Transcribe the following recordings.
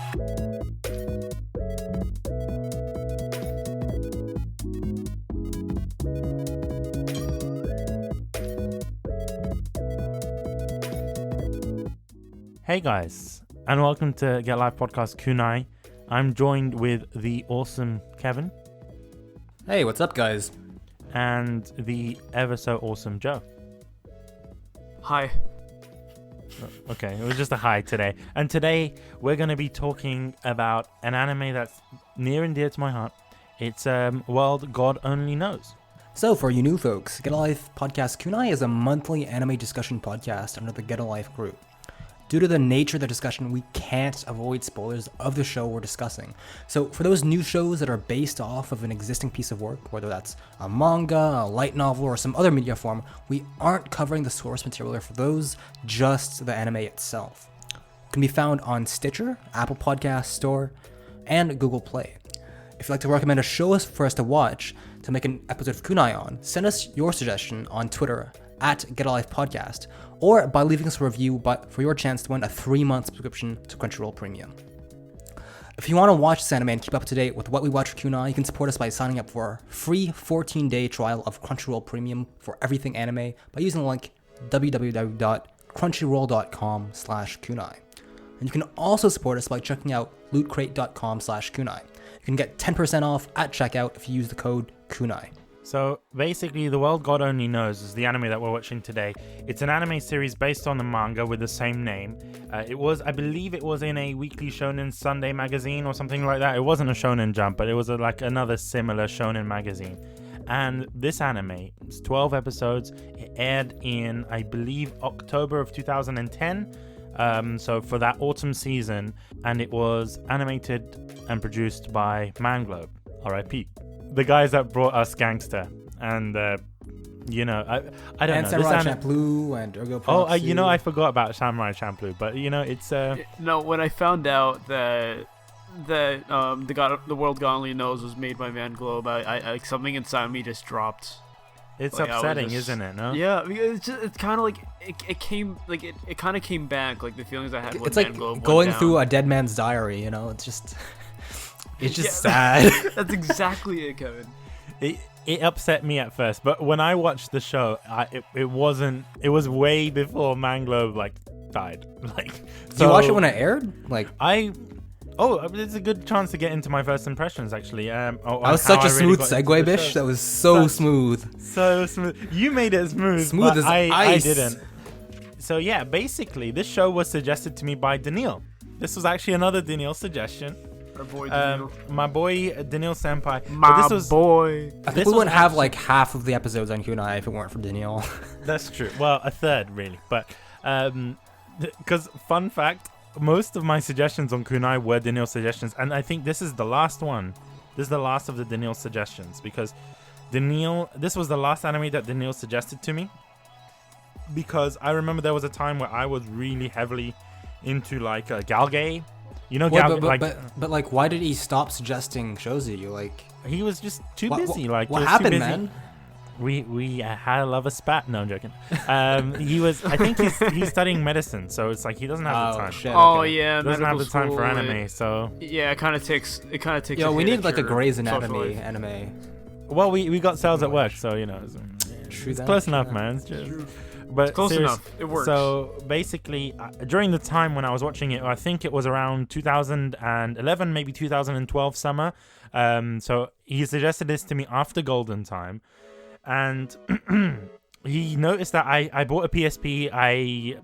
Hey guys, and welcome to Get Live Podcast Kunai. I'm joined with the awesome Kevin. Hey, what's up, guys? And the ever so awesome Joe. Hi. Okay, it was just a hi today. And today we're going to be talking about an anime that's near and dear to my heart. It's World God Only Knows. So, for you new folks, Get a Life Podcast Kunai is a monthly anime discussion podcast under the Get a Life group. Due to the nature of the discussion, we can't avoid spoilers of the show we're discussing. So for those new shows that are based off of an existing piece of work, whether that's a manga, a light novel, or some other media form, we aren't covering the source material for those, just the anime itself. It can be found on Stitcher, Apple Podcast Store, and Google Play. If you'd like to recommend a show for us to watch to make an episode of Kunai on, send us your suggestion on Twitter at Get a Life Podcast, or by leaving us a review for your chance to win a 3-month subscription to Crunchyroll Premium. If you want to watch this anime and keep up to date with what we watch for Kunai, you can support us by signing up for our free 14-day trial of Crunchyroll Premium for everything anime by using the link www.crunchyroll.com/kunai. And you can also support us by checking out lootcrate.com/kunai. You can get 10% off at checkout if you use the code kunai. So basically, The World God Only Knows is the anime that we're watching today. It's an anime series based on the manga with the same name. I believe it was in a weekly Shonen Sunday magazine or something like that. It wasn't a Shonen Jump, but it was like another similar Shonen magazine. And this anime, it's 12 episodes. It aired in, I believe, October of 2010. So for that autumn season, and it was animated and produced by Manga, R.I.P. The guys that brought us Gangster, and I don't and know. Samurai Champloo and Ergo Oh, I forgot about Samurai Champloo, but it's No, when I found out that the World God Only Knows was made by Van Globe, I something inside me just dropped. It's upsetting, isn't it? No. Yeah, because it's kind of like it kind of came back, like the feelings I had. It's when like Van Globe going went through down. a dead man's diary. It's just. It's just sad. That's exactly it, Kevin. It upset me at first, but when I watched the show, it was way before Manglo died. Did you watch it when it aired? It's a good chance to get into my first impressions actually. That was such a smooth segue, Bish. That was so smooth. So smooth. You made it smooth. Smooth as I ice. didn't. So yeah, basically, this show was suggested to me by Daniil. This was actually another Daniil suggestion. My boy Daniil Senpai. I think we wouldn't have half of the episodes on Kunai if it weren't for Daniil. That's true. Well, a third really, but because fun fact, most of my suggestions on Kunai were Daniil suggestions, and I think this is the last one. This is the last of the Daniil suggestions because this was the last anime that Daniil suggested to me. Because I remember there was a time where I was really heavily into Galgay. But why did he stop suggesting shows to you? He was just too busy. What happened, man? We had a love spat. No, I'm joking. I think he's studying medicine, so it's he doesn't have the time. Shit, Yeah, he doesn't have the time for anime, so yeah, it kind of takes. Yo, we need a Grey's Anatomy anime. Well, we got sales at work, so it's close enough, man. It's just. But it's close enough. It works. So basically, during the time when I was watching it, I think it was around 2011, maybe 2012 summer. So he suggested this to me after Golden Time, and he noticed that I bought a PSP. I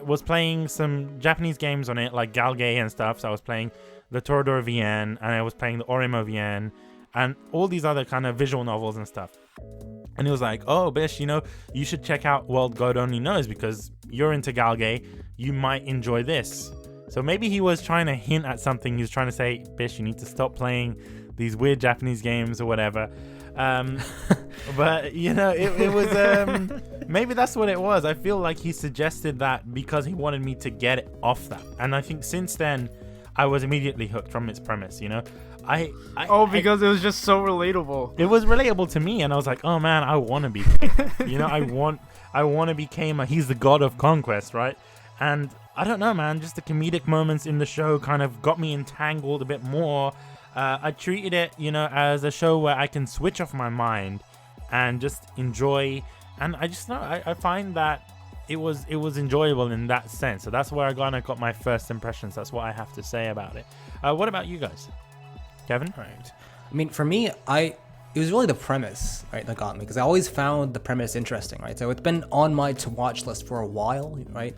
was playing some Japanese games on it, like Galgay and stuff. So I was playing the Toradora VN, and I was playing the Oremo VN, and all these other kind of visual novels and stuff. And he was like, oh, Bish, you should check out World God Only Knows because you're into Galgay. You might enjoy this. So maybe he was trying to hint at something. He was trying to say, Bish, you need to stop playing these weird Japanese games or whatever. But, it was... maybe that's what it was. I feel like he suggested that because he wanted me to get it off that. And I think since then, I was immediately hooked from its premise, Because it was just so relatable. It was relatable to me, and I was like, "Oh man, I want to be." I want to be Keima. He's the god of conquest, right? And I don't know, man. Just the comedic moments in the show kind of got me entangled a bit more. I treated it, as a show where I can switch off my mind and just enjoy. And I just know I find that it was enjoyable in that sense. So that's where I got my first impressions. That's what I have to say about it. What about you guys, Kevin? Right. I mean, for me, it was really the premise, right, that got me, because I always found the premise interesting, right? So it's been on my to-watch list for a while, right?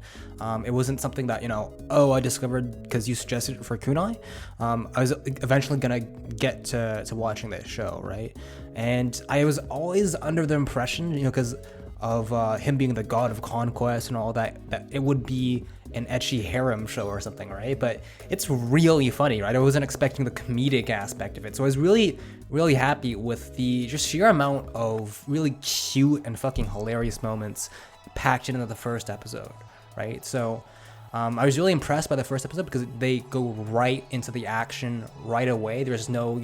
It wasn't something that, I discovered because you suggested it for Kunai. I was eventually going to get to watching this show, right? And I was always under the impression, because of him being the god of conquest and all that it would be an ecchi harem show or something, right? But it's really funny, right? I wasn't expecting the comedic aspect of it. So I was really, really happy with the just sheer amount of really cute and fucking hilarious moments packed into the first episode, right? So I was really impressed by the first episode because they go right into the action right away. There's no,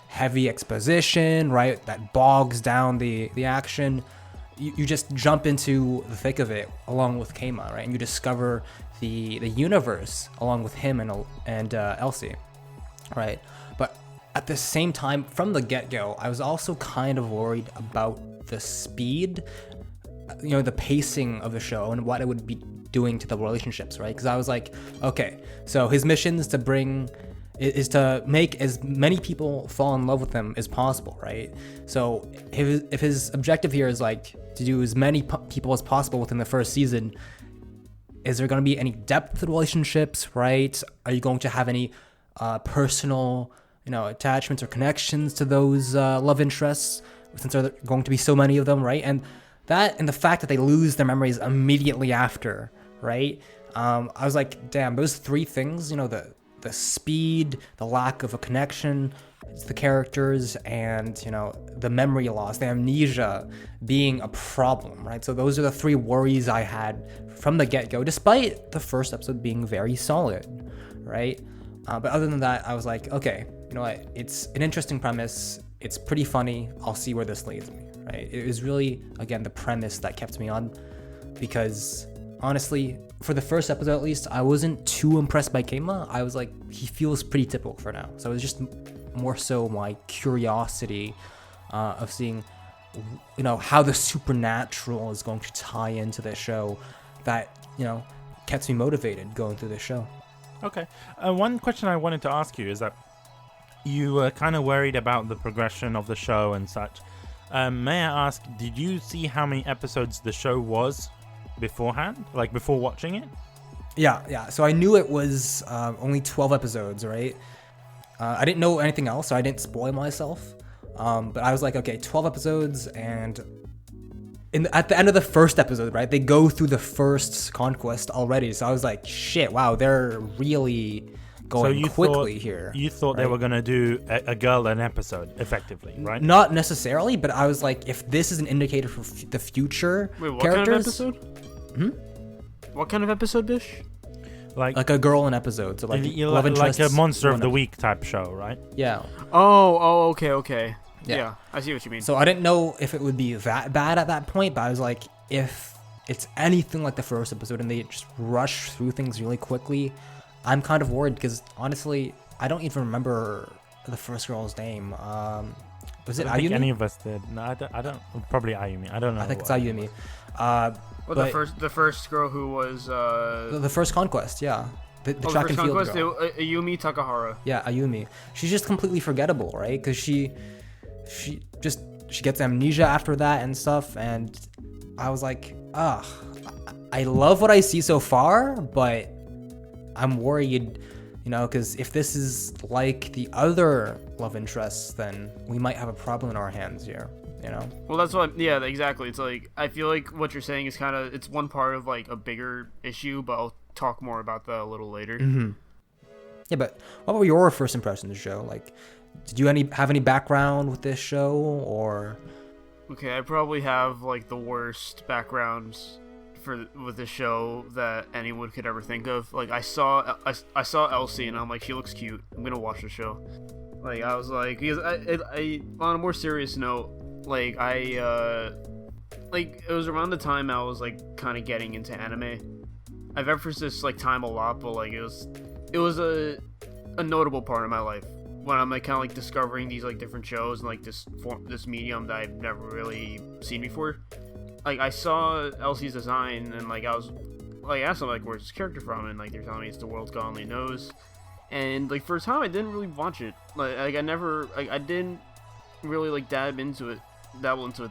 heavy exposition, right? That bogs down the action. You just jump into the thick of it along with Keima, right? And you discover the universe along with him and Elsie, right? But at the same time, from the get-go, I was also kind of worried about the speed, the pacing of the show and what it would be doing to the relationships, right? Because I was like, okay, so his mission is to make as many people fall in love with him as possible, right? So if his objective here is to do as many people as possible within the first season, is there going to be any depth to the relationships, right? Are you going to have any personal, attachments or connections to those love interests, since there are going to be so many of them, right? And the fact that they lose their memories immediately after, right? I was like, damn, those three things, the speed, the lack of a connection to the characters, and the memory loss, the amnesia being a problem, right? So those are the three worries I had from the get-go, despite the first episode being very solid, right? But other than that, I was like, okay, you know what? It's an interesting premise. It's pretty funny. I'll see where this leads me, right? It was really, again, the premise that kept me on, because honestly, for the first episode at least, I wasn't too impressed by Keima. I was like, he feels pretty typical for now. So it was just more so my curiosity of seeing, how the supernatural is going to tie into the show that, kept me motivated going through the show. Okay. One question I wanted to ask you is that you were kind of worried about the progression of the show and such. May I ask, did you see how many episodes the show was beforehand, before watching it? Yeah. So I knew it was only 12 episodes, right? I didn't know anything else, so I didn't spoil myself. But I was like, okay, 12 episodes, and at the end of the first episode, right, they go through the first conquest already. So I was like, shit, wow, they're really going quickly here. You thought, right? They were going to do a girl an episode, effectively, right? Not necessarily, but I was like, if this is an indicator for the future characters... Kind of episode? What kind of episode, Bish? Like a girl in episode, so love interests, like a monster of the week type show, right? Yeah. Oh, okay. Yeah, I see what you mean. So I didn't know if it would be that bad at that point, but I was like, if it's anything like the first episode and they just rush through things really quickly, I'm kind of worried, because honestly, I don't even remember the first girl's name. Was it Ayumi? I think any of us did. No, I don't. Probably Ayumi. I don't know. I think it's Ayumi. The first girl who was the first conquest, yeah. The track and field girl. Ayumi Takahara. Yeah, Ayumi. She's just completely forgettable, right? Because she gets amnesia after that and stuff, and I was like, I love what I see so far, but I'm worried, because if this is like the other love interests, then we might have a problem in our hands here. Well, that's what. Yeah, exactly. It's like, I feel like what you're saying is kind of, it's one part of a bigger issue, but I'll talk more about that a little later. Mm-hmm. Yeah, but what were your first impressions of the show? Did you have any background with this show, or? Okay, I probably have the worst backgrounds with this show that anyone could ever think of. I saw Elsie and I'm like, she looks cute. I'm gonna watch the show. I was like, because I on a more serious note. It was around the time I was kind of getting into anime. I've referenced this like time a lot, but like it was a notable part of my life when I'm like kind of like discovering these like different shows and like this medium that I've never really seen before. Like I saw Elsie's design and like I was like asked them like where's this character from, and like they're telling me it's the world's God only knows. And like for a time I didn't really watch it. Like I never like I didn't really like dabble into it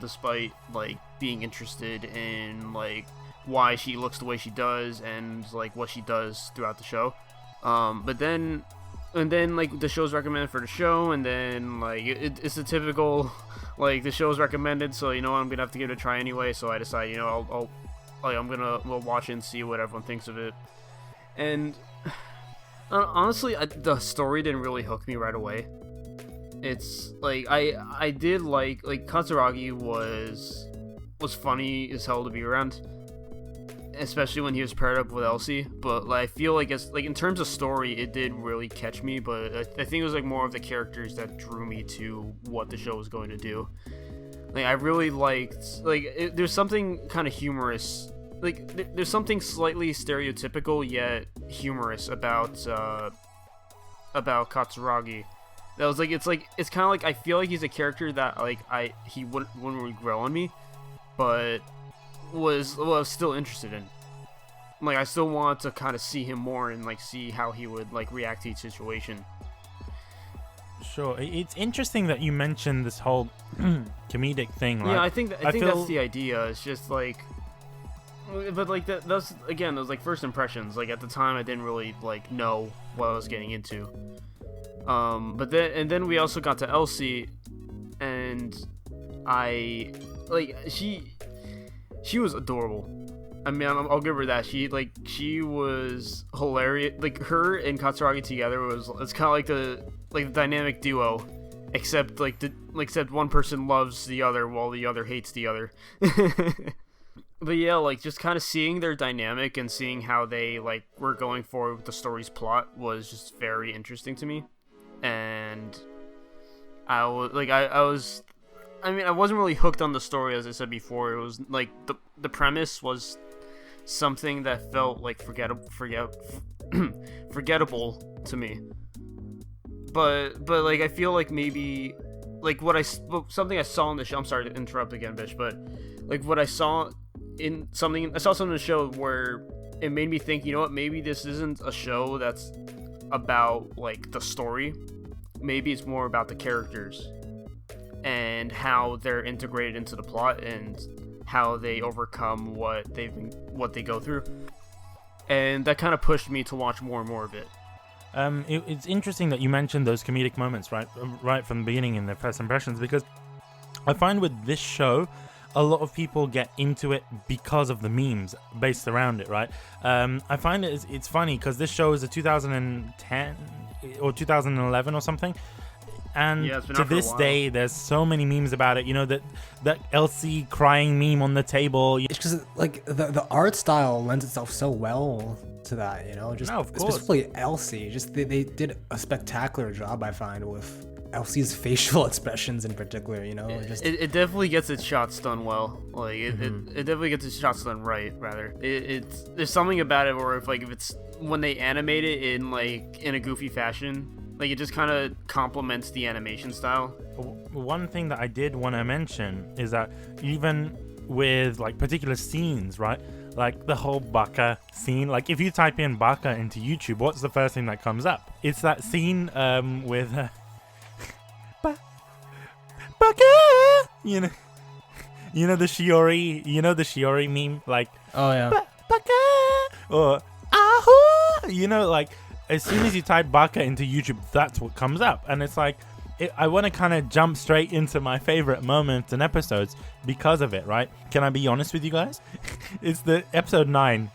despite like being interested in like why she looks the way she does and like what she does throughout the show. But then like the show's recommended for the show, and then like it's the typical like the show's recommended, so you know I'm gonna have to give it a try anyway. So I decide, you know, we'll watch it and see what everyone thinks of it. And honestly, the story didn't really hook me right away. It's like I did like Katsuragi was funny as hell to be around, especially when he was paired up with Elsie. But like, I feel like it's like in terms of story, it did really catch me. But I think it was like more of the characters that drew me to what the show was going to do. Like I really liked there's something kind of humorous. Like there's something slightly stereotypical yet humorous about Katsuragi. That was like it's kind of like I feel like he's a character that like he wouldn't really grow on me, but was still interested in. Like I still want to kind of see him more and like see how he would like react to each situation. Sure, it's interesting that you mentioned this whole comedic thing. Right? Yeah, I think that's the idea. It's just like, but like those again, those like first impressions. Like at the time, I didn't really like know what I was getting into. But then we also got to Elsie, and I like she was adorable. I mean, I'll give her that. She was hilarious. Like her and Katsuragi together it's kind of like the dynamic duo, except except one person loves the other while the other hates the other. But yeah, like just kind of seeing their dynamic and seeing how they like were going forward with the story's plot was just very interesting to me. And I wasn't really hooked on the story, as I said before. It was like the premise was something that felt like forgettable to me. But like I feel like maybe like something I saw in the show. I'm sorry to interrupt again, bitch, but like what I saw something in the show where it made me think, you know what, maybe this isn't a show that's about like the story. Maybe it's more about the characters and how they're integrated into the plot and how they overcome what they go through. And that kind of pushed me to watch more and more of it. It's interesting that you mentioned those comedic moments right from the beginning in their first impressions, because I find with this show, a lot of people get into it because of the memes based around it, right? I find it's funny because this show is a 2010 or 2011 or something, and to this day there's so many memes about it. You know, that Elsie crying meme on the table. It's because like the art style lends itself so well to that, you know. Just no, of course. Specifically Elsie, just they did a spectacular job, I find, with Elsie's facial expressions in particular, you know. It definitely gets its shots done well. Like it definitely gets its shots done right, rather. There's something about it where if it's when they animate it in a goofy fashion, like it just kind of complements the animation style. One thing that I did want to mention is that even with like particular scenes, right? Like the whole Baka scene. Like if you type in Baka into YouTube, what's the first thing that comes up? It's that scene with Baka! You know the Shiori meme, like, oh yeah, Baka! Or Ahu! You know, like as soon as you type Baka into YouTube, that's what comes up. And it's like, I want to kind of jump straight into my favorite moments and episodes because of it, right? Can I be honest with you guys? It's the episode 9.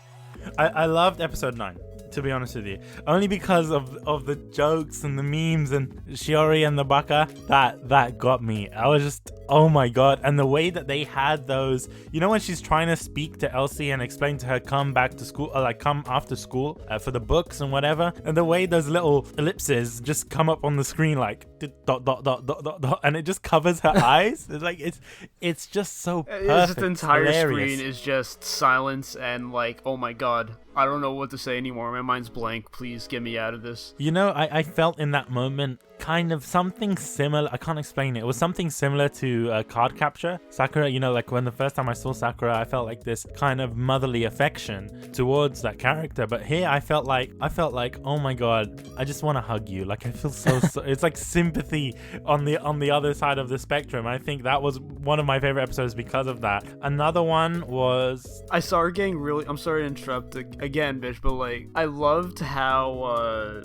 I loved episode 9, to be honest with you. Only because of the jokes and the memes and Shiori and the Baka. That got me. I was just, oh my god. And the way that they had those, you know, when she's trying to speak to Elsie and explain to her come back to school, or like come after school for the books and whatever, and the way those little ellipses just come up on the screen like dot dot dot dot dot, dot, and it just covers her eyes. It's like it's just so perfect. The entire hilarious. Screen is just silence and like, oh my god. I don't know what to say anymore. My mind's blank. Please get me out of this. You know, I felt in that moment kind of something similar. I can't explain it. It was something similar to card capture. Sakura, you know, like when the first time I saw Sakura, I felt like this kind of motherly affection towards that character. But here I felt like, oh my God, I just want to hug you. Like I feel so it's like sympathy on the other side of the spectrum. I think that was one of my favorite episodes because of that. Another one was... I saw her getting really... I'm sorry to interrupt again, bitch, but like, I loved how...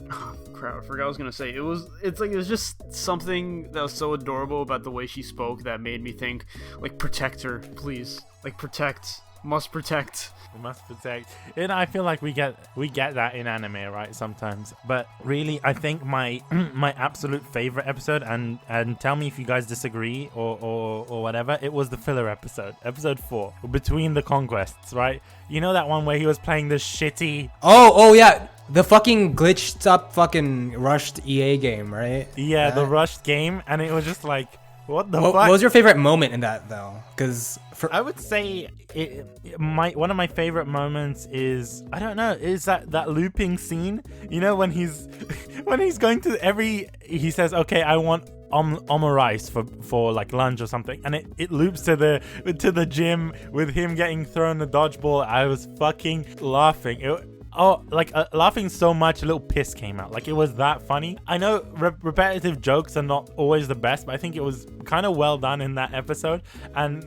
crap, I forgot what I was gonna say. It was just something that was so adorable about the way she spoke that made me think, like, protect her, please. Like, protect. Must protect. We must protect. And I feel like we get that in anime, right? Sometimes. But really, I think my absolute favorite episode, and tell me if you guys disagree or whatever, it was the filler episode 4, Between the Conquests, right? You know that one where he was playing the shitty... Oh yeah. The fucking glitched up fucking rushed EA game, right? Yeah, the rushed game, and it was just like, what the fuck? What was your favorite moment in that though? Because I would say one of my favorite moments is, I don't know, is that looping scene. You know, when he's going to he says, okay, I want rice for like lunch or something, and it loops to the gym with him getting thrown the dodgeball. I was fucking laughing. Laughing so much a little piss came out. Like, it was that funny. I know repetitive jokes are not always the best, but I think it was kind of well done in that episode. And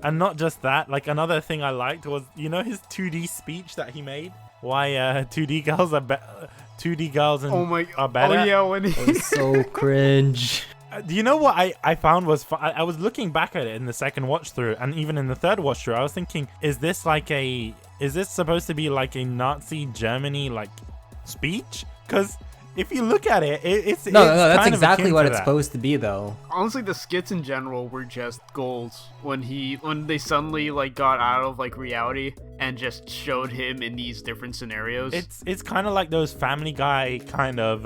not just that, like, another thing I liked was, you know, his 2D speech that he made, why 2D girls are better. 2D girls are better. Oh yeah, when it was so cringe. Do you know what I found was fun? I was looking back at it in the second watch through, and even in the third watch through, I was thinking, is this supposed to be like a Nazi Germany like speech? Because if you look at it, it's no, that's kind of exactly akin what to it's that. supposed to be, though. Honestly, the skits in general were just gold when they suddenly like got out of like reality and just showed him in these different scenarios. It's kind of like those Family Guy kind of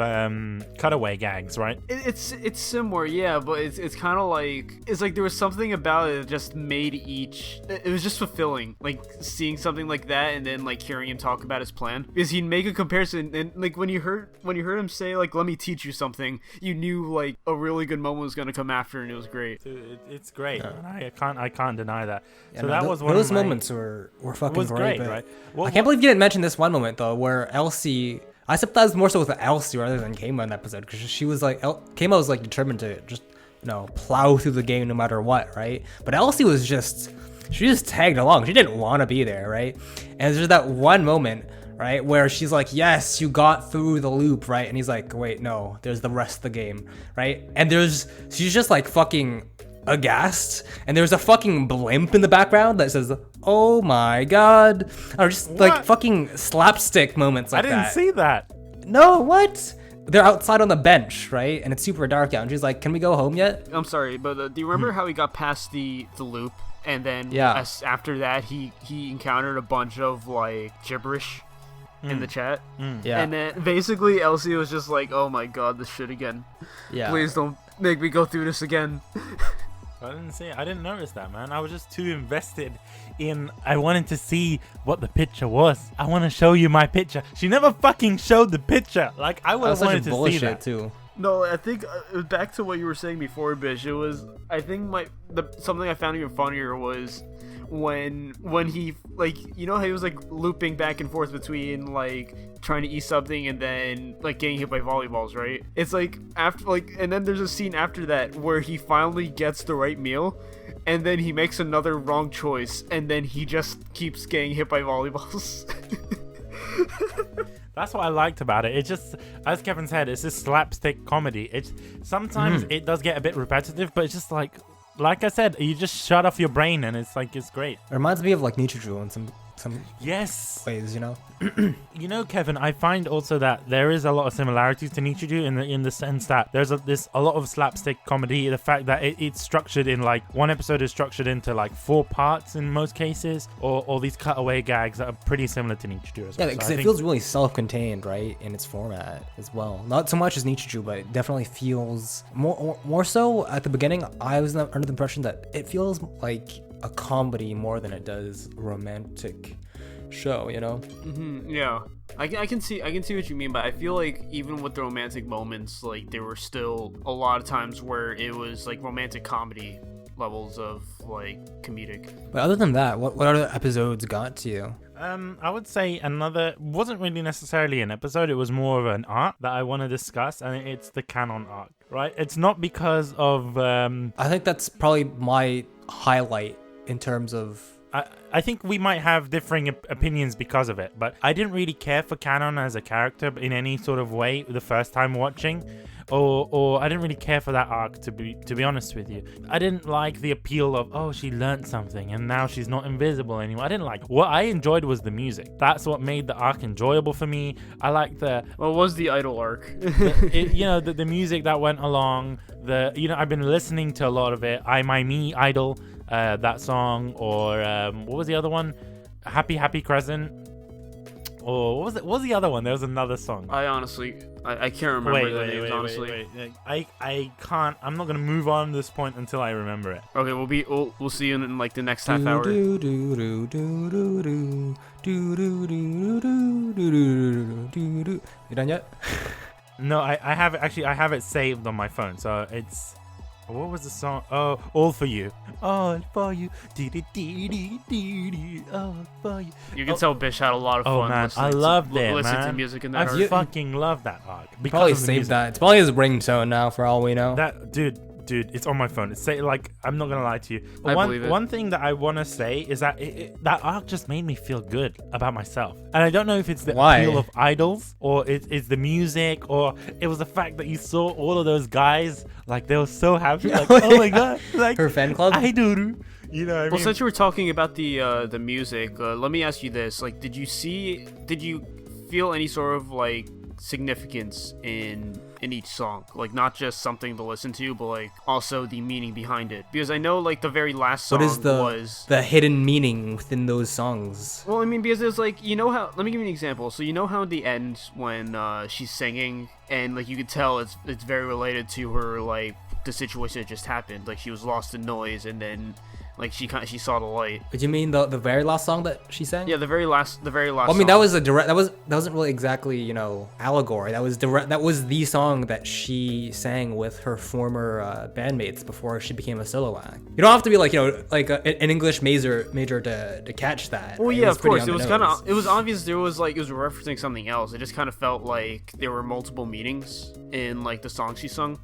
cutaway gags, right? It's similar, yeah, but it's kind of like, it's like there was something about it that just made it was just fulfilling, like seeing something like that and then like hearing him talk about his plan, because he'd make a comparison, and like when you heard him say like, let me teach you something, you knew like a really good moment was gonna come after, and it was great. It's great. Yeah. I can't deny that. Yeah, so that was one those of my moments were fucking was great, but right? I can't believe you didn't mention this one moment though, where Elsie. I sympathize more so with Elsie rather than Keima in that episode, because she was like, Keima was like determined to just, you know, plow through the game no matter what, right? But Elsie was she just tagged along. She didn't want to be there, right? And there's that one moment, right, where she's like, yes, you got through the loop, right? And he's like, wait, no, there's the rest of the game, right? And she's just like fucking aghast, and there's a fucking blimp in the background that says, oh my God, or just What? like fucking slapstick moments like that. I didn't see that. No, what? They're outside on the bench, right? And it's super dark out, and she's like, can we go home yet? I'm sorry, but do you remember how he got past the loop, and then after that he encountered a bunch of like gibberish in the chat? Yeah. And then basically Elsie was just like, oh my God, this shit again. Yeah. Please don't make me go through this again. I didn't see it. I didn't notice that, man. I was just too invested in... I wanted to see what the picture was. I want to show you my picture. She never fucking showed the picture. Like, I would have wanted to see that. Too. No, I think back to what you were saying before, Bish. It was, I think something I found even funnier was when he, like, you know how he was like looping back and forth between like trying to eat something and then like getting hit by volleyballs, right? It's like after, like, and then there's a scene after that where he finally gets the right meal, and then he makes another wrong choice, and then he just keeps getting hit by volleyballs. That's what I liked about it. It's just, as Kevin said, it's just slapstick comedy. It's sometimes it does get a bit repetitive, but it's just like I said, you just shut off your brain and it's like, it's great. It reminds me of like Nichijou in some yes ways, you know. You know, Kevin, I find also that there is a lot of similarities to Nichijou in the sense that there's a lot of slapstick comedy. The fact that it's structured in like one episode is structured into like 4 parts in most cases, or these cutaway gags that are pretty similar to Nichijou as well. Yeah, because it feels really self-contained, right, in its format as well. Not so much as Nichijou, but it definitely feels more so at the beginning. I was under the impression that it feels like a comedy more than it does romantic show, you know? Yeah, I can see what you mean, but I feel like even with the romantic moments, like there were still a lot of times where it was like romantic comedy levels of like comedic. But other than that, what other episodes got to you? I would say another wasn't really necessarily an episode. It was more of an arc that I want to discuss, and it's the canon arc, right? It's not because of. I think that's probably my highlight in terms of. I think we might have differing opinions because of it, but I didn't really care for Canon as a character in any sort of way the first time watching, or I didn't really care for that arc to be honest with you. I didn't like the appeal of, oh, she learned something and now she's not invisible anymore. I didn't like. What I enjoyed was the music. That's what made the arc enjoyable for me. I like the. What was the idol arc? The music that went along. I've been listening to a lot of it. My Me Idol. That song, or what was the other one? Happy Crescent, or what was the other one? There was another song. I honestly can't remember the names. Honestly, I can't. I'm not gonna move on this point until I remember it. Okay, we'll see you in like the next half hour. You done yet? No, I have it. Actually, I have it saved on my phone, so it's. What was the song? Oh, All For You. All for you. All for you. You can tell Bish had a lot of fun. Oh man, I loved it, listen man. to music in that I arc. fucking love that arc. Probably save that. It's probably his ringtone now, for all we know. That dude, it's on my phone. It's like, I'm not gonna lie to you. I believe it. One thing that I want to say is that that arc just made me feel good about myself, and I don't know if it's the appeal of idols, or it's the music, or it was the fact that you saw all of those guys, like they were so happy, like oh my god, like her fan club. Idol. You know what I mean? Well, since you were talking about the music, let me ask you this: like, did you feel any sort of like significance in each song, like not just something to listen to, but like also the meaning behind it? Because I know like the very last song was the hidden meaning within those songs. Well, I mean, because there's like, you know how, let me give you an example. So you know how at the end when she's singing and like you could tell it's very related to her, like the situation that just happened, like she was lost in noise and then like she saw the light. But you mean the very last song that she sang? Yeah, the very last. Well, I mean, song. that was that wasn't really exactly, allegory. That was the song that she sang with her former bandmates before she became a solo act. You don't have to be like an English major to catch that. Well, yeah, of course. It was obvious it was referencing something else. It just kind of felt like there were multiple meanings in like the song she sung.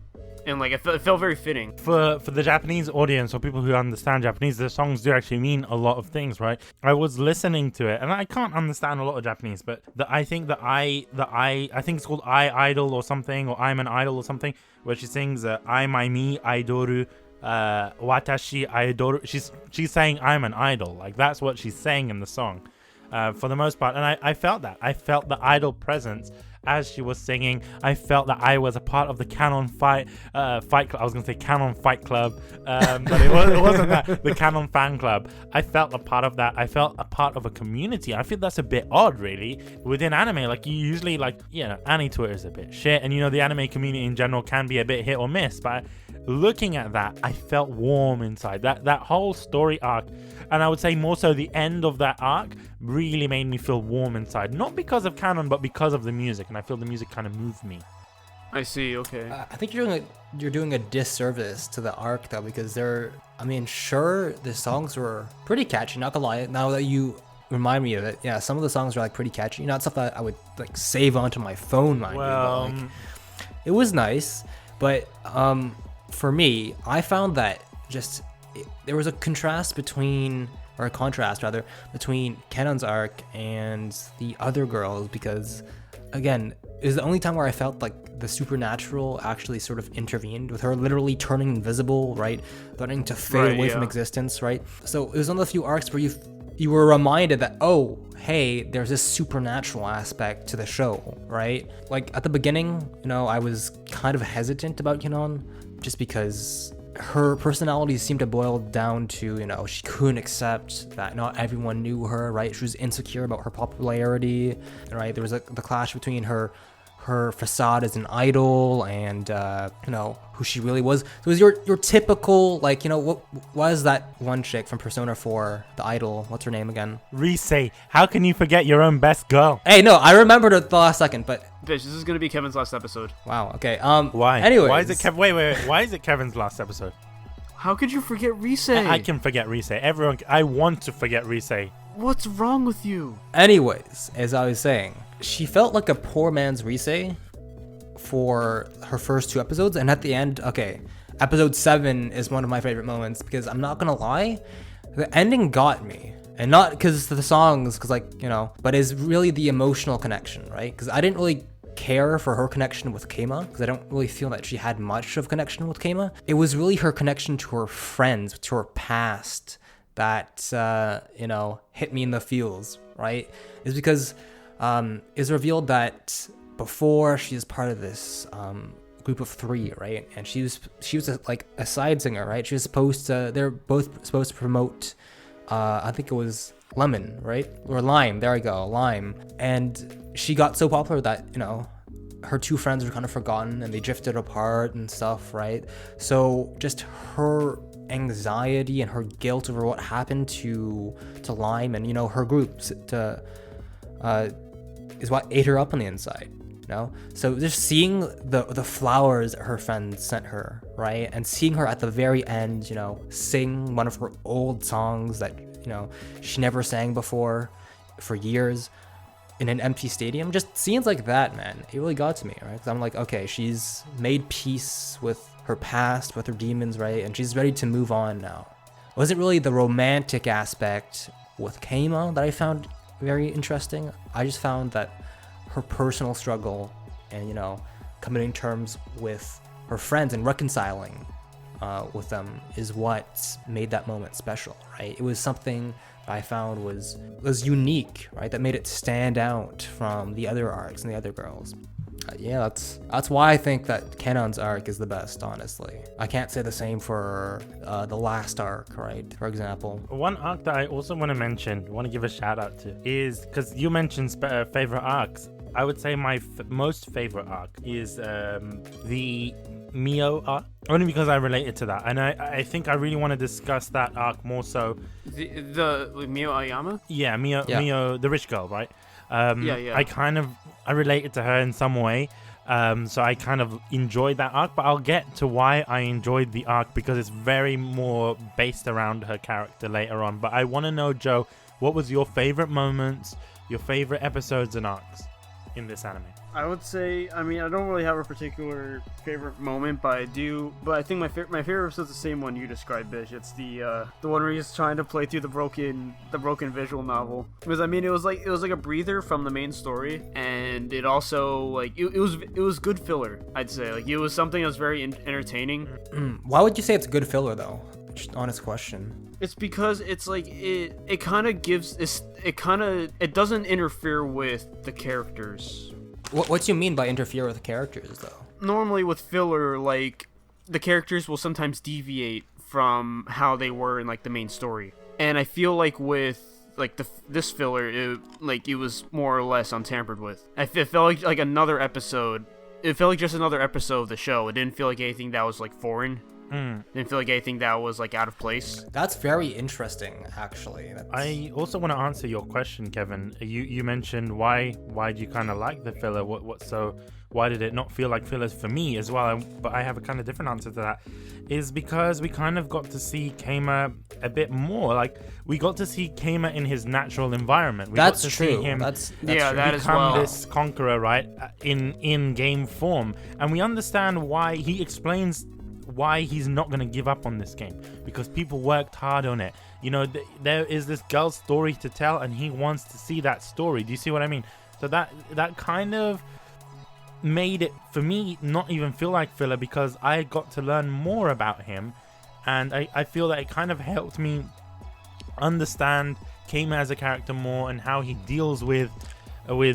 And like it felt very fitting for the Japanese audience or people who understand Japanese. The songs do actually mean a lot of things, right? I was listening to it, and I can't understand a lot of Japanese, but I think it's called I Idol or something, or I'm an Idol or something, where she sings I my me idoru, watashi idoru. She's saying I'm an idol, like that's what she's saying in the song, for the most part, and I felt that. I felt the idol presence. As she was singing, I felt that I was a part of the Canon Fight Club. I was going to say Canon Fight Club, but it wasn't that. The Canon Fan Club. I felt a part of that. I felt a part of a community. I feel that's a bit odd, really, within anime. Like, you usually, anime Twitter is a bit shit, and, the anime community in general can be a bit hit or miss, but looking at that, I felt warm inside. That whole story arc, and I would say more so the end of that arc, really made me feel warm inside. Not because of canon, but because of the music, and I feel the music kind of moved me. I see, okay. I think you're doing a disservice to the arc, though, because sure, the songs were pretty catchy, not gonna lie. Now that you remind me of it, yeah, some of the songs were pretty catchy. Not stuff that I would save onto my phone, mind you, but it was nice. But for me, I found that there was a contrast between Kenon's arc and the other girls, because again, it was the only time where I felt like the supernatural actually sort of intervened, with her literally turning invisible, right, learning to fade away from existence, right? So it was one of the few arcs where you were reminded that, oh, hey, there's this supernatural aspect to the show, right? Like at the beginning, I was kind of hesitant about Kenon, just because her personality seemed to boil down to, she couldn't accept that not everyone knew her, right? She was insecure about her popularity, right? There was the clash between her her facade as an idol and who she really was. So it was your typical, like, what was that one chick from Persona 4, the idol? What's her name again? Rise. How can you forget your own best girl? Hey, no, I remembered it the last second, but Bitch, this is gonna be Kevin's last episode. wow. Okay. Why? Anyways, Why is it wait. Why is it Kevin's last episode? How could you forget Rise? I can forget Rise. I want to forget Rise. What's wrong with you? Anyways, as I was saying, she felt like a poor man's Rise for her first 2 episodes, and at the end, okay, episode 7 is one of my favorite moments because I'm not gonna lie, the ending got me. And not because of the songs, but it's really the emotional connection, right? Because I didn't really care for her connection with Keima, because I don't really feel that she had much of connection with Keima. It was really her connection to her friends, to her past, that hit me in the feels, right? Is because it's revealed that before she is part of this group of 3, right? And she was a side singer, right? She was they're both supposed to promote I think it was Lemon, right? Or Lime, there we go, Lime. And she got so popular that, her 2 friends were kind of forgotten and they drifted apart and stuff, right? So just her anxiety and her guilt over what happened to Lime and, her groups is what ate her up on the inside. So just seeing the flowers that her friends sent her, right, and seeing her at the very end, sing one of her old songs that she never sang before for years in an empty stadium, just scenes like that, man, it really got to me, right? Because I'm like, okay, she's made peace with her past, with her demons, right, and she's ready to move on now. It wasn't really the romantic aspect with Keima that I found very interesting. I just found that her personal struggle and, coming to terms with her friends and reconciling with them is what made that moment special, right? It was something that I found was unique, right? That made it stand out from the other arcs and the other girls. Yeah, that's why I think that Kanon's arc is the best, honestly. I can't say the same for the last arc, right? For example. One arc that I also want to give a shout out to is, because you mentioned favorite arcs, I would say my most favorite arc is the Mio arc, only because I related to that, and I think I really want to discuss that arc more so. The Mio Ayama? Yeah, Mio, the rich girl, right? Yeah. I related to her in some way, so I kind of enjoyed that arc, but I'll get to why I enjoyed the arc because it's very more based around her character later on. But I want to know, Joe, what was your favorite moments, your favorite episodes and arcs in this anime? I would say, I don't really have a particular favorite moment, but I think my favorite episode is the same one you described, Bish. It's the one where he's trying to play through the broken visual novel. Because it was like a breather from the main story, and it also it was good filler, I'd say. It was something that was very entertaining. Why would you say it's good filler though? Just honest question. It's because it's it kind of gives it doesn't interfere with the characters. What do you mean by interfere with the characters, though? Normally with filler, the characters will sometimes deviate from how they were in, the main story. And I feel with, this filler, it was more or less untampered with. It felt like another episode. It felt like just another episode of the show. It didn't feel like anything that was, foreign. Didn't feel like anything that was out of place. That's very interesting, actually. I also want to answer your question, Kevin. You mentioned why do you kind of like the filler? Why did it not feel like fillers for me as well? But I have a kind of different answer to that. Is because we kind of got to see Keima a bit more. We got to see Keima in his natural environment. We got to see him become this conqueror, right? In game form, and we understand why. He explains why he's not going to give up on this game, because people worked hard on it. There is this girl's story to tell, and he wants to see that story. Do you see what I mean? So that kind of made it for me not even feel like filler, because I got to learn more about him, and I feel that it kind of helped me understand Keima as a character more and how he deals with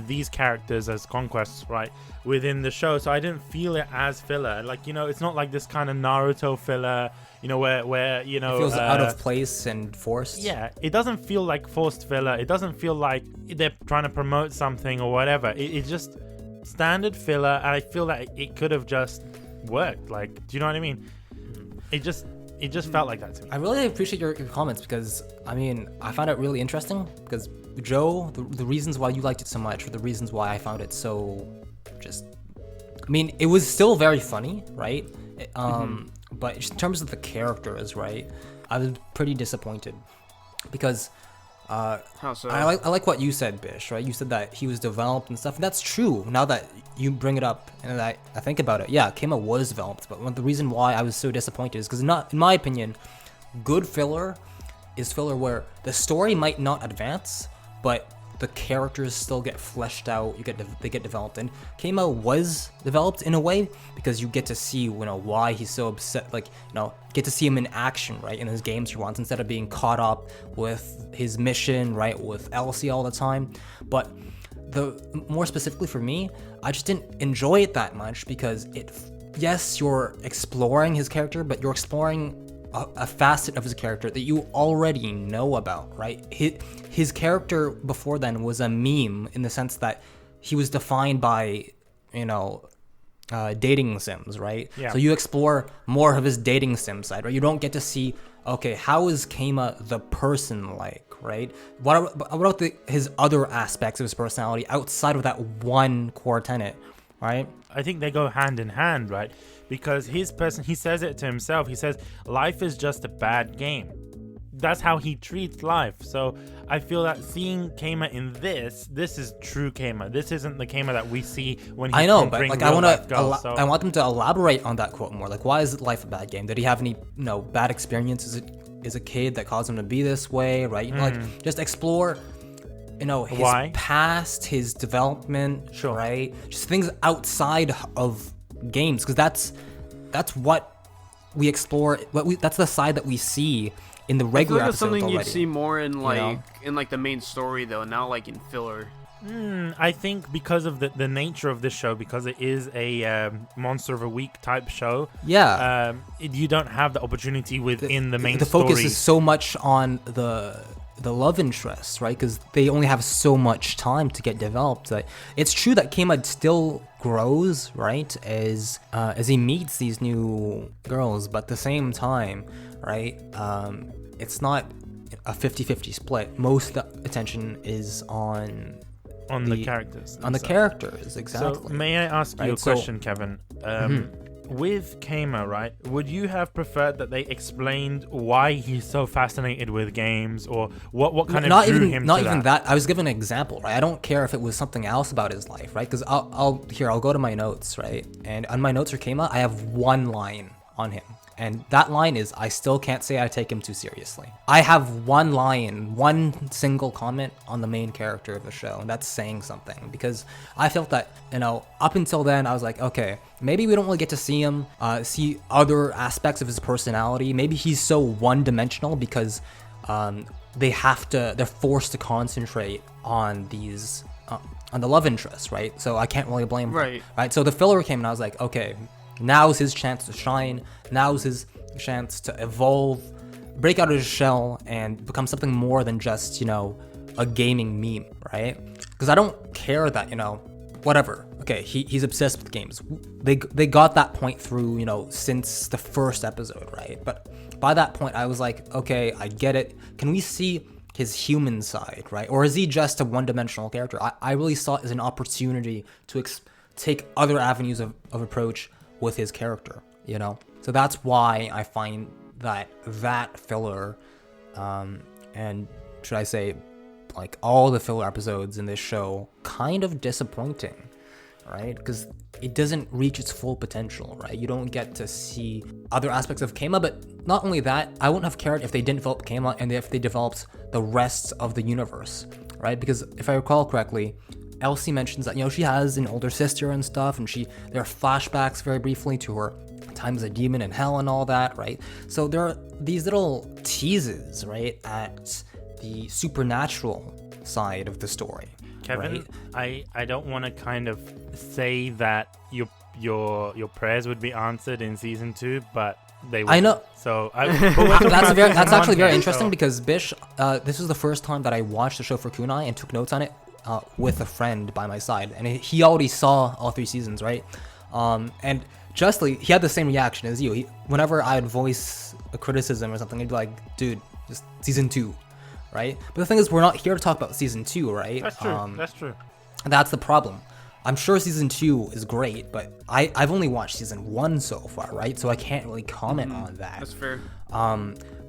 these characters as conquests, right, within the show. So I didn't feel it as filler. It's not like this kind of Naruto filler, where it feels out of place and forced. Yeah, it doesn't feel like forced filler. It doesn't feel like they're trying to promote something or whatever. It just standard filler, and I feel that it could have just worked. Like, do you know what I mean? It just felt like that to me. I really appreciate your comments because, I mean, I found it really interesting because, Joe, the reasons why you liked it so much were the reasons why I found it so just... I mean, it was still very funny, right? But in terms of the characters, right, I was pretty disappointed because... How so? I like what you said, Bish, right? You said that he was developed and stuff. And that's true. Now that you bring it up and I think about it, yeah, Keima was developed. But the reason why I was so disappointed is because, not in my opinion, good filler is filler where the story might not advance, but the characters still get fleshed out. They get developed, and Keima was developed in a way because you get to see, why he's so upset. Like, get to see him in action, right, in his games he wants, instead of being caught up with his mission, right, with Elsie all the time. But more specifically for me, I just didn't enjoy it that much because yes, you're exploring his character, but you're exploring a facet of his character that you already know about, right? His character before then was a meme in the sense that he was defined by, dating sims, right? Yeah. So you explore more of his dating sim side, right? You don't get to see, okay, how is Keima the person like, right? What about his other aspects of his personality outside of that one core tenet, right? I think they go hand in hand, right? Because he says it to himself. He says, life is just a bad game. That's how he treats life. So I feel that seeing Keima in this is true Keima. This isn't the Keima that we see when he's I know, but conquering like I want them to elaborate on that quote more. Like, why is life a bad game? Did he have any bad experiences as a kid that caused him to be this way, right? Like, just explore his why? past, his development, sure, right? Just things outside of games, because that's what we explore. That's the side that we see in the regular episodes something already. You'd see more in the main story though, not like in filler. I think because of the nature of this show, because it is a monster of a week type show. Yeah. You don't have the opportunity within the main the story. The focus is so much on the love interests, right? Because they only have so much time to get developed. That it's true that Keima still grows, right, as he meets these new girls, but at the same time, right, it's not a 50-50 split. Most of the attention is on the characters. On the characters, exactly. So may I ask you a question, Kevin? With Keima, right, would you have preferred that they explained why he's so fascinated with games, or what kind of drew him to that? Not even that. I was given an example, right? I don't care if it was something else about his life, right? Because I'll go to my notes, right? And on my notes for Keima, I have one line on him. And that line is, I still can't say I take him too seriously. I have one line, one single comment on the main character of the show, and that's saying something. Because I felt that, up until then, I was like, okay, maybe we don't really get to see him, see other aspects of his personality. Maybe he's so one-dimensional because they're forced to concentrate on these, on the love interests, right? So I can't really blame them, right? So the filler came, and I was like, okay, now's his chance to shine. Now's his chance to evolve, break out of his shell, and become something more than just, a gaming meme, right? Because I don't care that, whatever. Okay, he's obsessed with games. They got that point through, since the first episode, right? But by that point, I was like, okay, I get it. Can we see his human side, right? Or is he just a one-dimensional character? I really saw it as an opportunity to take other avenues of approach with his character, So that's why I find that filler, and should I say, like all the filler episodes in this show, kind of disappointing, right? Because it doesn't reach its full potential, right? You don't get to see other aspects of Keima, but not only that, I wouldn't have cared if they didn't develop Keima and if they developed the rest of the universe, right? Because if I recall correctly, Elsie mentions that, she has an older sister and stuff, and there are flashbacks very briefly to her time as a demon in hell and all that, right? So there are these little teases, right, at the supernatural side of the story. Kevin, right? I don't want to kind of say that your prayers would be answered in season 2, but they would. I know. So that's actually very interesting because Bish, this was the first time that I watched the show for Kunai and took notes on it with a friend by my side, and he already saw all 3 seasons, right? And justly, he had the same reaction as you. Whenever I would voice a criticism or something, he'd be like, dude, just season 2, right? But the thing is, we're not here to talk about season 2, right? That's true. That's true. That's the problem. I'm sure season 2 is great, but I've only watched season 1 so far, right? So I can't really comment on that. That's fair.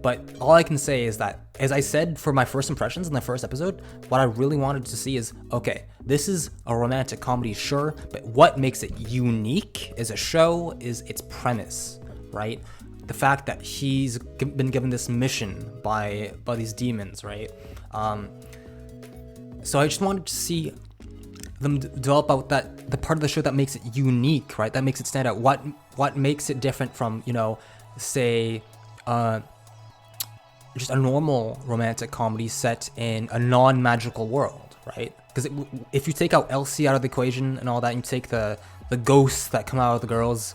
But all I can say is that, as I said for my first impressions in the first episode, what I really wanted to see is, okay, this is a romantic comedy, sure, but what makes it unique as a show is its premise, right? The fact that he's been given this mission by these demons, right? So I just wanted to see them develop out the part of the show that makes it unique, right? That makes it stand out. What makes it different from, say, just a normal romantic comedy set in a non-magical world, right? Because if you take out Elsie out of the equation and all that, and you take the ghosts that come out of the girls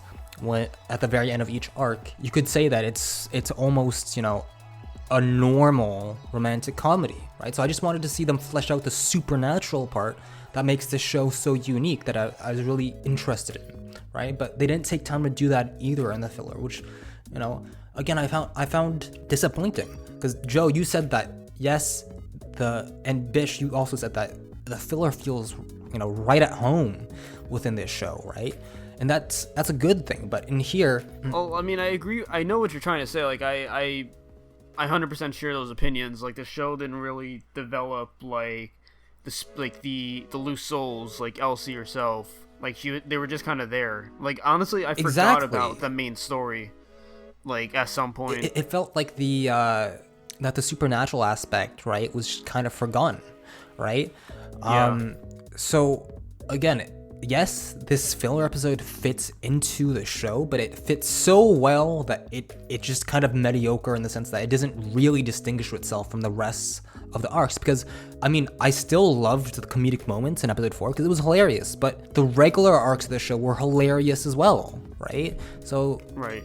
at the very end of each arc, you could say that it's almost, a normal romantic comedy, right? So I just wanted to see them flesh out the supernatural part that makes this show so unique that I was really interested in, right? But they didn't take time to do that either in the filler, which, again, I found disappointing. Because Joe, you said that yes, and Bish, you also said that the filler feels, right at home within this show, right? And that's a good thing. But in here, well, I mean, I agree. I know what you're trying to say. Like, I 100% share those opinions. Like, the show didn't really develop the loose souls, like Elsie herself. Like, they were just kind of there. Like, honestly, I forgot about the main story. Like, at some point, it felt like that the supernatural aspect, right, was kind of forgotten, right? Yeah. So again, yes, this filler episode fits into the show, but it fits so well that it just kind of mediocre in the sense that it doesn't really distinguish itself from the rest of the arcs. Because I mean, I still loved the comedic moments in episode 4 because it was hilarious, but the regular arcs of the show were hilarious as well, right? So right,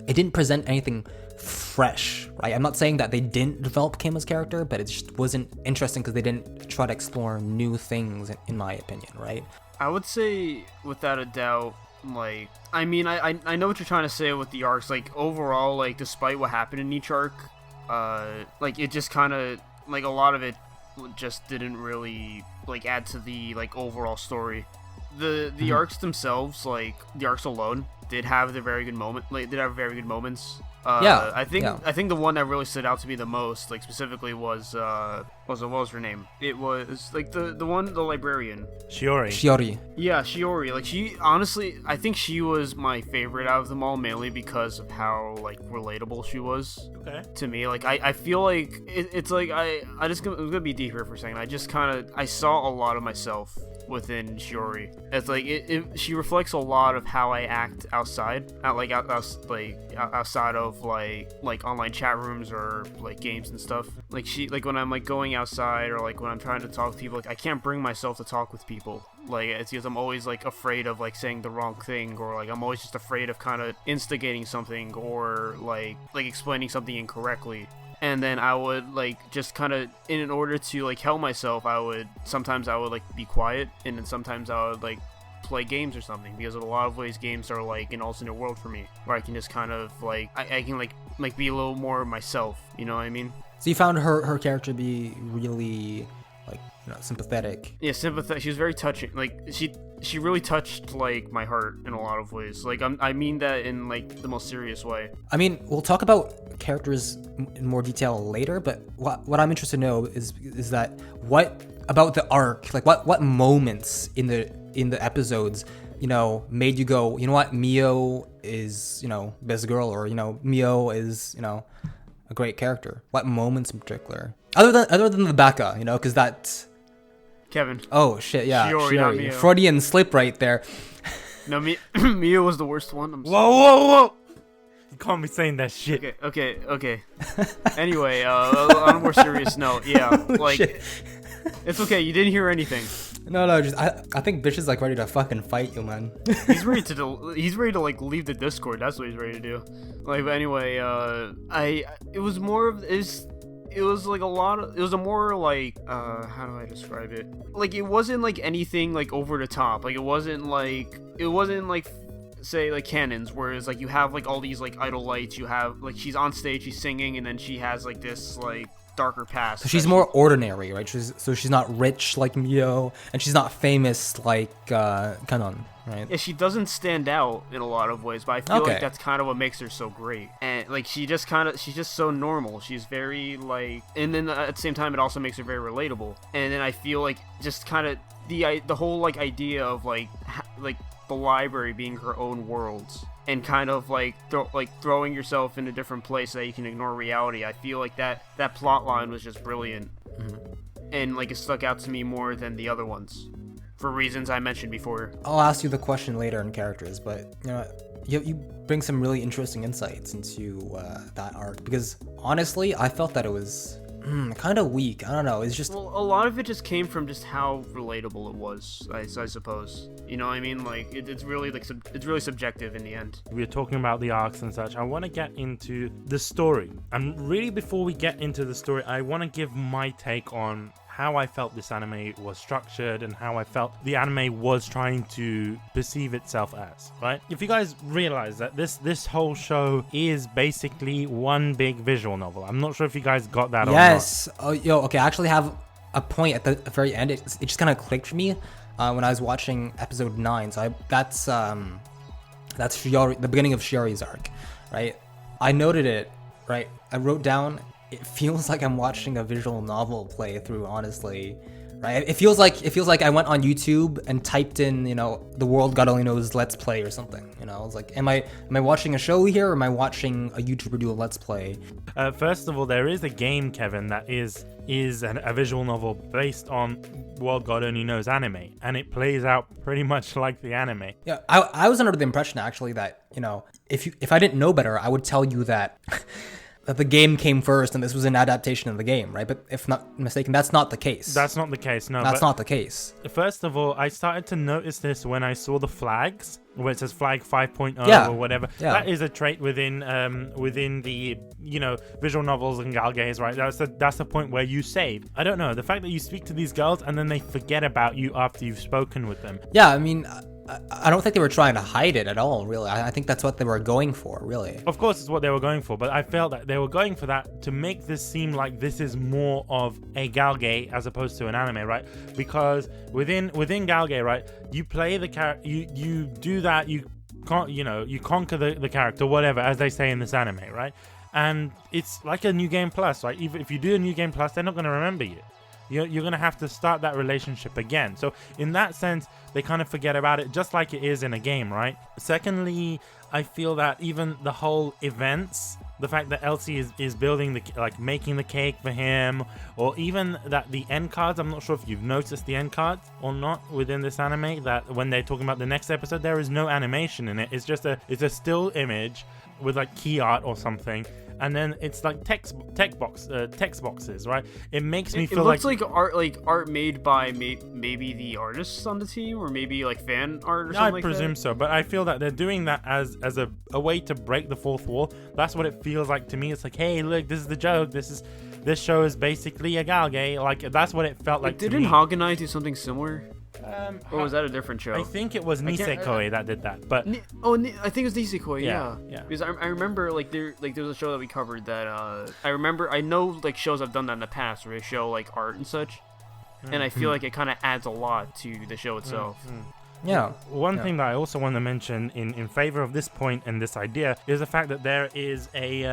it didn't present anything fresh, right? I'm not saying that they didn't develop Keima's character, but it just wasn't interesting because they didn't try to explore new things, in my opinion, right? I would say, without a doubt, like, I mean, I know what you're trying to say with the arcs. Like, overall, like, despite what happened in each arc, like, it just kind of, like, a lot of it just didn't really, like, add to the, like, overall story. The arcs themselves, like, the arcs alone, did have very good moments. I think the one that really stood out to me the most, like, specifically was what was her name? It was like the librarian. Shiori. Yeah, Shiori. Like, she, honestly, I think she was my favorite out of them all, mainly because of how, like, relatable she was to me. Like, I feel like it's like I'm gonna be deep here for a second. I saw a lot of myself within Shiori. It's like she reflects a lot of how I act outside of like online chat rooms or like games and stuff. Like, when I'm like going outside or like when I'm trying to talk to people, like, I can't bring myself to talk with people. Like, it's because I'm always like afraid of like saying the wrong thing, or like I'm always just afraid of kind of instigating something or like explaining something incorrectly. And then I would like just kind of, in order to like help myself, sometimes I would like be quiet, and then sometimes I would like play games or something, because in a lot of ways games are like an alternate world for me, where I can just kind of like I can like be a little more myself, you know what I mean? So you found her character to be really like, sympathetic. Yeah, sympathetic. She was very touching. Like, she really touched like my heart in a lot of ways. Like, I mean that in like the most serious way. I mean, we'll talk about characters in more detail later, but what I'm interested to know is that what about the arc, like what moments in the episodes, made you go, you know what, Mio is, best girl, or Mio is, a great character. What moments in particular, other than the Baka, because that's Kevin. Oh shit, yeah, Shiori. Freudian slip right there. No, Mio was the worst one. Whoa! You can't be saying that shit. Okay. Anyway, on a more serious note, yeah, like, it's okay. You didn't hear anything. No, just I think Bish is like ready to fucking fight you, man. He's ready to like leave the Discord. That's what he's ready to do. Like, but anyway, it was more of this. it was like it was a more like how do I describe it? Like it wasn't like anything like over the top. Like it wasn't like say like canons, whereas like you have like all these like idol lights, you have like she's on stage, she's singing, and then she has like this like darker past. So she's more ordinary, right? She's not rich like Mio, and she's not famous like Kanon, right? Yeah, she doesn't stand out in a lot of ways, but I feel like that's kind of what makes her so great. And like she's just so normal. She's very like, and then at the same time, it also makes her very relatable. And then I feel like just kind of the whole like idea of like the library being her own worlds, and kind of like throwing yourself in a different place so that you can ignore reality. I feel like that plot line was just brilliant, and like it stuck out to me more than the other ones, for reasons I mentioned before. I'll ask you the question later on characters, but you know, you bring some really interesting insights into that arc, because honestly, I felt that it was kind of weak. I don't know. It's just a lot of it just came from just how relatable it was. I suppose. You know what I mean? Like it's really like it's really subjective in the end. We're talking about the arcs and such. I want to get into the story, and really before we get into the story, I want to give my take on how I felt this anime was structured and how I felt the anime was trying to perceive itself as, right? If you guys realize that this whole show is basically one big visual novel. I'm not sure if you guys got that or not. Yes. Oh, okay. I actually have a point at the very end. It just kind of clicked for me when I was watching episode 9. So that's Shiori, the beginning of Shiori's arc, right? I noted it, right? I wrote down, it feels like I'm watching a visual novel playthrough, honestly, right? It feels like I went on YouTube and typed in, you know, the world God only knows let's play or something. You know, I was like, am I watching a show here, or am I watching a YouTuber do a let's play? First of all, there is a game, Kevin, that is a visual novel based on World God Only Knows anime, and it plays out pretty much like the anime. Yeah, I was under the impression actually that, you know, if I didn't know better, I would tell you that that the game came first and this was an adaptation of the game, right? But if not mistaken, that's not the case. That's not the case, no. That's not the case. First of all, I started to notice this when I saw the flags, where it says flag 5.0 or whatever. Yeah. That is a trait within the, you know, visual novels and galgays, right? That's the point where you save. I don't know, the fact that you speak to these girls and then they forget about you after you've spoken with them. Yeah, I mean, I don't think they were trying to hide it at all, really. I think that's what they were going for, really. Of course, it's what they were going for, but I felt that they were going for that to make this seem like this is more of a galgay as opposed to an anime, right? Because within galgay, right, you play the character, you do that, you conquer the character, whatever, as they say in this anime, right? And it's like a new game plus, right? Even if you do a new game plus, they're not going to remember you. You're going to have to start that relationship again. So in that sense, they kind of forget about it, just like it is in a game, right? Secondly, I feel that even the whole events, the fact that Elsie is building making the cake for him, or even that the end cards, I'm not sure if you've noticed the end cards or not within this anime, that when they're talking about the next episode, there is no animation in it. It's just a still image with like key art or something. And then it's like text boxes, right? It makes me feel it looks like art made by maybe the artists on the team, or maybe like fan art or something. I presume so, but I feel that they're doing that as a way to break the fourth wall. That's what it feels like to me. It's like, hey, look, this is the joke. This show is basically a galgay. Like that's what it felt like. Didn't Haganai do something similar? Or was that a different show? I think it was Nisekoi that did that, but I think it was Nisekoi. Yeah. Because I remember like there was a show that we covered that I know like shows I've done that in the past where they show like art and such, and I feel like it kind of adds a lot to the show itself. Yeah. One thing that I also want to mention in favor of this point and this idea is the fact that there is a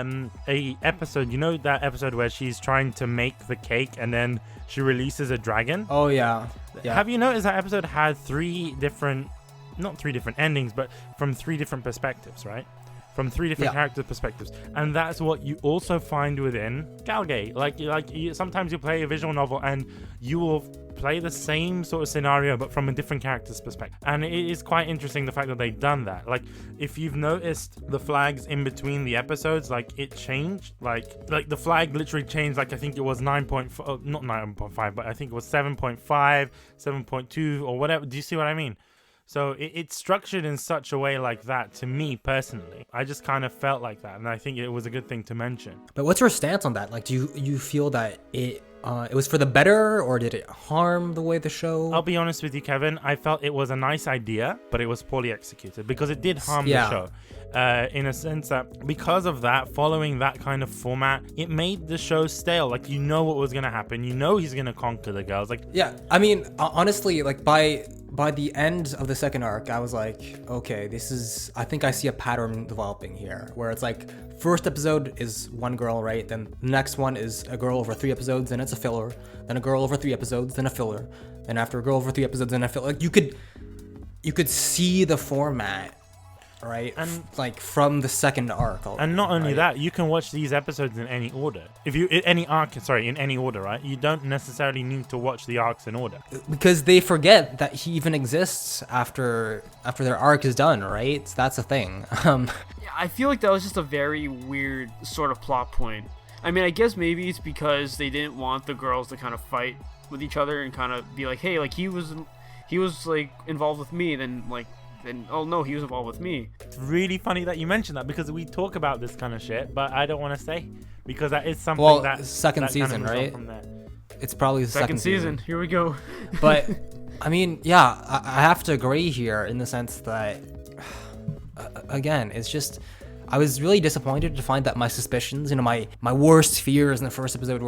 episode. You know that episode where she's trying to make the cake and then she releases a dragon? Oh yeah. Have you noticed that episode had not three different endings, but from 3 different perspectives, right? From 3 different character perspectives, and that's what you also find within galgay. Sometimes you play a visual novel and you will play the same sort of scenario but from a different character's perspective, and it is quite interesting the fact that they've done that. Like if you've noticed the flags in between the episodes, like it changed, like the flag literally changed. Like I think it was 9.5, not 9.5, but I think it was 7.5, 7.2 or whatever. Do you see what I mean? So it's structured in such a way like that to me personally. I just kind of felt like that, and I think it was a good thing to mention. But what's your stance on that? Like, do you feel that it was for the better, or did it harm the way the show? I'll be honest with you, Kevin. I felt it was a nice idea, but it was poorly executed because it did harm the show. In a sense that because of that, following that kind of format, it made the show stale. Like, you know what was going to happen. You know he's going to conquer the girls. Like, yeah, I mean, honestly, like by the end of the second arc, I was like, okay, I think I see a pattern developing here, where it's like, first episode is one girl, right? Then the next one is a girl over 3 episodes, then it's a filler. Then a girl over 3 episodes, then a filler. Then after a girl over 3 episodes, then a filler. Like, you could see the format, right? And like from the second arc. And not only right? that, you can watch these episodes in any order. In any order, right? You don't necessarily need to watch the arcs in order. Because they forget that he even exists after their arc is done, right? That's a thing. Yeah, I feel like that was just a very weird sort of plot point. I mean, I guess maybe it's because they didn't want the girls to kind of fight with each other and kind of be like, hey, like he was like involved with me, then oh no, he was involved with me. It's really funny that you mentioned that because we talk about this kind of shit, but I don't want to say because that is something second season, kind of right? From there. It's probably the second season. Here we go. But I mean, yeah, I have to agree here in the sense that again, it's just I was really disappointed to find that my suspicions, my worst fears in the first episode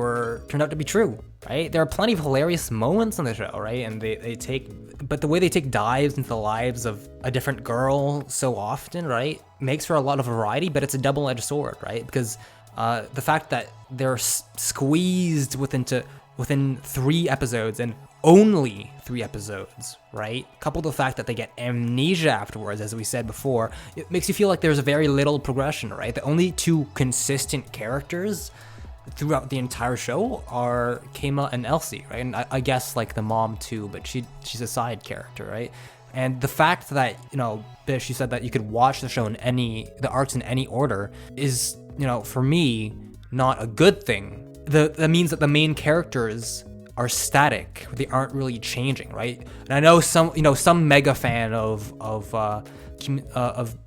turned out to be true, right? There are plenty of hilarious moments on the show, right? And but the way they take dives into the lives of a different girl so often, right, makes for a lot of variety, but it's a double-edged sword, right? Because the fact that they're squeezed within 3 episodes and only 3 episodes, right? Coupled with the fact that they get amnesia afterwards, as we said before, it makes you feel like there's very little progression, right? The only 2 consistent characters throughout the entire show are Keima and Elsie, right? And I guess like the mom too, but she's a side character, right? And the fact that, Bish, you said that you could watch the show the arcs in any order is, for me, not a good thing. That means that the main characters are static. They aren't really changing, right? And I know some mega fan of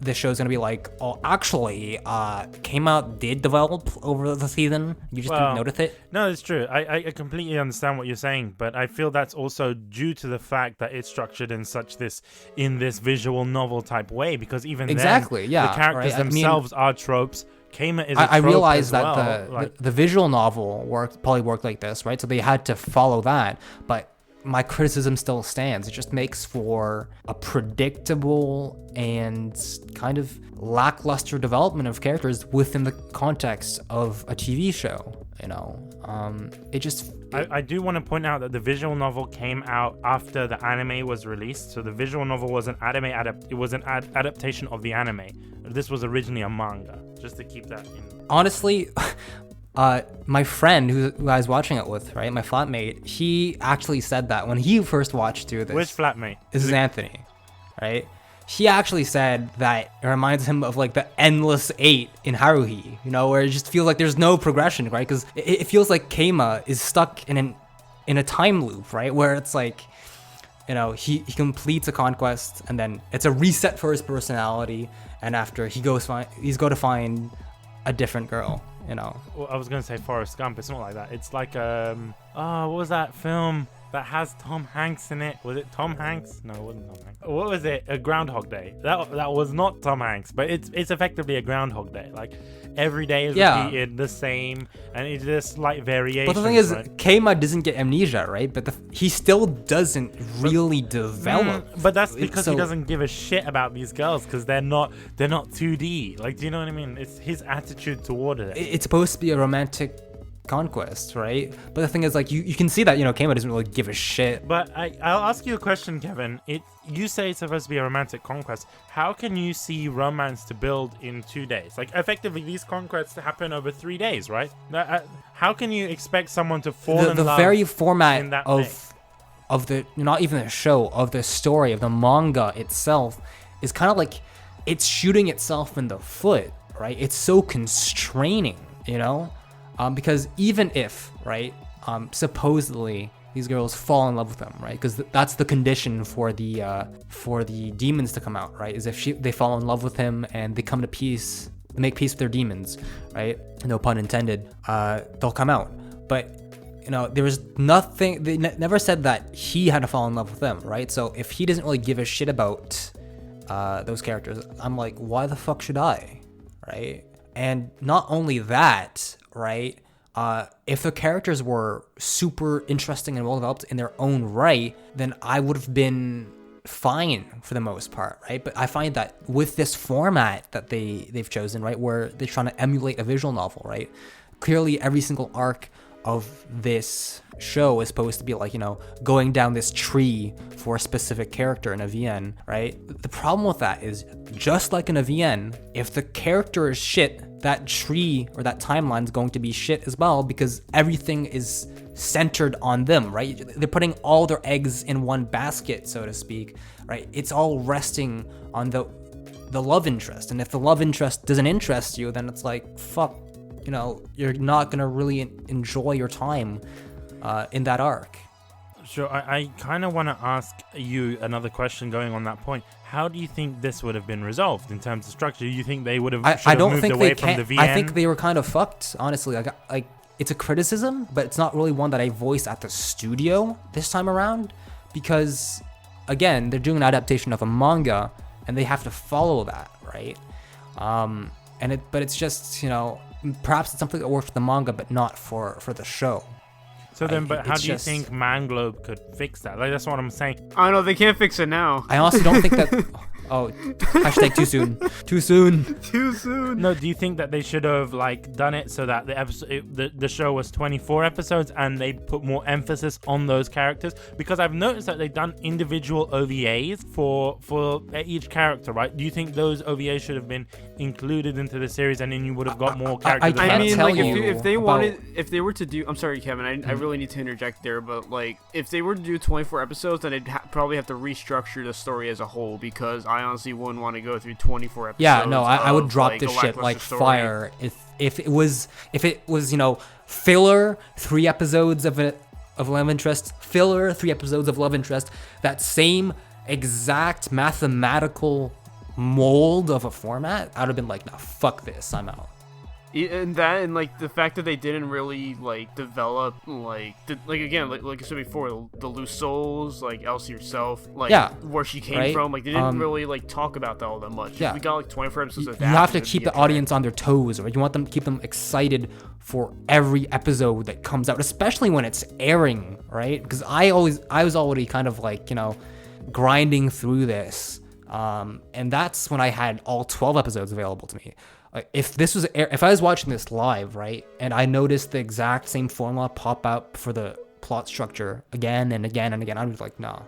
this show is gonna be like, oh, actually, Keima did develop over the season. You just didn't notice it. No, it's true. I completely understand what you're saying, but I feel that's also due to the fact that it's structured in this visual novel type way. Because even then, the characters themselves are tropes. Keima is I realized that well. the visual novel probably worked like this, right? So they had to follow that, but my criticism still stands. It just makes for a predictable and kind of lackluster development of characters within the context of a TV show. I do want to point out that the visual novel came out after the anime was released. So the visual novel was an anime adaptation of the anime. This was originally a manga. Just to keep that in. Honestly, my friend who I was watching it with, right, my flatmate, he actually said that when he first watched through this. Which flatmate? This is Anthony, right? He actually said that it reminds him of like the endless 8 in Haruhi, where it just feels like there's no progression, right? Because it feels like Keima is stuck in a time loop, right? Where it's like, he completes a conquest and then it's a reset for his personality, and after he's going to find a different girl. Well, I was going to say Forrest Gump. It's not like that. It's like what was that film that has Tom Hanks in it? Was it Tom Hanks? No, it wasn't Tom Hanks. What was it? A Groundhog Day. That was not Tom Hanks, but it's effectively a Groundhog Day. Like every day is repeated the same, and it's just like variations. But the thing is, right? Keima doesn't get amnesia, right? But he still doesn't really develop. But that's because he doesn't give a shit about these girls because they're not 2D. Like, do you know what I mean? It's his attitude toward it. It's supposed to be a romantic conquest, right? But the thing is, like, you can see that Keima doesn't really give a shit. But I'll ask you a question, Kevin. You say it's supposed to be a romantic conquest. How can you see romance to build in 2 days? Like, effectively, these conquests happen over 3 days, right? How can you expect someone to fall in love? The very format in that of the, not even the show, of the story of the manga itself is kind of like it's shooting itself in the foot, right? It's so constraining, because even if, right, supposedly these girls fall in love with him, right? Because that's the condition for the demons to come out, right? Is if they fall in love with him and they come to peace, they make peace with their demons, right? No pun intended. They'll come out. But there was nothing. They never said that he had to fall in love with them, right? So if he doesn't really give a shit about those characters, I'm like, why the fuck should I, right? And not only that, right? If the characters were super interesting and well developed in their own right, then I would have been fine for the most part, right? But I find that with this format that they've chosen, right, where they're trying to emulate a visual novel, right? Clearly, every single arc of this show is supposed to be like, going down this tree for a specific character in a VN, right? The problem with that is, just like in a VN, if the character is shit, that tree or that timeline is going to be shit as well, because everything is centered on them, right? They're putting all their eggs in one basket, so to speak, right? It's all resting on the love interest. And if the love interest doesn't interest you, then it's like, fuck, you're not gonna really enjoy your time in that arc. Sure, I kind of want to ask you another question going on that point. How do you think this would have been resolved in terms of structure? Do you think they would have moved away from the VN? I think they were kind of fucked, honestly. Like it's a criticism, but it's not really one that I voiced at the studio this time around, because again, they're doing an adaptation of a manga and they have to follow that, right? But it's just, perhaps it's something that works for the manga, but not for the show. So then, but how do you think Manglobe could fix that? Like, that's what I'm saying. I don't know, they can't fix it now. I honestly don't think that... Oh, hashtag too soon. Too soon. Too soon. No, do you think that they should have done it so that the show was 24 episodes and they put more emphasis on those characters? Because I've noticed that they've done individual OVAs for each character, right? Do you think those OVAs should have been included into the series and then you would have got more characters? I mean, like, if they were to do, I'm sorry, Kevin, I really need to interject there, but like, if they were to do 24 episodes, then they'd probably have to restructure the story as a whole, because I honestly wouldn't want to go through 24 episodes. Yeah, no, I would drop this shit like fire if it was filler 3 episodes of love interest, filler 3 episodes of love interest, that same exact mathematical mold of a format, I would have been like, nah, fuck this, I'm out. And that, and like the fact that they didn't really develop again, like I said before, the loose souls, like Elsie herself, where she came from, they didn't really talk about that all that much. Yeah, we got 24 episodes of that. You have to keep the audience on their toes, right? You want them to keep them excited for every episode that comes out, especially when it's airing, right? Because I was already kind of grinding through this, and that's when I had all 12 episodes available to me. If I was watching this live, right, and I noticed the exact same formula pop up for the plot structure again and again and again, I'd be like, no.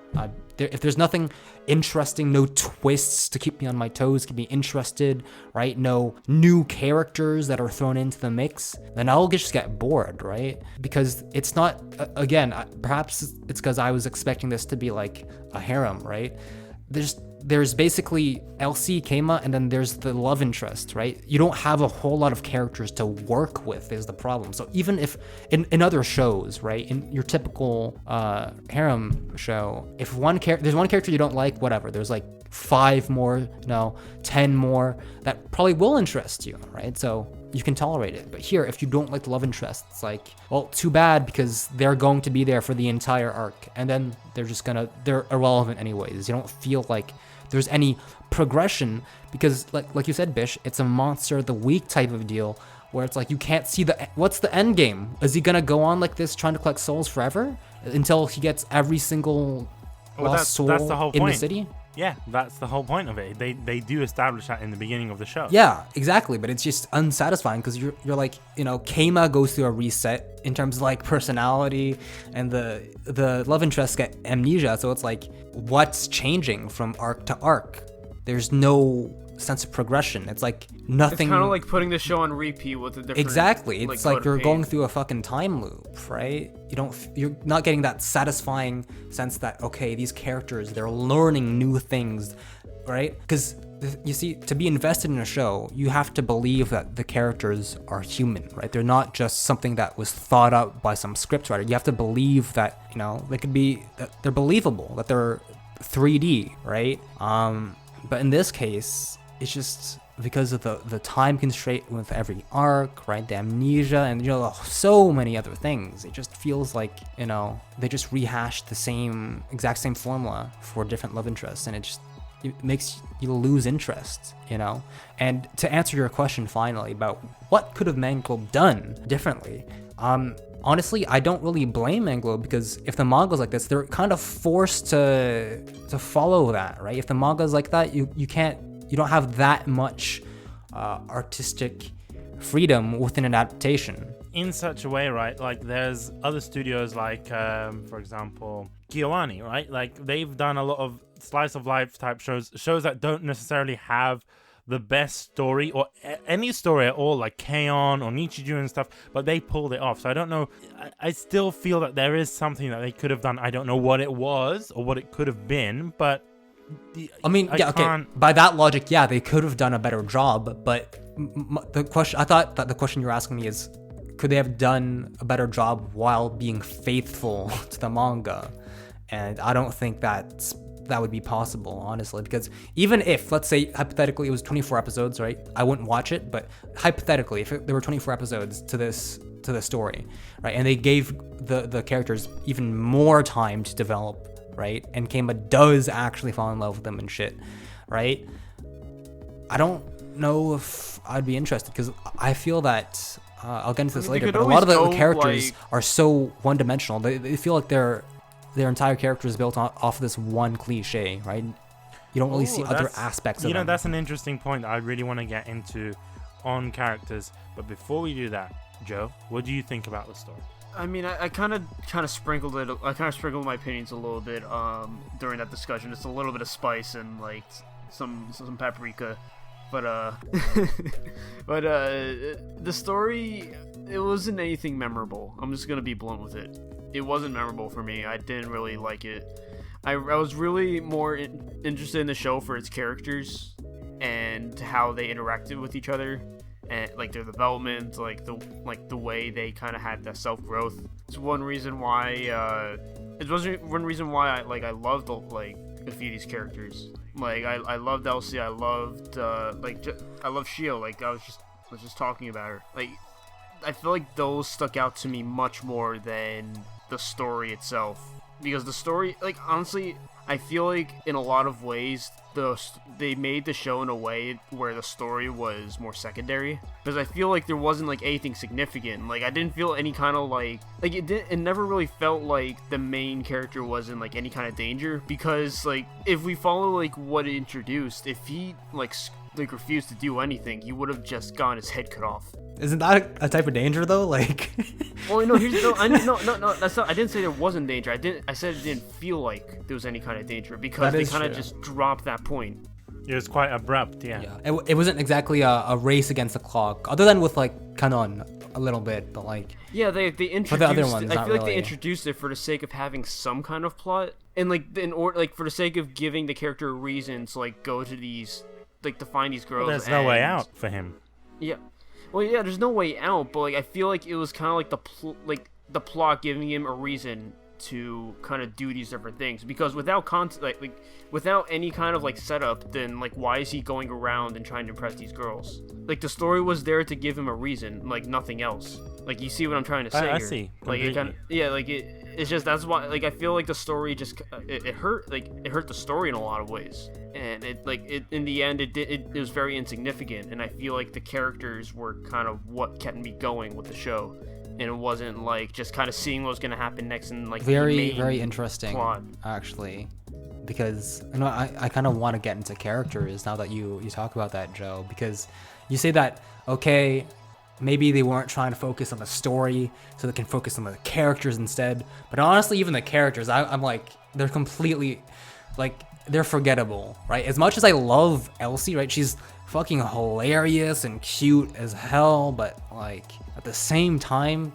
If there's nothing interesting, no twists to keep me on my toes, keep me interested, right, no new characters that are thrown into the mix, then I'll just get bored, right? Because it's not, again, perhaps it's because I was expecting this to be like a harem, right? There's basically Elsie, Keima, and then there's the love interest, right? You don't have a whole lot of characters to work with is the problem. So even if in other shows, right, in your typical harem show, if there's one character you don't like, whatever, there's 5 more, 10 more that probably will interest you, right? So you can tolerate it. But here, if you don't like the love interest, it's well, too bad, because they're going to be there for the entire arc, and then they're irrelevant anyways. You don't feel like there's any progression, because like you said, Bish, it's a monster of the week type of deal, where it's you can't see what's the end game? Is he gonna go on like this trying to collect souls forever until he gets every single lost soul that's the whole in point. the city? Yeah, that's the whole point of it. They do establish that in the beginning of the show. Yeah, exactly. But it's just unsatisfying, because you're Keima goes through a reset in terms of personality, and the love interests get amnesia. So it's what's changing from arc to arc? There's no sense of progression. It's nothing. It's kind of like putting the show on repeat with a different. Exactly. It's you're going through a fucking time loop, right? You're not getting that satisfying sense that, okay, these characters, they're learning new things, right? Because you see, to be invested in a show, you have to believe that the characters are human, right? They're not just something that was thought up by some scriptwriter. You have to believe that, you know, that they're believable, that they're 3D, right? But in this case, it's just because of the time constraint with every arc, right? The amnesia and, you know, so many other things. It just feels like, you know, they just rehashed the exact same formula for different love interests, and it makes you lose interest, you know? And to answer your question finally about what could have Manga done differently, honestly, I don't really blame Manga, because if the manga's like this, they're kind of forced to follow that, right? If the manga's like that, you don't have that much artistic freedom within an adaptation. In such a way, right? Like, there's other studios like, for example, Kiyoani, right? Like, they've done a lot of slice of life type shows that don't necessarily have the best story or any story at all, like K-On! Or Nichiju and stuff, but they pulled it off. So I don't know. I still feel that there is something that they could have done. I don't know what it was or what it could have been, but I mean, yeah, okay. By that logic, yeah, they could have done a better job. But I thought that the question you're asking me is, could they have done a better job while being faithful to the manga? And I don't think that would be possible, honestly, because even if, let's say, hypothetically, it was 24 episodes, right? I wouldn't watch it, but hypothetically, if there were 24 episodes to the story, right, and they gave the characters even more time to develop, right, and Keima does actually fall in love with them and shit, right, I don't know if I'd be interested, because I feel that I'll get into this later, but a lot of the characters are so one-dimensional. They feel like their entire character is built off of this one cliche, right? You don't really see other aspects of them. That's an interesting point that I really want to get into on characters. But before we do that, Joe, what do you think about the story? I mean, I kind of sprinkled it. I kind of sprinkled my opinions a little bit during that discussion. Just a little bit of spice and like some paprika, but the story, it wasn't anything memorable. I'm just gonna be blunt with it. It wasn't memorable for me. I didn't really like it. I was really more interested in the show for its characters and how they interacted with each other, and like their development, like the way they kind of had that self-growth. It's one reason why I loved a few of these characters. Like I loved Elsie. I loved I love Shio. Like I was just talking about her. Like I feel like those stuck out to me much more than the story itself, because the story, like, honestly, I feel like in a lot of ways they made the show in a way where the story was more secondary, because I feel like there wasn't like anything significant. Like I didn't feel any kind of like it never really felt like the main character was in like any kind of danger, because like if we follow like what it introduced, if he like refused to do anything, he would have just gotten his head cut off. Isn't that a type of danger though? Like, well, no, that's not. I didn't say there wasn't danger. I said it didn't feel like there was any kind of danger, because they kind of just dropped that point. It was quite abrupt, yeah. It wasn't exactly a race against the clock, other than with like Kanon a little bit, but like yeah, they introduced. For the other ones, I feel like they introduced it for the sake of having some kind of plot, and like for the sake of giving the character a reason to like go to these, like to find these girls. Well, there's no way out for him. Yeah. Well, yeah, there's no way out, but like I feel like it was kind of like the plot giving him a reason to kind of do these different things, because without without any kind of like setup, then like why is he going around and trying to impress these girls? Like the story was there to give him a reason, like nothing else. Like you see what I'm trying to say I here? See. Like it kind of, yeah, like it's just, that's why like I feel like the story just it hurt the story in a lot of ways, and it in the end it was very insignificant, and I feel like the characters were kind of what kept me going with the show. And it wasn't like just kind of seeing what was going to happen next and like very interesting plot. Actually, because you know I kind of want to get into characters now that you talk about that, Joe, because you say that okay, maybe they weren't trying to focus on the story so they can focus on the characters instead, but honestly even the characters I'm like they're completely like they're forgettable, right? As much as I love Elsie, right, she's fucking hilarious and cute as hell, but like at the same time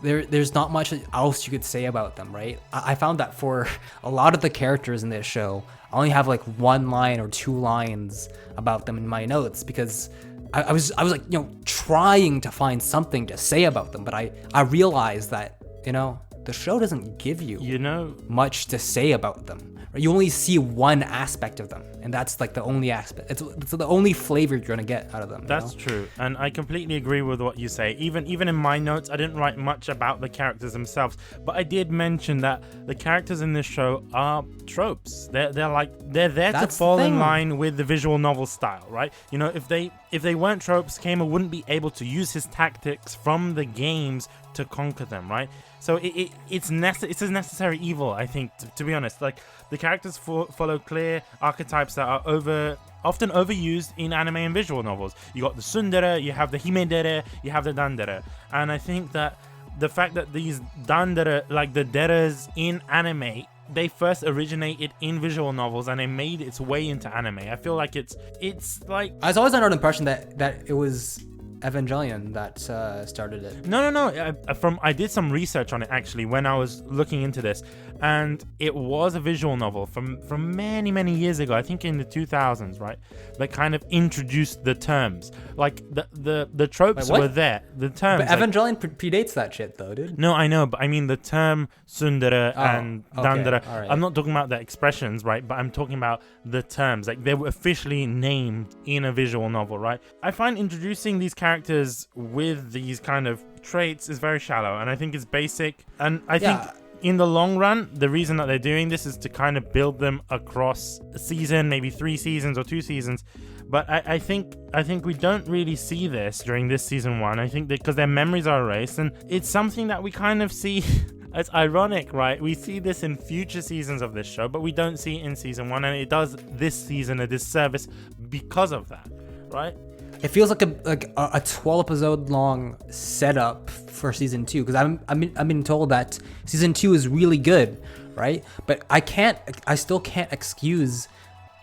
there's not much else you could say about them, right? I found that for a lot of the characters in this show, I only have like 1 line or 2 lines about them in my notes because I was like, trying to find something to say about them, but I realized that, the show doesn't give you much to say about them. You only see one aspect of them, and that's like the only aspect. It's the only flavor you're gonna get out of them. That's true, and I completely agree with what you say. Even in my notes, I didn't write much about the characters themselves, but I did mention that the characters in this show are tropes. They're there to fall in line with the visual novel style, right? If they weren't tropes, Keima wouldn't be able to use his tactics from the games to conquer them, right? So it's a necessary evil, I think, to be honest. Like, the characters follow clear archetypes that are often overused in anime and visual novels. You got the tsundere, you have the himedere, you have the dandere. And I think that the fact that these dandere, like the deres in anime, they first originated in visual novels and they made its way into anime. I feel like it's like... I was always under the impression that it was Evangelion that started it. No. I did some research on it actually when I was looking into this, and it was a visual novel from many years ago. I think in the 2000s, right? That kind of introduced the terms. Like the tropes were there. The terms. But Evangelion predates that shit, though, dude. No, I know, but I mean the term tsundere and dandere. Right. I'm not talking about the expressions, right? But I'm talking about the terms. Like, they were officially named in a visual novel, right? I find introducing these characters with these kind of traits is very shallow, and I think it's basic. And I think in the long run, the reason that they're doing this is to kind of build them across a season, maybe 3 seasons or 2 seasons. But I think we don't really see this during this season 1. I think that because their memories are erased, and it's something that we kind of see. It's ironic, right? We see this in future seasons of this show, but we don't see it in season 1, and it does this season a disservice because of that, right? It feels like a 12 episode long setup for season 2, because I'm being told that season 2 is really good, right? But I still can't excuse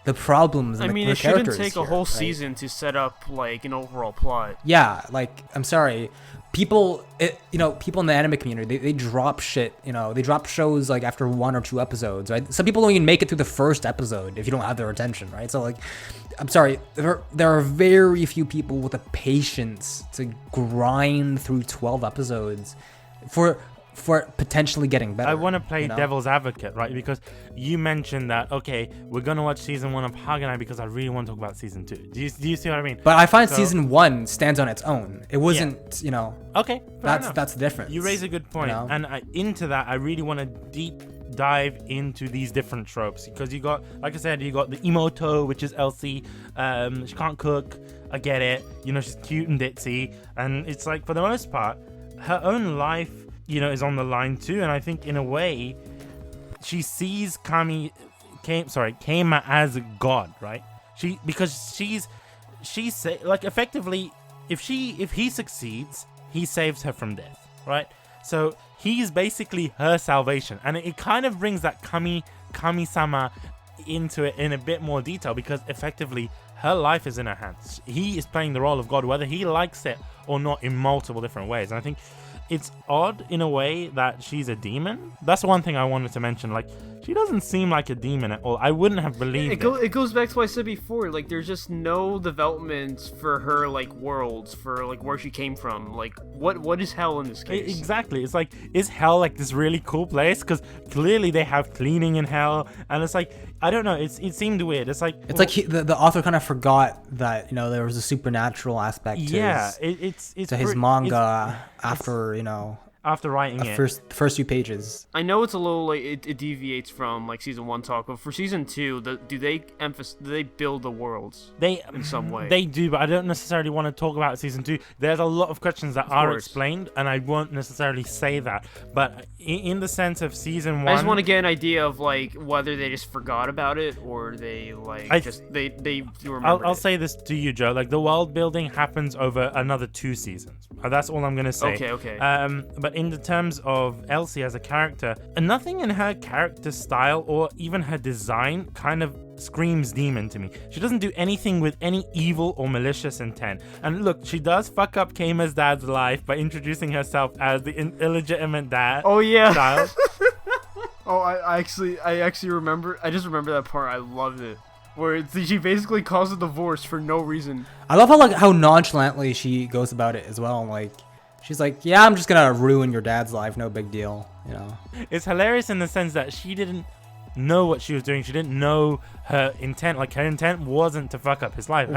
the problems. I mean, it shouldn't take a whole season to set up like an overall plot. Yeah, like, I'm sorry, people in the anime community, they drop shit. They drop shows like after 1 or 2 episodes, right? Some people don't even make it through the first episode if you don't have their attention, right? So like, I'm sorry, there are very few people with the patience to grind through 12 episodes for potentially getting better. I want to play devil's advocate, right? Because you mentioned that, okay, we're going to watch season 1 of Haganai because I really want to talk about season 2. Do you see what I mean? But I find season 1 stands on its own. It wasn't, Okay, that's the difference. You raise a good point. And into that, I really want to deep dive into these different tropes, because you got, like I said, you got the Imoto, which is Elsie. She can't cook. I get it. She's cute and ditzy. And it's like, for the most part, her own life is on the line too, and I think in a way she sees Keima as a god, right? Because she's like, effectively, if he succeeds, he saves her from death, right? So he's basically her salvation, and it kind of brings that Kami-sama into it in a bit more detail, because effectively her life is in her hands. He is playing the role of God, whether he likes it or not, in multiple different ways. And I think it's odd in a way that she's a demon. That's one thing I wanted to mention. Like, she doesn't seem like a demon at all. I wouldn't have believed it. It goes back to what I said before. Like, there's just no development for her, like, worlds, for, like, where she came from. Like, what is hell in this case? Exactly. It's like, is hell, like, this really cool place? Because clearly they have cleaning in hell. And it's like, I don't know. It seemed weird. It's like... It's like the author kind of forgot that, there was a supernatural aspect to his manga after writing it. First few pages. I know it's a little like it deviates from like season 1 talk, but for season 2, do they build the worlds in some way? They do, but I don't necessarily want to talk about season 2. There's a lot of questions that are explained, and I won't necessarily say that. But in the sense of season 1, I just want to get an idea of like whether they just forgot about it or they like they remember. I'll say this to you, Joe. Like, the world building happens over another 2 seasons. That's all I'm gonna say. Okay. But in the terms of Elsie as a character, nothing in her character style or even her design kind of screams demon to me. She doesn't do anything with any evil or malicious intent. And look, she does fuck up Keima's dad's life by introducing herself as the illegitimate dad. Oh yeah. Child. Oh, I actually remember. I just remember that part. I loved it. Where she basically calls a divorce for no reason. I love how nonchalantly she goes about it as well. Like, she's like, yeah, I'm just gonna ruin your dad's life. No big deal, you know. It's hilarious in the sense that she didn't know what she was doing. She didn't know her intent. Like, her intent wasn't to fuck up his life.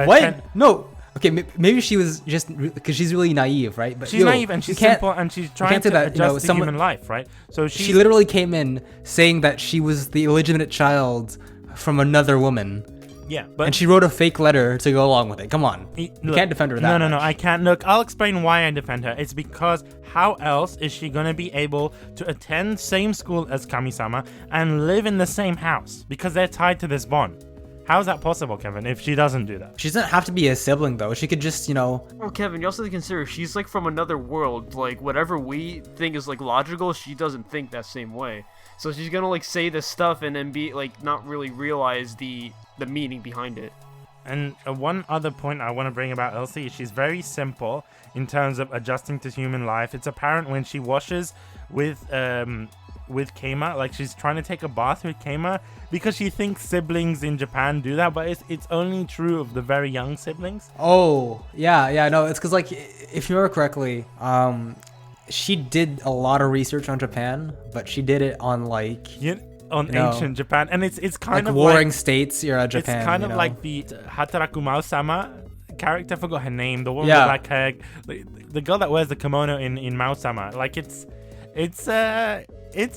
No. Okay, maybe she was just because she's really naive, right? But she's naive and she's simple and she's trying to adjust to human life, right? So she literally came in saying that she was the illegitimate child from another woman. Yeah, and she wrote a fake letter to go along with it. Come on, you can't defend her that much. No, I can't. Look, I'll explain why I defend her. It's because how else is she gonna be able to attend same school as Kami-sama and live in the same house? Because they're tied to this bond. How is that possible, Kevin, if she doesn't do that? She doesn't have to be a sibling, though. She could just, Well, Kevin, you also have to consider she's, like, from another world. Like, whatever we think is, like, logical, she doesn't think that same way. So she's gonna, like, say this stuff and then be, like, not really realize the meaning behind it. And one other point I want to bring about Elsie is she's very simple in terms of adjusting to human life. It's apparent when she washes with Keima, like she's trying to take a bath with Keima because she thinks siblings in Japan do that, but it's only true of the very young siblings. Oh, yeah, no, it's because, like, if you remember correctly, she did a lot of research on Japan, but she did it on, like... ancient Japan, and it's kind like of warring like, states era Japan. It's kind of like the Hataraku Mao-sama character. I forgot her name. The one with black hair, the girl that wears the kimono in Mao-sama. Like it's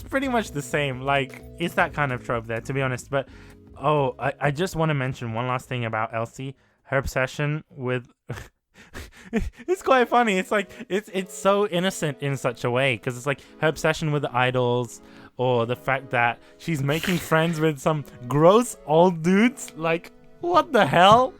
pretty much the same. Like it's that kind of trope there, to be honest. But I just want to mention one last thing about Elsie. Her obsession with it's quite funny. It's like it's so innocent in such a way because it's like her obsession with the idols, or the fact that she's making friends with some gross old dudes. Like, what the hell?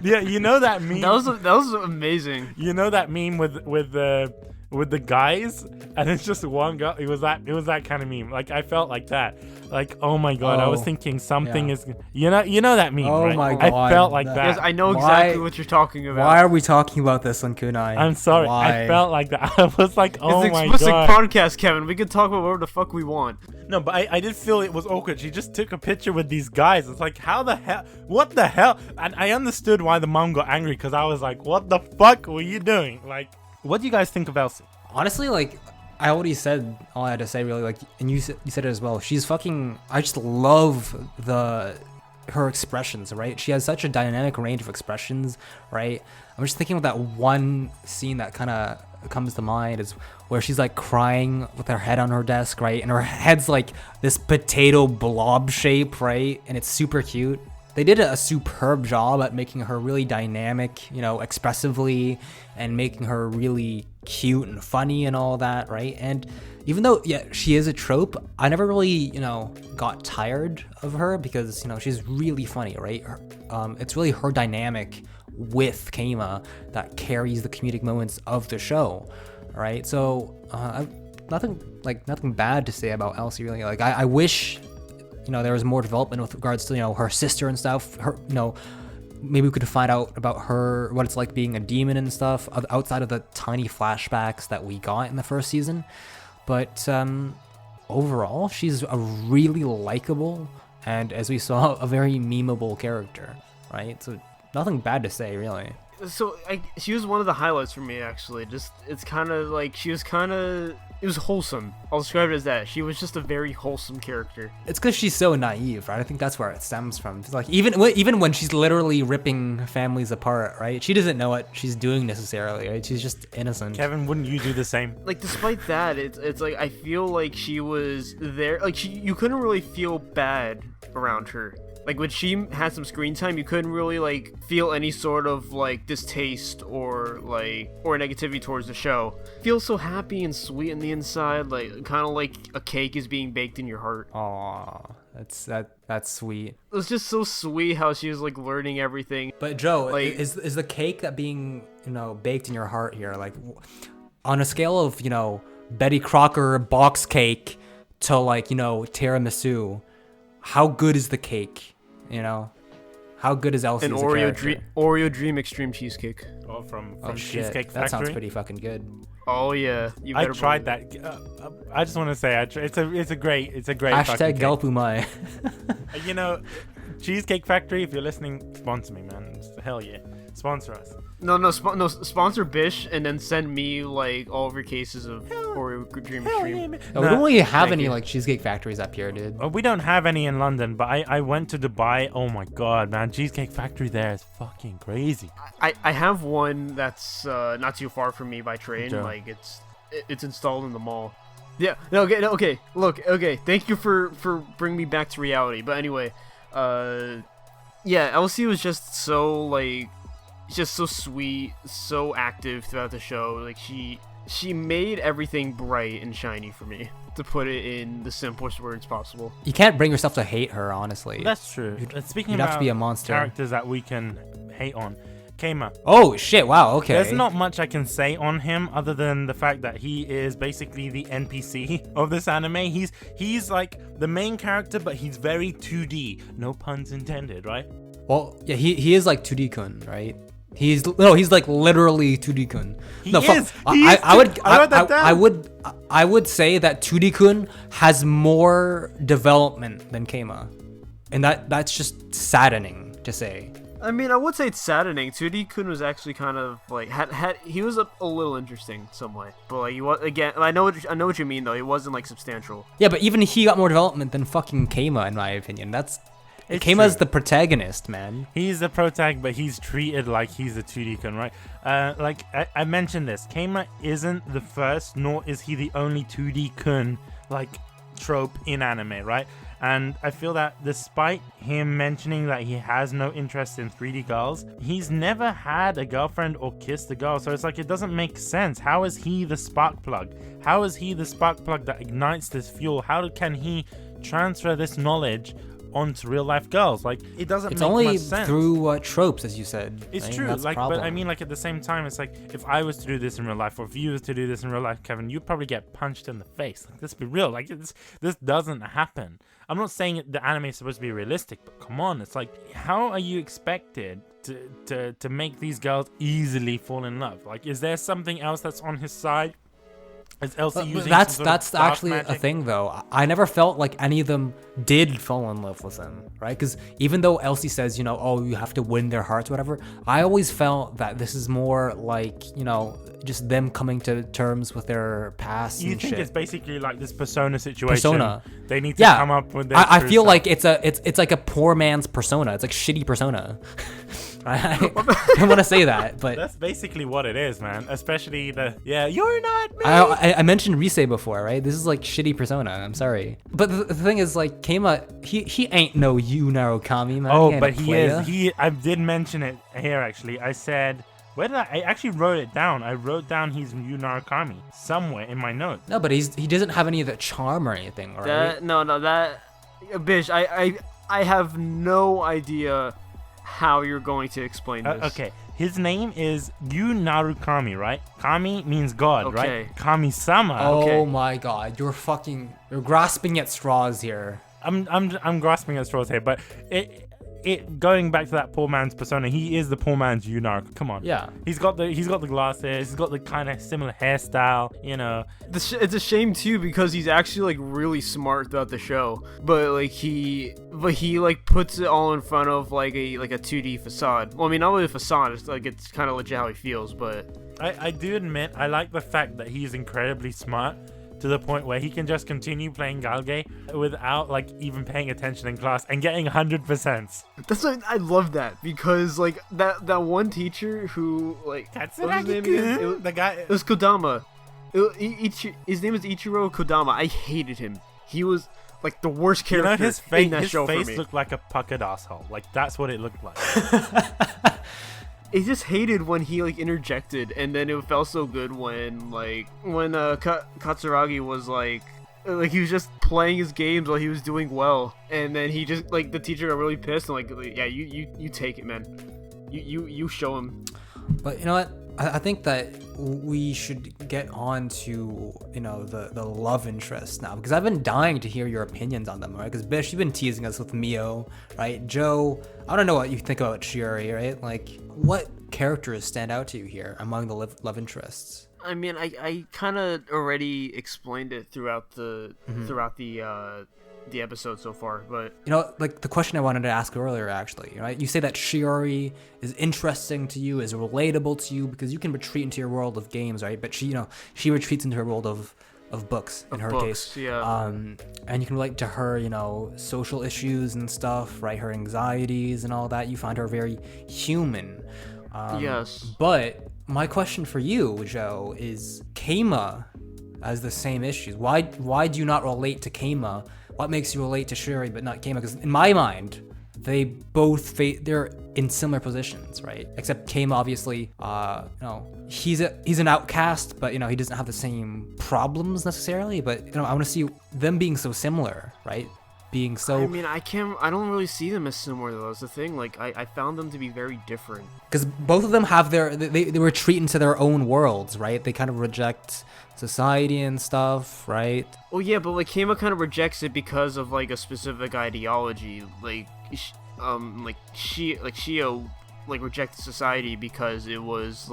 Yeah, you know that meme. That was amazing. You know that meme with the guys, and it's just one girl. It was that kind of meme. Like I felt like that. Like, oh my god, I was thinking something is. You know that meme, right? My god, I felt like that. Yes, I know exactly what you're talking about. Why are we talking about this on Kunai? I'm sorry, I felt like that. I was like, oh my god. It's an explicit podcast, Kevin. We can talk about whatever the fuck we want. No, but I did feel it was awkward. She just took a picture with these guys. It's like, how the hell? What the hell? And I understood why the mom got angry because I was like, what the fuck were you doing? Like, what do you guys think of Elsie? Honestly, like, I already said all I had to say, really. Like, and you said it as well. She's fucking. I just love her expressions, right? She has such a dynamic range of expressions, right? I'm just thinking of that one scene that kind of comes to mind is where she's like crying with her head on her desk, right? And her head's like this potato blob shape, right? And it's super cute. They did a superb job at making her really dynamic, expressively, and making her really cute and funny and all that, right? And even though, she is a trope, I never really, got tired of her because, she's really funny, right? It's really her dynamic with Keima that carries the comedic moments of the show, right? So, nothing bad to say about Elsie, really. Like, I wish... there was more development with regards to, her sister and stuff. Her, maybe we could find out about her, what it's like being a demon and stuff, outside of the tiny flashbacks that we got in the first season. But overall, she's a really likable and, as we saw, a very memeable character, right? So nothing bad to say, really. So she was one of the highlights for me, actually. It's kind of like it was wholesome. I'll describe it as that. She was just a very wholesome character. It's because she's so naive, right? I think that's where it stems from. It's like even when she's literally ripping families apart, right? She doesn't know what she's doing necessarily, right? She's just innocent. Kevin, wouldn't you do the same? Like, despite that, it's like I feel like she was there. Like, you couldn't really feel bad around her. Like, when she had some screen time, you couldn't really, like, feel any sort of, like, distaste or negativity towards the show. Feels so happy and sweet on the inside, like, kind of like a cake is being baked in your heart. Aww, that's sweet. It was just so sweet how she was, like, learning everything. But, Joe, like, is the cake that being, baked in your heart here, like, on a scale of, Betty Crocker box cake to, like, tiramisu, how good is the cake? How good is Elsie's An Oreo Dream Extreme Cheesecake. Oh from Oh shit, Cheesecake that Factory. sounds pretty fucking good. Oh yeah, you I better tried believe- that. I just want to say, it's a great Hashtag fucking cake. Galpumai. You know, Cheesecake Factory, if you're listening, sponsor me, man. Hell yeah, sponsor us. No, sponsor Bish and then send me like all of your cases of Oreo Dream Hell Extreme. yeah, man. No, we don't really have thank any you. like cheesecake factories up here, dude. We don't have any in London, but I went to Dubai. Oh my god, man, Cheesecake Factory there is fucking crazy. I have one that's not too far from me by train. Joe. Like it's installed in the mall. Yeah. No. Okay. Look. Okay. Thank you for bringing me back to reality. But anyway, yeah, Elsie was just so like, just so sweet, so active throughout the show. Like she made everything bright and shiny for me, to put it in the simplest words possible. You can't bring yourself to hate her, honestly. That's true. Speaking you'd about have to be a monster. characters that we can hate on, Keima. Oh shit! Wow. Okay. There's not much I can say on him other than the fact that he is basically the NPC of this anime. He's like the main character, but he's very 2D. No puns intended, right? Well, yeah, he is like 2D kun, right? He's like literally 2D kun. He No, is. I would say that 2D kun has more development than Keima, and that's just saddening to say. I mean, I would say it's saddening. 2D Kun was actually kind of like he was a little interesting some way, but like he was again. I know what you mean though. He wasn't like substantial. Yeah, but even he got more development than fucking Keima, in my opinion. It's Keima's true. the protagonist, man. He's the protag, but he's treated like he's a 2D kun, right? Like I mentioned this, Keima isn't the first, nor is he the only 2D kun like trope in anime, right? And I feel that despite him mentioning that he has no interest in 3D girls, he's never had a girlfriend or kissed a girl. So it's like, it doesn't make sense. How is he the spark plug? How is he the spark plug that ignites this fuel? How can he transfer this knowledge onto real life girls? Like, it doesn't It's make only much sense. through tropes, as you said. It's right? true, That's the like, but problem. I mean, like, at the same time, it's like, if I was to do this in real life, or if you was to do this in real life, Kevin, you'd probably get punched in the face. Like, let's be real. Like, this doesn't happen. I'm not saying the anime is supposed to be realistic, but come on, it's like, how are you expected to make these girls easily fall in love? Like, is there something else that's on his side? Is Elsie using that's some sort of dark actually a magic? thing, though. I never felt like any of them did fall in love with him, right? Because even though Elsie says, you know, oh, you have to win their hearts, whatever, I always felt that this is more like, you know, just them coming to terms with their past. You and think shit. it's basically like this persona situation? Persona. They need to Yeah, come up with their I true feel self. like it's like a poor man's persona. It's like shitty persona. I don't want to say that, but That's basically what it is, man. Especially you're not me. I mentioned Rise before, right? This is like shitty persona. I'm sorry, but the thing is, like, Keima, he ain't no Yu Narukami, man. Oh, ain't but a he player. is. I did mention it here, actually. I said, where did I actually wrote it down. I wrote down he's Yu Narukami somewhere in my notes. No, but he doesn't have any of the charm or anything, right? Bish, I have no idea how you're going to explain this. Okay, his name is Yu Narukami, right? Kami means God, Okay. right? Kami-sama. Oh okay. my god, you're grasping at straws here. I'm grasping at straws here, but it going back to that poor man's persona, he is the poor man's Yu Narukami. Come on. Yeah. He's got the glasses, he's got the kind of similar hairstyle, you know. It's a shame too because he's actually like really smart throughout the show, but he like puts it all in front of like a 2D facade. Well, I mean, not really a facade. It's like it's kind of legit how he feels, but I do admit I like the fact that he's incredibly smart to the point where he can just continue playing Galge without like even paying attention in class and getting 100%. that's what, I love that because like that one teacher who like what was his name again? The guy. It was Kodama. His name is Ichiro Kodama. I hated him. He was like the worst You character know, his face, in that show for me. looked like a puckered asshole. Like, that's what it looked like. I just hated when he like interjected, and then it felt so good when Katsuragi was like he was just playing his games while he was doing well, and then he just like the teacher got really pissed and like yeah, you take it, man. You show him. But you know what? I think that we should get on to, the love interest now, because I've been dying to hear your opinions on them, right? Because Bish, you've been teasing us with Mio, right? Joe, I don't know what you think about Shiori, right? Like, what characters stand out to you here among the love interests? I mean, I kind of already explained it throughout the episode so far, but like the question I wanted to ask earlier, actually, right? You say that Shiori is interesting to you, is relatable to you, because you can retreat into your world of games, right? But she retreats into her world of books in her case. Yeah. And you can relate to her, social issues and stuff, right? Her anxieties and all that. You find her very human. Yes. But my question for you, Joe, is Keima has the same issues. Why do you not relate to Keima? What makes you relate to Shiori but not Keima? Because in my mind, they both they're in similar positions, right? Except Keima, obviously, he's an outcast, but he doesn't have the same problems necessarily. But I want to see them being so similar, right? Being so. I mean, I don't really see them as similar though. That's the thing. Like, I found them to be very different. Because both of them have they retreat into their own worlds, right? They kind of reject society and stuff, right? Well, yeah, but like Keima kind of rejects it because of like a specific ideology. Like, Shio rejected society because it was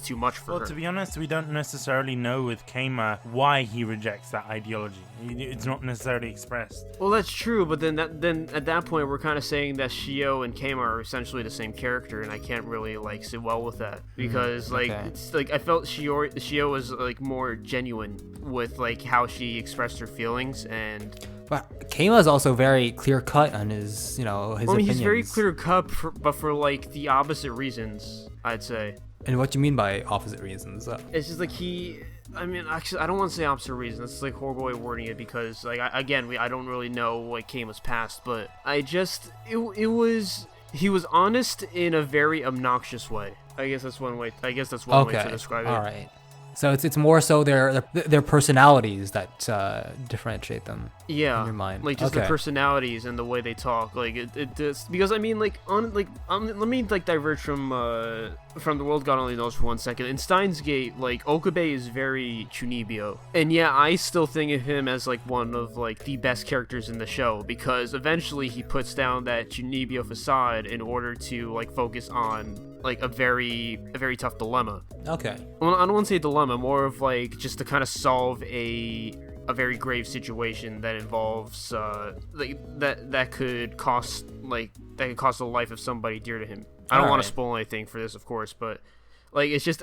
too much for her. Well, to be honest, we don't necessarily know with Keima why he rejects that ideology. It's not necessarily expressed. Well, that's true, but then at that point we're kind of saying that Shio and Keima are essentially the same character, and I can't really sit well with that because it's I felt Shio was more genuine with how she expressed her feelings. And but Keima is also very clear cut on his opinions. He's very clear cut, but for the opposite reasons, I'd say. And what do you mean by opposite reasons? It's just actually, I don't want to say opposite reasons. It's horrible way of wording it because I don't really know Keima's past, but he was honest in a very obnoxious way. I guess that's one way to describe it. All right. So it's more so their personalities that differentiate them. Yeah, in your mind. The personalities and the way they talk. It does, because let me diverge from the world God only knows for 1 second. In Steins Gate, Okabe is very Chunibyo, and yeah, I still think of him as one of the best characters in the show because eventually he puts down that Chunibyo facade in order to focus on a very tough dilemma. Okay. Well, I don't want to say dilemma, more of just to kind of solve a very grave situation that involves that could cost the life of somebody dear to him. I don't want to spoil anything for this, of course, but it's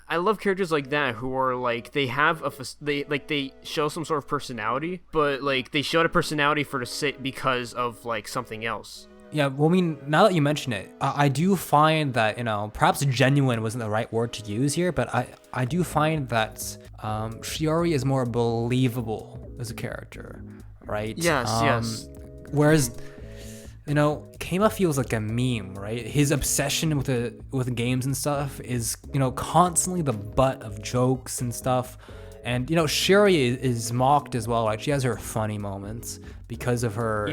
I love characters like that who are they have they show some sort of personality, but they show the personality for the sake because of something else. Yeah, well, I mean, now that you mention it, I do find that, perhaps genuine wasn't the right word to use here, but I do find that Shiori is more believable as a character, right? Yes. Whereas, Keima feels like a meme, right? His obsession with games and stuff is, constantly the butt of jokes and stuff. And, Shiori is mocked as well, right? She has her funny moments because of her,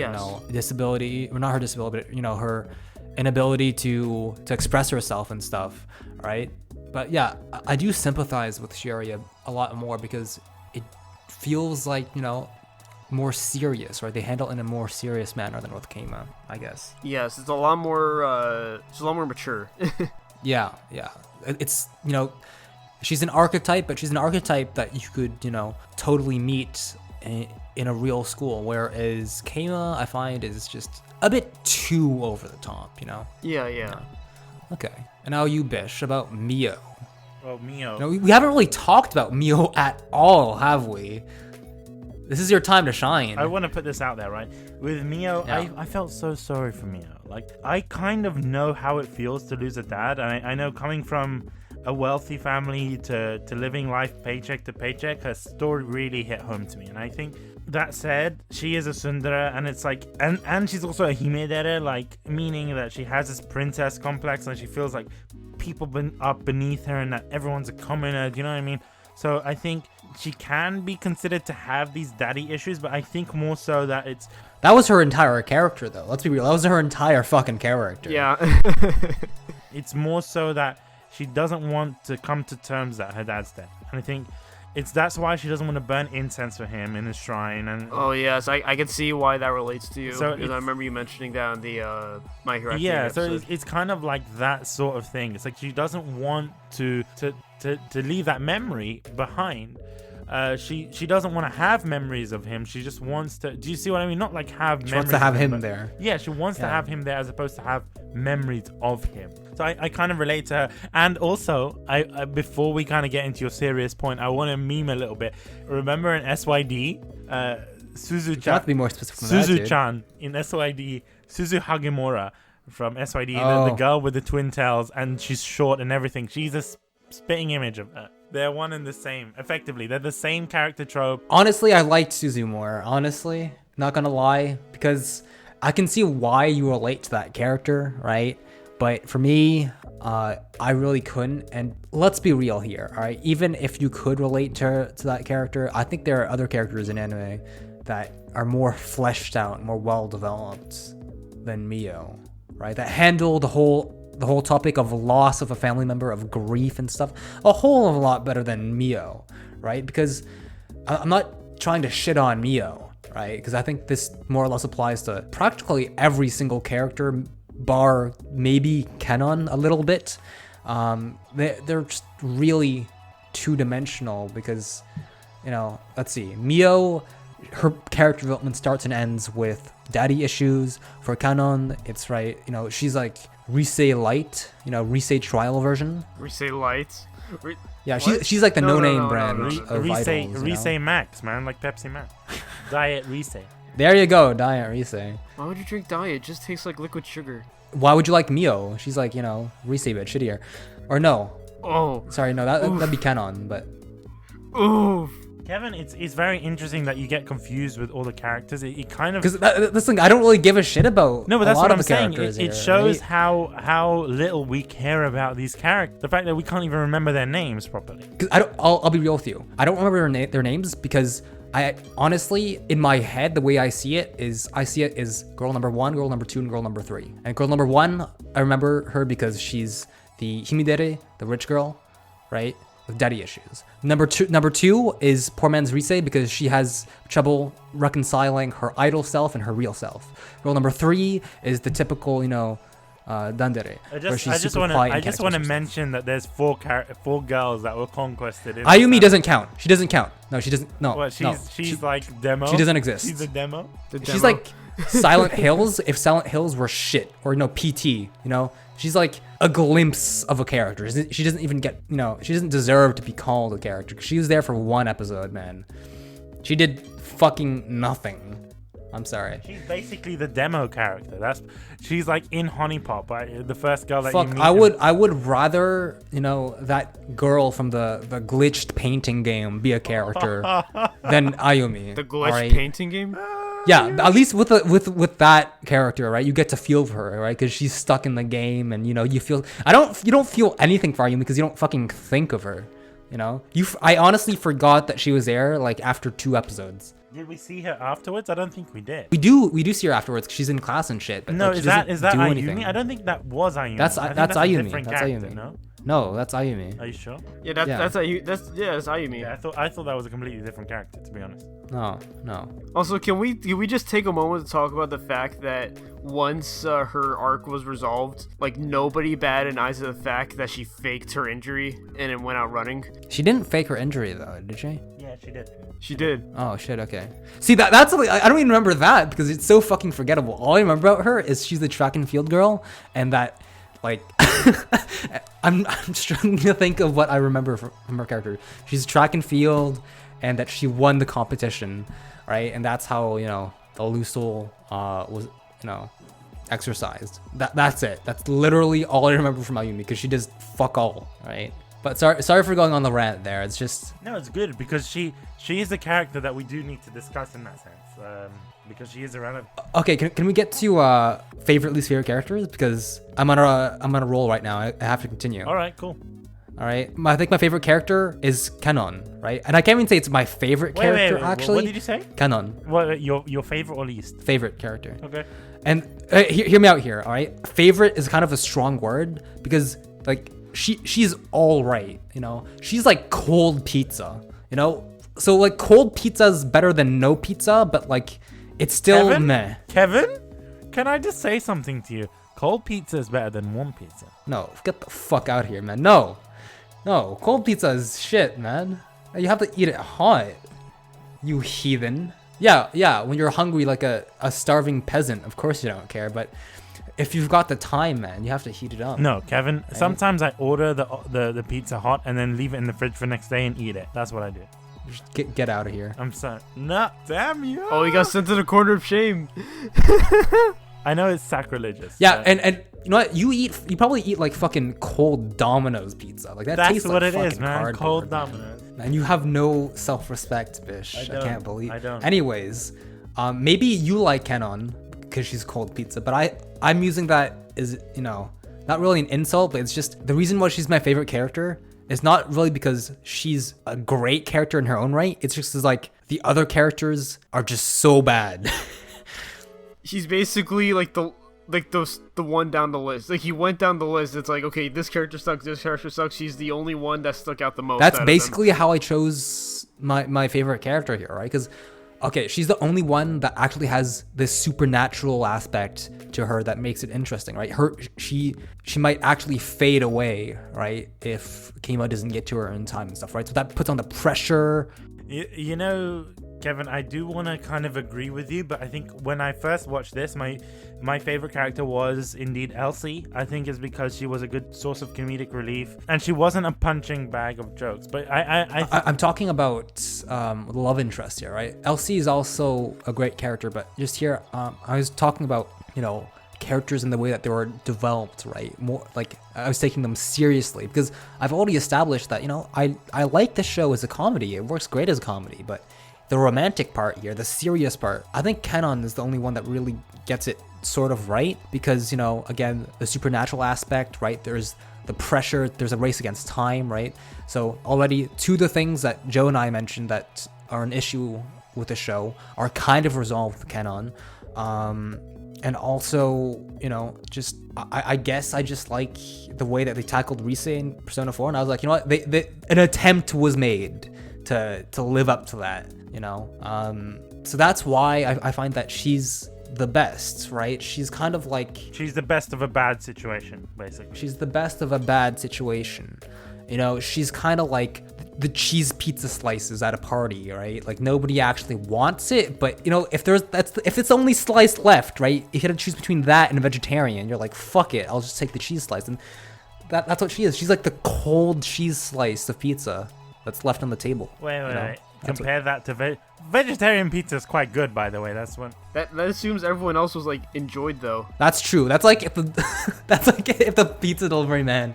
disability, or not her disability, but, her inability to express herself and stuff, right? But yeah, I do sympathize with Shiori a lot more because it feels more serious, right? They handle it in a more serious manner than with Keima, I guess. Yes, it's a lot more mature. Yeah. It's, she's an archetype, but she's an archetype that you could, totally meet in a real school, whereas Keima, I find, is just a bit too over the top, Yeah. Okay. And now you, Bish, about Mio. Well, Mio. No, we haven't really talked about Mio at all, have we? This is your time to shine. I want to put this out there, right? With Mio, yeah. I felt so sorry for Mio. I kind of know how it feels to lose a dad. And I know coming from a wealthy family to living life paycheck to paycheck, her story really hit home to me. And I think that said, she is a tsundere, and it's and she's also a himedere, meaning that she has this princess complex and she feels like people are beneath her and that everyone's a commoner, do you know what I mean? So I think she can be considered to have these daddy issues, but I think more so that that was her entire character, though. Let's be real. That was her entire fucking character. Yeah. It's more so that she doesn't want to come to terms that her dad's dead. And I think that's why she doesn't want to burn incense for him in his shrine. And oh yes, I can see why that relates to you. So because I remember you mentioning that on the My Hero Academia so episode. it's kind of like that sort of thing. It's like she doesn't want to leave that memory behind. She doesn't want to have memories of him. She just wants to. Do you see what I mean? Not like have. She wants to have him there. Yeah, she wants to have him there as opposed to have memories of him. So I kind of relate to her. And also, I before we kind of get into your serious point, I want to meme a little bit. Remember in SYD, Suzu-chan. You have to be more specific from that, dude. Suzu-chan in SYD, Suzu Hagemura from SYD, Oh. the girl with the twin tails, and she's short and everything. She's a spitting image of her. They're one and the same. Effectively, they're the same character trope. Honestly, I liked Suzu more. Honestly, not gonna lie, because I can see why you relate to that character, right? But for me, I really couldn't. And let's be real here, all right? Even if you could relate to that character, I think there are other characters in anime that are more fleshed out, more well developed than Mio, right? That handle the whole topic of loss of a family member, of grief and stuff, a whole lot better than Mio, right? Because I'm not trying to shit on Mio, right? Because I think this more or less applies to practically every single character, bar maybe Kenon a little bit. They're just really two-dimensional because, let's see, Mio, her character development starts and ends with daddy issues. For Kenon, it's right, she's like Risei Light, Risei trial version. Risei Light. Yeah, she's like the no-name brand of Risei, idols. Risei Max, man, like Pepsi Max. Diet Risei. There you go, Diet Risei. Why would you drink Diet? It just tastes like liquid sugar. Why would you like Mio? She's like, Risei, but shittier. Or no. Oh. Sorry, no, that'd be Kenon, but. Oof. Kevin, it's very interesting that you get confused with all the characters. It kind of because this thing I don't really give a shit about. No, but a that's lot what of I'm the saying. characters It here, shows right? how little we care about these characters. The fact that we can't even remember their names properly. Because I'll be real with you. I don't remember their names because I honestly, in my head, the way I see it is girl number 1, girl number 2, and girl number 3. And girl number 1, I remember her because she's the himidere, the rich girl, right? With daddy issues. Number two is poor man's Risei because she has trouble reconciling her idol self and her real self. Girl number 3 is the typical, Dandere. I just want to mention that there's four girls that were conquested. Ayumi doesn't count. She doesn't count. No, she doesn't. No. What, she's she, like demo. She doesn't exist. She's a demo. She's like Silent Hills. If Silent Hills were shit, or PT, she's like a glimpse of a character. She doesn't even get, she doesn't deserve to be called a character. She was there for one episode, man. She did fucking nothing. I'm sorry. She's basically the demo character. She's like in Honey Pop, right? The first girl that you meet. I would rather, that girl from the glitched painting game be a character than Ayumi. The glitched painting game? Yeah, at least with that character, right? You get to feel for her, right? Because she's stuck in the game, and you feel. You don't feel anything for Ayumi because you don't fucking think of her. I honestly forgot that she was there like after 2 episodes. Did we see her afterwards? I don't think we did. We do see her afterwards because she's in class and shit. But no, like, is that Ayumi? Anything. I don't think that was Ayumi. That's Ayumi. That's Ayumi. No? No, that's Ayumi. Are you sure? Yeah, that's Ayumi. That's Ayumi. Yeah, I thought that was a completely different character, to be honest. No. Also, can we just take a moment to talk about the fact that once her arc was resolved, like nobody batted an eye to the fact that she faked her injury and then went out running. She didn't fake her injury though, did she? Yeah, she did. She did. Oh shit. Okay. See that's something I don't even remember that because it's so fucking forgettable. All I remember about her is she's the track and field girl, and that like I'm struggling to think of what I remember from her character. She's track and field, and that she won the competition, right? And that's how the Lucille was exercised. That's it. That's literally all I remember from Ayumi because she does fuck all, right? But sorry for going on the rant there. It's just no, it's good because she is the character that we do need to discuss in that sense. Because she is around. Okay, can we get to favorite least favorite characters? Because I'm on a roll right now. I have to continue. All right, cool. All right, I think my favorite character is Kenon, right? And I can't even say it's my favorite character actually. What did you say? Kenon. What your favorite or least? Favorite character. Okay. And hear me out here, all right? Favorite is kind of a strong word because like she's all right, you know. She's like cold pizza, you know. So like cold pizza is better than no pizza, but like it's still meh. Kevin, can I just say something to you? Cold pizza is better than warm pizza. No, get the fuck out here, man. No, cold pizza is shit, man. You have to eat it hot, you heathen. Yeah, when you're hungry like a starving peasant, of course you don't care, but if you've got the time, man, you have to heat it up. No, Kevin, right? Sometimes I order the pizza hot and then leave it in the fridge for next day and eat it. That's what I do. Just get out of here. I'm sorry. No, damn you. Oh, he got sent to the corner of shame. I know it's sacrilegious. Yeah, and you know what? You probably eat like fucking cold Domino's pizza. Like that's tastes what like it is, man. Cold man. Domino's. Man, you have no self-respect, bish. I can't believe. I don't. Anyways, maybe you like Kenon because she's cold pizza, but I'm using that as, you know, not really an insult, but it's just the reason why she's my favorite character is not really because she's a great character in her own right. It's just like the other characters are just so bad. She's basically like the one down the list. Like he went down the list. It's like, okay, this character sucks. This character sucks. She's the only one that stuck out the most. That's basically how I chose my favorite character here, right? Because okay, she's the only one that actually has this supernatural aspect to her that makes it interesting, right? She might actually fade away, right, if Keima doesn't get to her in time and stuff, right? So that puts on the pressure. You know, Kevin, I do want to kind of agree with you, but I think when I first watched this, my favorite character was indeed Elsie. I think it's because she was a good source of comedic relief, and she wasn't a punching bag of jokes. But I'm talking about the love interest here, right? Elsie is also a great character, but just here, I was talking about, you know, characters in the way that they were developed, right? More like I was taking them seriously because I've already established that, you know, I like the show as a comedy. It works great as a comedy, but the romantic part here, the serious part, I think Kenon is the only one that really gets it sort of right because, you know, again, the supernatural aspect, right? There's the pressure, there's a race against time, right? So already two of the things that Joe and I mentioned that are an issue with the show are kind of resolved with Kenon. And also, you know, just I guess I just like the way that they tackled Rise in Persona 4, and I was like, you know what, an attempt was made to live up to that, you know. So that's why I find that she's the best, right? She's kind of like, she's the best of a bad situation, basically. She's the best of a bad situation. You know, she's kind of like the cheese pizza slices at a party, right? Like nobody actually wants it, but you know, if it's only slice left, right? If you had to choose between that and a vegetarian, you're like, fuck it, I'll just take the cheese slice. And that's what she is. She's like the cold cheese slice of pizza that's left on the table. Wait. Compare that to vegetarian pizza is quite good, by the way. That's one. That assumes everyone else was like enjoyed though. That's true. That's like if the pizza delivery man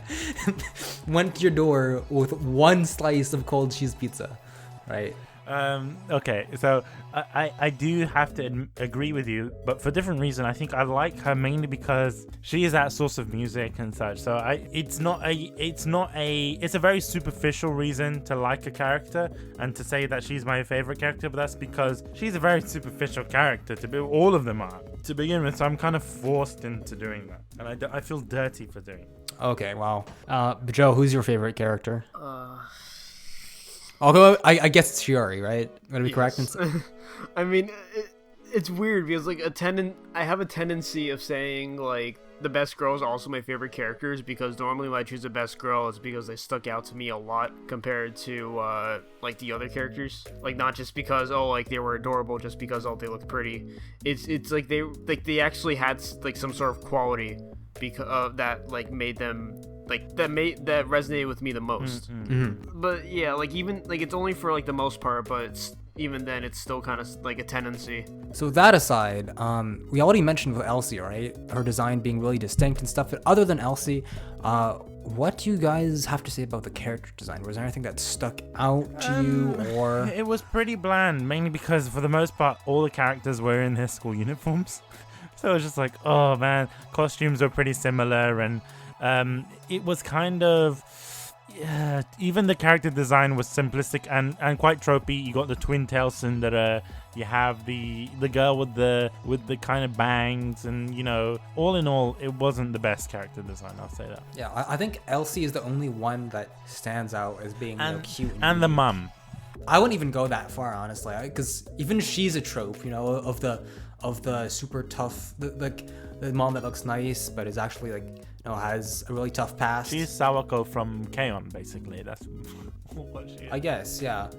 went to your door with one slice of cold cheese pizza, right? Okay, so I do have to agree with you, but for different reason. I think I like her mainly because she is that source of music and such. So it's a very superficial reason to like a character and to say that she's my favorite character, but that's because she's a very superficial character. All of them are to begin with. So I'm kind of forced into doing that, and I feel dirty for doing it. Okay, wow. Joe, who's your favorite character? Although I guess it's Shiori, right? Would I be correct? I mean, it's weird because like I have a tendency of saying like the best girls are also my favorite characters because normally when I choose the best girl, it's because they stuck out to me a lot compared to like the other characters. Like not just because like they were adorable, just because they looked pretty. It's like they actually had like some sort of quality because that like made them. Like that resonated with me the most. Mm-hmm. But yeah, like even like it's only for like the most part, but even then it's still kind of like a tendency. So that aside, we already mentioned with Elsie, right? Her design being really distinct and stuff. But other than Elsie, what do you guys have to say about the character design? Was there anything that stuck out to you, or? It was pretty bland, mainly because for the most part, all the characters were in their school uniforms. So it was just like, oh man, costumes were pretty similar and. It was kind of, yeah, even the character design was simplistic and quite tropey. You got the twin tail Tsundere, you have the girl with the kind of bangs, and all in all, it wasn't the best character design. I'll say that. Yeah, I think Elsie is the only one that stands out as being cute and the mum. I wouldn't even go that far, honestly, because even she's a trope, of the super tough, the mom that looks nice but is actually has a really tough past. She's Sawako from K-On! Basically. That's what she is. I guess, yeah.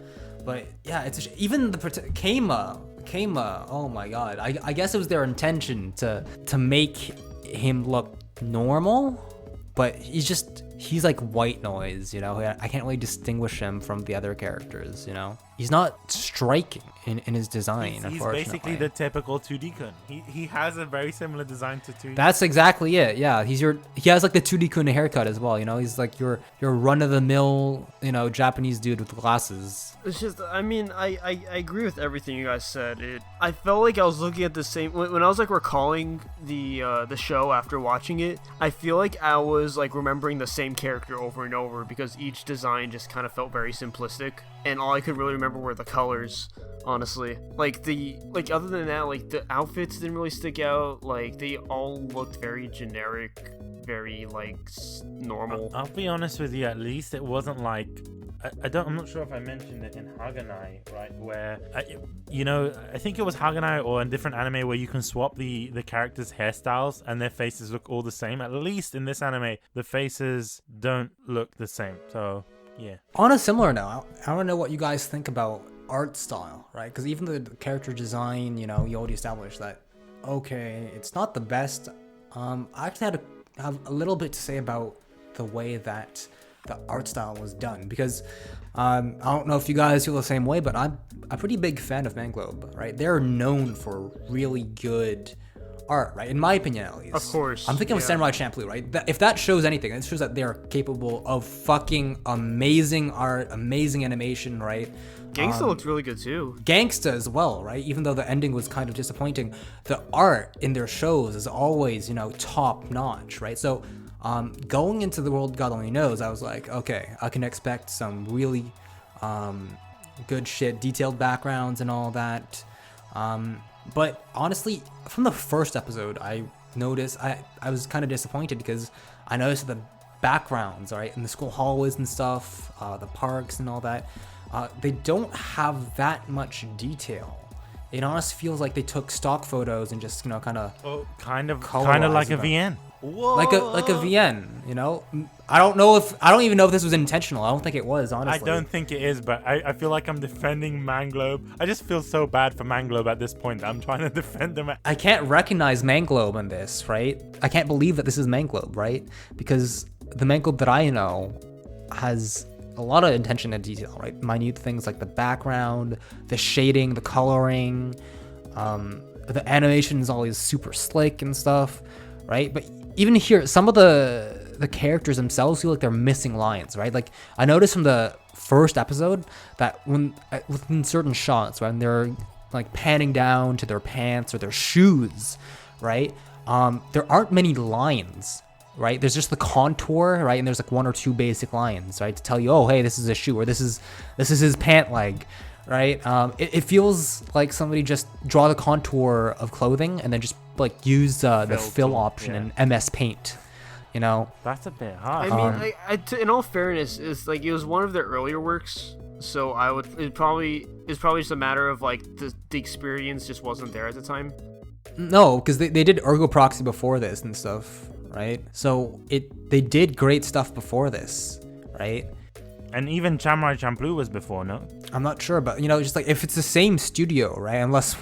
But yeah, even the Keima. Oh my god. I guess it was their intention to make him look normal, but he's like white noise, I can't really distinguish him from the other characters, He's not striking in his design, He's unfortunately. basically the typical 2D-kun. He has a very similar design to 2D. That's exactly it. Yeah, he has like the 2D-kun haircut as well, He's like your run-of-the-mill, Japanese dude with glasses. It's just, I mean, I agree with everything you guys said. I felt like I was looking at the same, when I was like recalling the show after watching it, I feel like I was like remembering the same character over and over because each design just kind of felt very simplistic, and all I could really remember were the colors, honestly. Other than that, like the outfits didn't really stick out. Like they all looked very generic, very like normal. I'll be honest with you, at least it wasn't like, I'm not sure if I mentioned it in Haganai, right? Where, I think it was Haganai or in different anime where you can swap the characters' hairstyles and their faces look all the same. At least in this anime, the faces don't look the same. So, yeah. On a similar note, I don't know what you guys think about art style, right? Because even the character design, you already established that, okay, it's not the best. I actually have a little bit to say about the way that the art style was done, because I don't know if you guys feel the same way, but I'm a pretty big fan of Manglobe, right? They're known for really good art, right? In my opinion, at least. Of course. I'm thinking of Samurai Champloo, right? If that shows anything, it shows that they're capable of fucking amazing art, amazing animation, right? Gangsta looked really good too. Gangsta as well, right? Even though the ending was kind of disappointing, the art in their shows is always, top notch, right? So going into the world God only knows, I was like, okay, I can expect some really good shit, detailed backgrounds and all that. But honestly, from the first episode, I noticed I was kind of disappointed because I noticed the backgrounds, right, in the school hallways and stuff, the parks and all that, they don't have that much detail. It honestly feels like they took stock photos and just, kind of kind of like a VN. Whoa. Like a VN, I don't even know if this was intentional. I don't think it was, honestly. I don't think it is, but I feel like I'm defending Manglobe. I just feel so bad for Manglobe at this point. I'm trying to defend them. I can't recognize Manglobe in this, right? I can't believe that this is Manglobe, right? Because the Manglobe that I know has a lot of attention to detail, right? Minute things like the background, the shading, the coloring, the animation is always super slick and stuff, right? But even here, some of the characters themselves feel like they're missing lines, right? Like I noticed from the first episode that within certain shots, right, when they're like panning down to their pants or their shoes, right? There aren't many lines, right? There's just the contour, right? And there's like one or two basic lines, right, to tell you, oh, hey, this is a shoe, or this is his pant leg, right? It feels like somebody just draw the contour of clothing and then just like use the fill option in MS Paint, That's a bit hard. I mean, in all fairness, it's like it was one of their earlier works, so it's probably just a matter of like the experience just wasn't there at the time. No, because they did Ergo Proxy before this and stuff, right? So they did great stuff before this, right? And even Samurai Champloo was before, no? I'm not sure, but just like if it's the same studio, right? Unless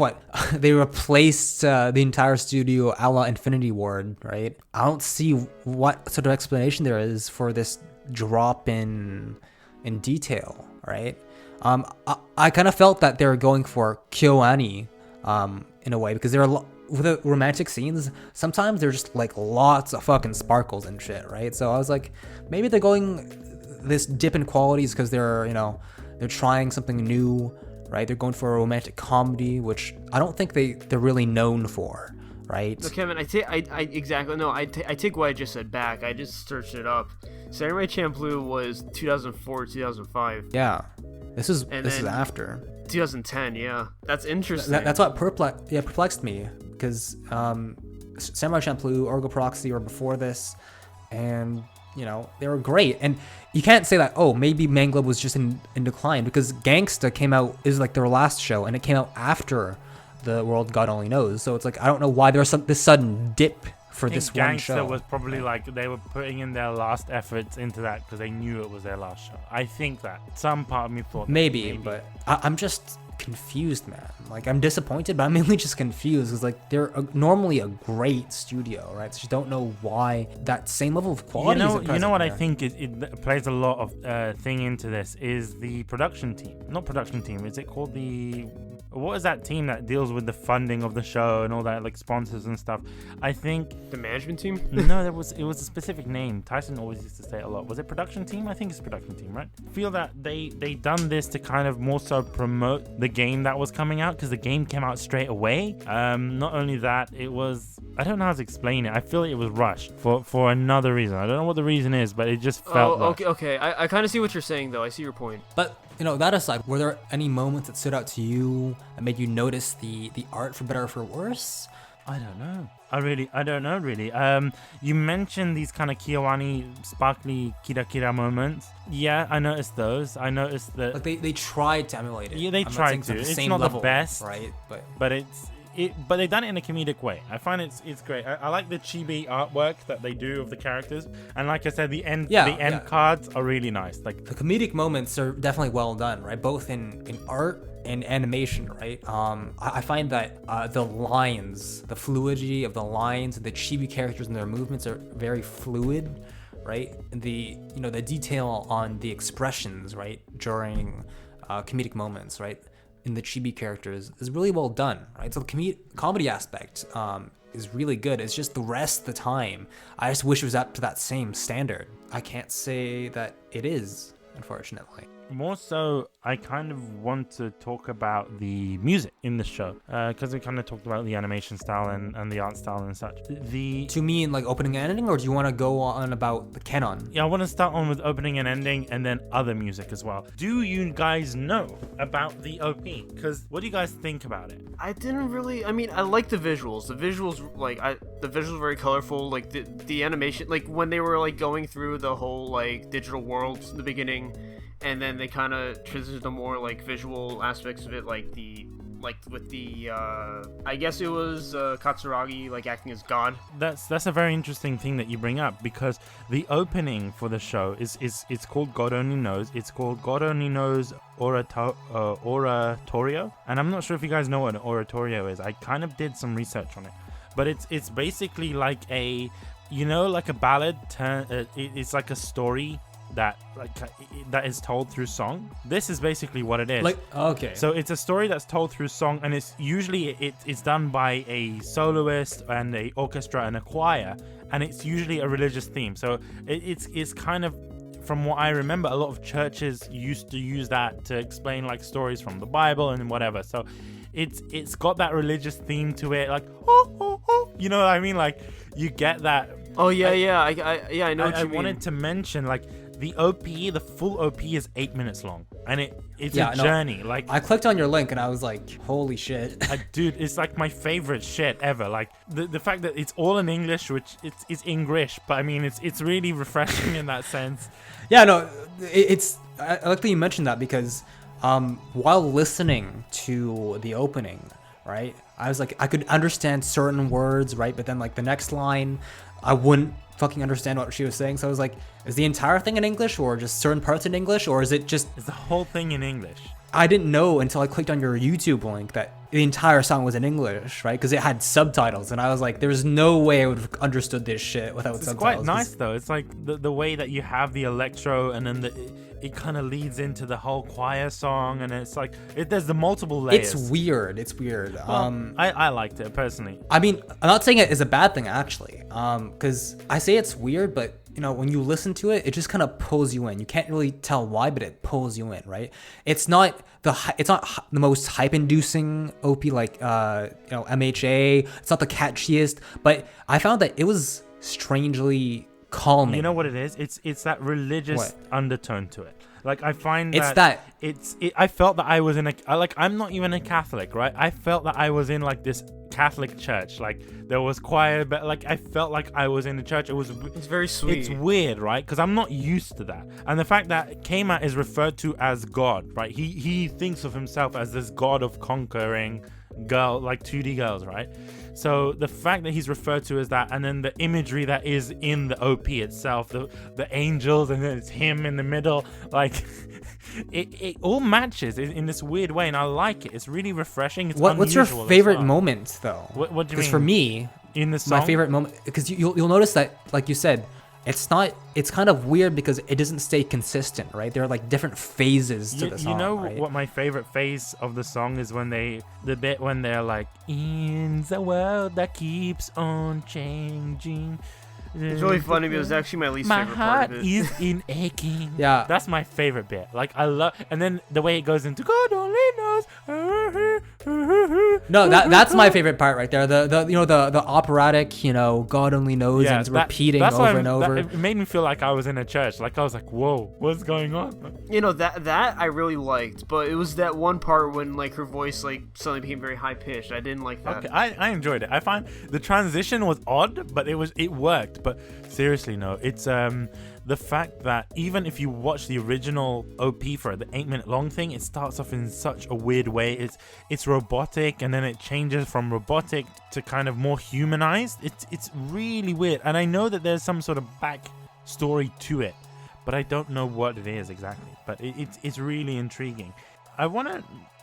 they replaced the entire studio a la Infinity Ward, right? I don't see what sort of explanation there is for this drop in detail, right? I kind of felt that they were going for KyoAni in a way, because there are with the romantic scenes, sometimes they're just like lots of fucking sparkles and shit, right? So I was like, maybe they're going this dip in qualities because they're trying something new, right? They're going for a romantic comedy, which I don't think they're really known for, right? No, Kevin, I exactly no. I take what I just said back. I just searched it up. Samurai Champloo was 2004, 2005. Yeah, this is And this is then- after. 2010. Yeah, that's interesting. That's what perplexed me, because Samurai Champloo, Orgo Proxy were before this, and they were great. And you can't say that, oh, maybe Manga was just in decline, because Gangsta came out, is like their last show, and it came out after the World God Only Knows. So it's like, I don't know why there's this sudden dip for this one Gangsta show. was probably like they were putting in their last efforts into that because they knew it was their last show. I think that some part of me thought that, maybe, but I'm just confused, man. Like, I'm disappointed, but I'm mainly just confused because, like, they're normally a great studio, right? So you don't know why that same level of quality isn't present what I there. think it plays a lot of thing into this is the production team. Not production team. Is it called the? What is that team that deals with the funding of the show and all that, like sponsors and stuff? I think The management team. no, it was a specific name. Tyson always used to say it a lot. Was it production team? I think it's production team, right? I feel that they done this to kind of more so promote the game that was coming out, because the game came out straight away. Not only that, it was, I don't know how to explain it. I feel like it was rushed for another reason. I don't know what the reason is, but it just felt rushed. Okay. I kind of see what you're saying, though. I see your point. But that aside, were there any moments that stood out to you that made you notice the art, for better or for worse? I don't know. I don't know really. You mentioned these kind of Kiwani sparkly kira moments. Yeah, I noticed those. I noticed that. Like they tried to emulate it. Yeah, they I'm not tried saying it's to. at the It's same not the level, best, right? but but they've done it in a comedic way. I find it's great. I like the chibi artwork that they do of the characters, and like I said, the end cards are really nice. Like the comedic moments are definitely well done, right? Both in art and animation, right? I find that the lines, the fluidity of the lines, the chibi characters and their movements are very fluid, right? The the detail on the expressions, right, during comedic moments, right, in the chibi characters is really well done, right? So the comedy aspect is really good. It's just the rest of the time, I just wish it was up to that same standard. I can't say that it is, unfortunately. More so, I kind of want to talk about the music in the show, because we kind of talked about the animation style and the art style and such. To me, in like opening and ending, or do you want to go on about the canon? Yeah, I want to start on with opening and ending, and then other music as well. Do you guys know about the OP? Because what do you guys think about it? I didn't really. I mean, I like the visuals. The visuals, the visuals were very colorful. Like the animation, like when they were like going through the whole like digital world in the beginning, and then they kind of transitioned to more like visual aspects of it, like with the I guess it was Katsuragi like acting as God. That's a very interesting thing that you bring up, because the opening for the show is it's called God Only Knows. It's called God Only Knows Oratorio, and I'm not sure if you guys know what an oratorio is. I kind of did some research on it, but it's basically like a like a ballad. It's like a story that is told through song. This is basically what it is. Like, okay. So it's a story that's told through song, and it's usually it's done by a soloist and a orchestra and a choir, and it's usually a religious theme. So it's kind of, from what I remember, a lot of churches used to use that to explain like stories from the Bible and whatever. So it's got that religious theme to it, like you know what I mean? Like you get that. Oh yeah, I know what you mean. I wanted to mention, like, the OP, the full OP is 8 minutes long, and it's a journey. Like, I clicked on your link and I was like, holy shit. Dude, it's like my favorite shit ever. Like the fact that it's all in English, which it's English, but I mean it's really refreshing in that sense. Yeah, no, I like that you mentioned that, because while listening to the opening, right, I was like, I could understand certain words, right, but then like the next line, I wouldn't fucking understand what she was saying. So I was like, is the entire thing in English, or just certain parts in English, or is it just... Is the whole thing in English? I didn't know until I clicked on your YouTube link that the entire song was in English, right? Because it had subtitles, and I was like, there's no way I would have understood this shit without subtitles. It's quite nice, though. It's like the way that you have the electro, and then it kind of leads into the whole choir song, and it's like there's the multiple layers. It's weird. Well, I liked it personally. I mean, I'm not saying it is a bad thing, actually, because I say it's weird, but when you listen to it, it just kind of pulls you in. You can't really tell why, but it pulls you in, right? It's not the most hype-inducing OP like MHA. It's not the catchiest, but I found that it was strangely calming. You know what it is? It's that religious undertone to it. Like, I find I felt that I was in I'm not even a Catholic, right? I felt that I was in like this Catholic church. Like, there was choir, but like I felt like I was in a church. It's very sweet. It's weird, right? Because I'm not used to that. And the fact that Keima is referred to as God, right? He thinks of himself as this god of conquering girl, like 2D girls, right? So the fact that he's referred to as that, and then the imagery that is in the OP itself, the angels, and then it's him in the middle, like it all matches in this weird way, and I like it. It's really refreshing. It's what's your favorite moment though? What do you mean? Because for me, in the song, my favorite moment, because you'll notice that, like you said, it's kind of weird because it doesn't stay consistent, right? There are like different phases to the song. You know right? what my favorite phase of the song is? When the bit when they're like, in the world that keeps on changing. It's really funny because it's actually my least favorite part of it. My heart is in aching. Yeah. That's my favorite bit. Like, I love, and then the way it goes into God only knows. No, that's my favorite part right there. The operatic, God only knows, and it's repeating over and over. It made me feel like I was in a church. Like, I was like, whoa, what's going on? That I really liked, but it was that one part when like her voice like suddenly became very high pitched. I didn't like that. Okay, I enjoyed it. I find the transition was odd, but it worked. But seriously, no, it's the fact that even if you watch the original OP for the 8-minute long thing, it starts off in such a weird way. It's robotic, and then it changes from robotic to kind of more humanized. It's really weird, and I know that there's some sort of back story to it, but I don't know what it is exactly. But it's really intriguing. I want to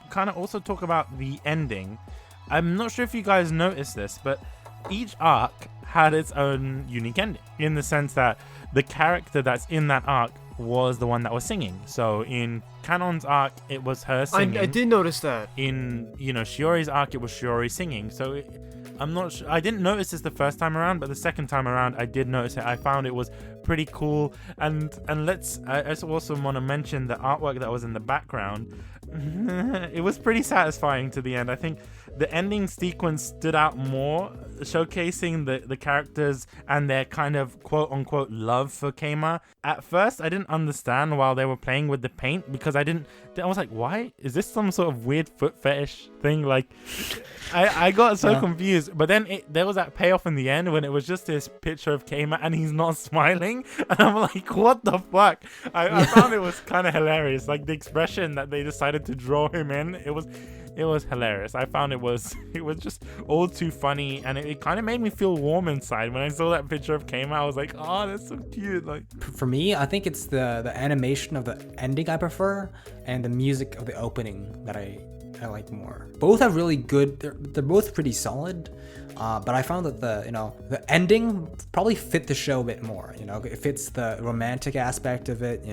kind of also talk about the ending. I'm not sure if you guys noticed this, but each arc had its own unique ending, in the sense that the character that's in that arc was the one that was singing. So in Kanon's arc, it was her singing. I did notice that. In Shiori's arc, it was Shiori singing. So I'm not sure. I didn't notice this the first time around, but the second time around, I did notice it. I found it was pretty cool. And I also want to mention the artwork that was in the background. It was pretty satisfying to the end. I think the ending sequence stood out more, showcasing the characters and their kind of quote-unquote love for Keima. At first, I didn't understand while they were playing with the paint, because I was like, why? Is this some sort of weird foot fetish thing? Like, I got so confused. But then there was that payoff in the end when it was just this picture of Keima and he's not smiling. And I'm like, what the fuck? I found it was kind of hilarious. Like, the expression that they decided to draw him in, it was hilarious. I found it was just all too funny, and it kind of made me feel warm inside when I saw that picture of Keima. I was like, oh, that's so cute. Like, for me, I think it's the animation of the ending I prefer, and the music of the opening that I like more. Both are really good. They're both pretty solid, but I found that the ending probably fit the show a bit more. It fits the romantic aspect of it.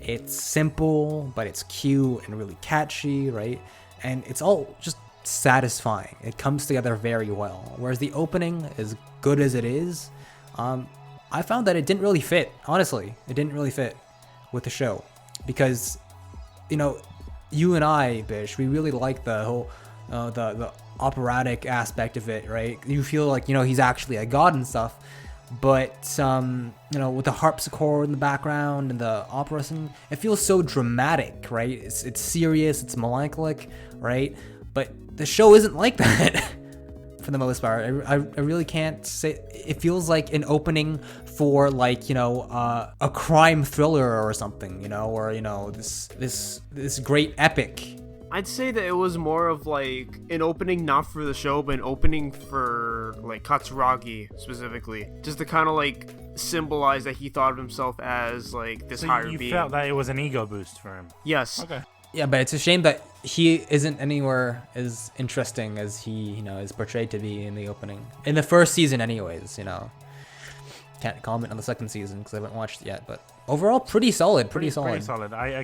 It's simple, but it's cute and really catchy, right? And it's all just satisfying. It comes together very well. Whereas the opening, as good as it is, I found that it didn't really fit. Honestly, it didn't really fit with the show, because you and I, Bish, we really like the whole the operatic aspect of it, right? You feel like he's actually a god and stuff. But with the harpsichord in the background and the opera singing, it feels so dramatic, right? It's serious, it's melancholic, right? But the show isn't like that for the most part. I really can't say. It feels like an opening for like a crime thriller or something, or this great epic. I'd say that it was more of like an opening not for the show, but an opening for like Katsuragi specifically, just to kind of like symbolize that he thought of himself as like this higher being. You felt that it was an ego boost for him. Yes. Okay. Yeah, but it's a shame that he isn't anywhere as interesting as he is portrayed to be in the opening, in the first season, anyways. can't comment on the second season because I haven't watched it yet. But overall, pretty solid. Pretty solid. Pretty solid. I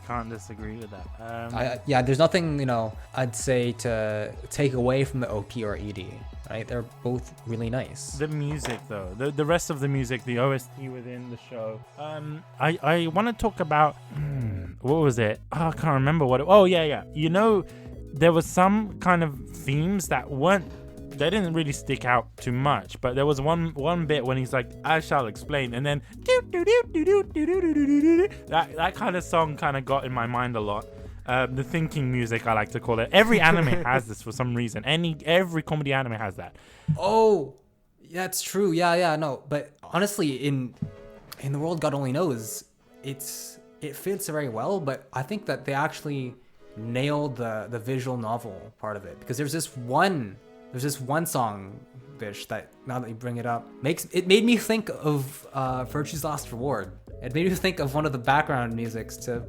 can't disagree with that. Yeah, there's nothing, I'd say to take away from the OP or ED, right? They're both really nice. The music, though, the rest of the music, the OST within the show. I want to talk about what was it? Oh, I can't remember what. Yeah. There was some kind of themes that they didn't really stick out too much, but there was one bit when he's like, I shall explain, and then that kind of song kind of got in my mind a lot. The thinking music, I like to call it. Every anime has this for some reason. Every comedy anime has that. Oh, that's true. Yeah, no. But honestly, in the world God only knows, it fits very well, but I think that they actually nailed the visual novel part of it, because there's this one song, Bish, that now that you bring it up, made me think of Virtue's Last Reward. It made me think of one of the background musics to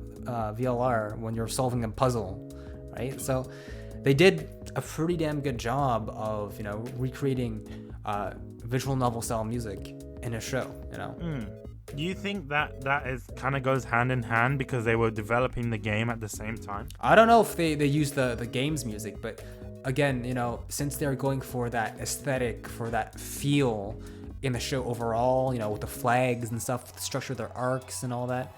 VLR when you're solving a puzzle, right? So they did a pretty damn good job of recreating visual novel style music in a show. Do you think that is kind of goes hand in hand because they were developing the game at the same time? I don't know if they used the game's music, but again, since they're going for that aesthetic, for that feel in the show overall, with the flags and stuff, the structure of their arcs and all that,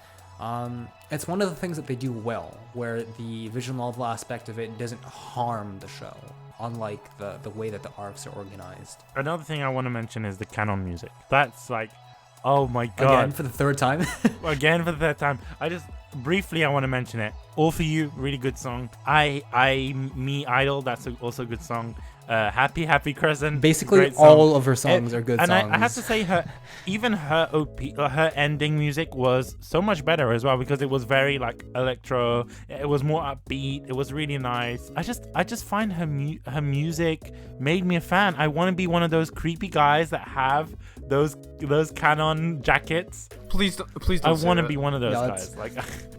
it's one of the things that they do well, where the visual novel aspect of it doesn't harm the show, unlike the way that the arcs are organized. Another thing I want to mention is the canon music. That's like, oh my god. Again, for the third time. I just briefly, I want to mention it. All For You, really good song. Me Idol, that's also a good song. Happy Crescent. Basically, all of her songs are good songs. And I have to say, her OP, her ending music was so much better as well, because it was very like electro. It was more upbeat. It was really nice. I just find her music made me a fan. I want to be one of those creepy guys that have those canon jackets. Please don't. I want to be one of those guys. Like,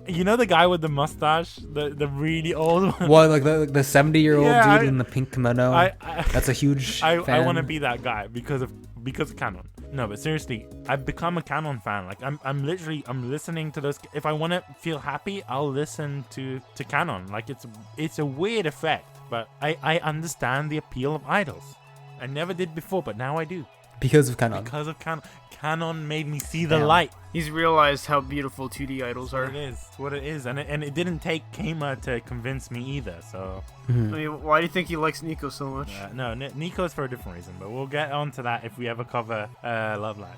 the guy with the mustache, the really old one. What, like the 70-year-old dude in the pink kimono? That's a huge fan. I want to be that guy because of canon. No, but seriously, I've become a canon fan. Like I'm listening to those. If I want to feel happy, I'll listen to canon. Like it's a weird effect, but I understand the appeal of idols. I never did before, but now I do. Because of canon. Canon made me see the light. He's realized how beautiful 2D idols are. What it is. And it didn't take Keima to convince me either, so... Mm-hmm. I mean, why do you think he likes Nico so much? No, Nico's for a different reason, but we'll get on to that if we ever cover Love Live.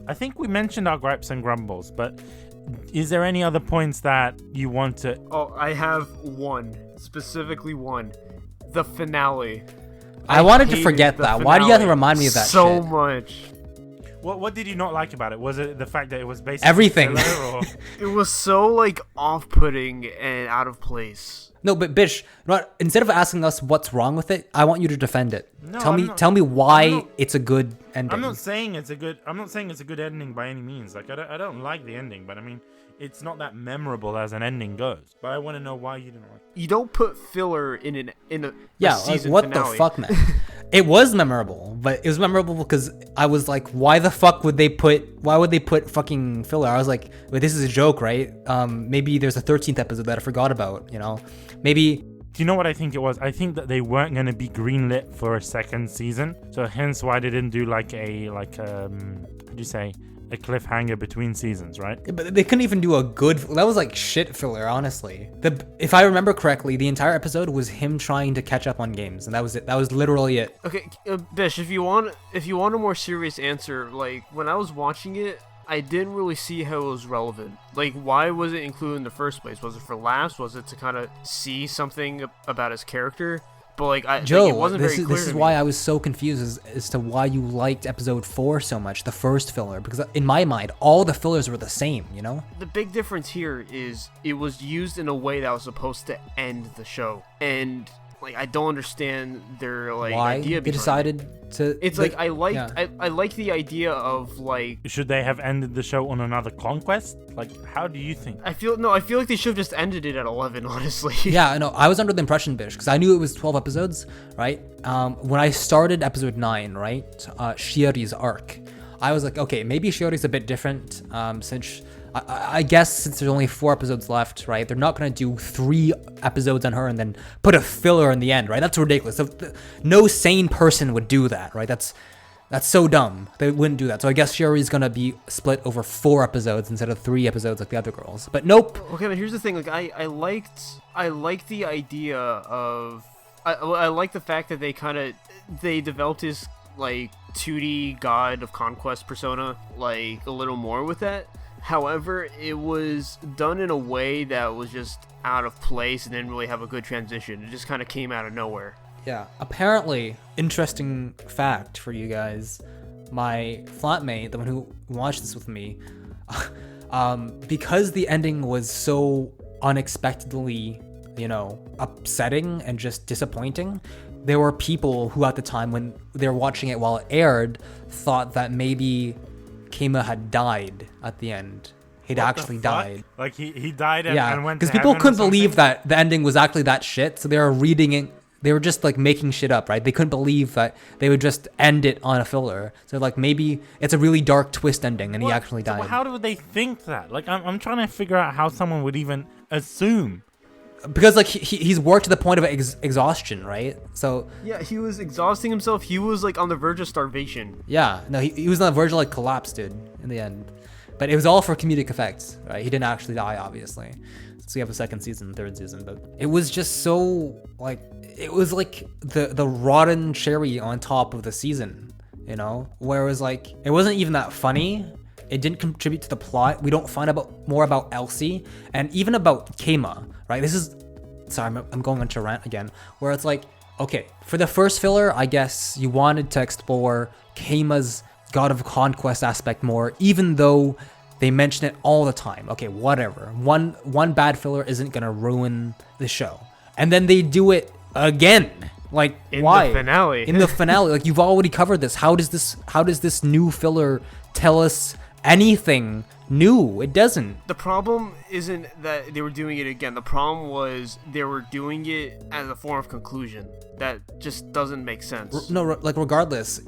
I think we mentioned our gripes and grumbles, but is there any other points that you want to... Oh, I have one. Specifically one. The finale. I wanted to forget that. Why do you have to remind me of that so shit? much? What did you not like about it? Was it the fact that it was basically everything? Or... It was so like off-putting and out of place. No, but Bish, instead of asking us what's wrong with it, I want you to defend it. No, tell me why it's a good ending. I'm not saying it's a good ending by any means. Like I don't like the ending, but I mean, it's not that memorable as an ending goes. But I want to know why you didn't like it. You don't put filler in a season like, what finale. the fuck, man? It was memorable, but it was memorable because I was like, why would they put fucking filler? I was like, wait, this is a joke, right? Maybe there's a 13th episode that I forgot about, Maybe... Do you know what I think it was? I think that they weren't going to be greenlit for a second season, so hence why they didn't do what do you say? A cliffhanger between seasons, right? But they couldn't even do a good... That was like shit filler, honestly. If I remember correctly, the entire episode was him trying to catch up on games, and that was it. That was literally it. Okay, Bish, if you want a more serious answer, like, when I was watching it, I didn't really see how it was relevant. Like, why was it included in the first place? Was it for laughs? Was it to kind of see something about his character? But like, Joe, it wasn't very clear. This is why I was so confused as to why you liked episode 4 so much, the first filler, because in my mind, all the fillers were the same, The big difference here is it was used in a way that was supposed to end the show, and like I don't understand their like Why idea they behind decided it. to? It's like I like the idea of like Should they have ended the show on another conquest? Like, how do you think? I feel like they should have just ended it at 11, honestly. Yeah, no, I was under the impression, Bish, because I knew it was 12 episodes, right? When I started episode 9, right, Shiori's arc, I was like, okay, maybe Shiori's a bit different, since I guess since there's only 4 episodes left, right, they're not going to do 3 episodes on her and then put a filler in the end, right? That's ridiculous. No sane person would do that, right? That's so dumb. They wouldn't do that. So I guess Shiori's going to be split over 4 episodes instead of 3 episodes like the other girls. But nope. Okay, but here's the thing. Like, I liked the idea of... I like the fact that they developed his, like, 2D God of Conquest persona, like, a little more with that. However, it was done in a way that was just out of place and didn't really have a good transition. It just kind of came out of nowhere. Yeah. Apparently, interesting fact for you guys, my flatmate, the one who watched this with me, because the ending was so unexpectedly, upsetting and just disappointing, there were people who at the time when they were watching it while it aired thought that maybe Keima had died at the end. He'd actually died. Like he died and, yeah, and went to because people heaven or couldn't believe something? that the ending was actually that shit, so they were reading it. They were just like making shit up, right? They couldn't believe that they would just end it on a filler. So like maybe it's a really dark twist ending, and he actually died. So how do they think that? Like I'm trying to figure out how someone would even assume. Because like he's worked to the point of exhaustion, right? So Yeah, he was exhausting himself. He was like on the verge of starvation. yeah, no, he was on the verge of like collapse, dude, in the end. But it was all for comedic effects, right? He didn't actually die, obviously. So we have a 2nd season, 3rd season, but it was just so like it was like the rotten cherry on top of the season, where it was like it wasn't even that funny. It didn't contribute to the plot. We don't find out more about Elsie and even about Keima, right? This is sorry, I'm going into rant again, where it's like, okay, for the first filler, I guess you wanted to explore Keima's God of Conquest aspect more, even though they mention it all the time. Okay, whatever. One bad filler isn't gonna ruin the show, and then they do it again. Like, why? In the finale. In the finale, like you've already covered this. How does this new filler tell us anything new? It doesn't. The problem isn't that they were doing it again. The problem was they were doing it as a form of conclusion. That just doesn't make sense. No, like regardless,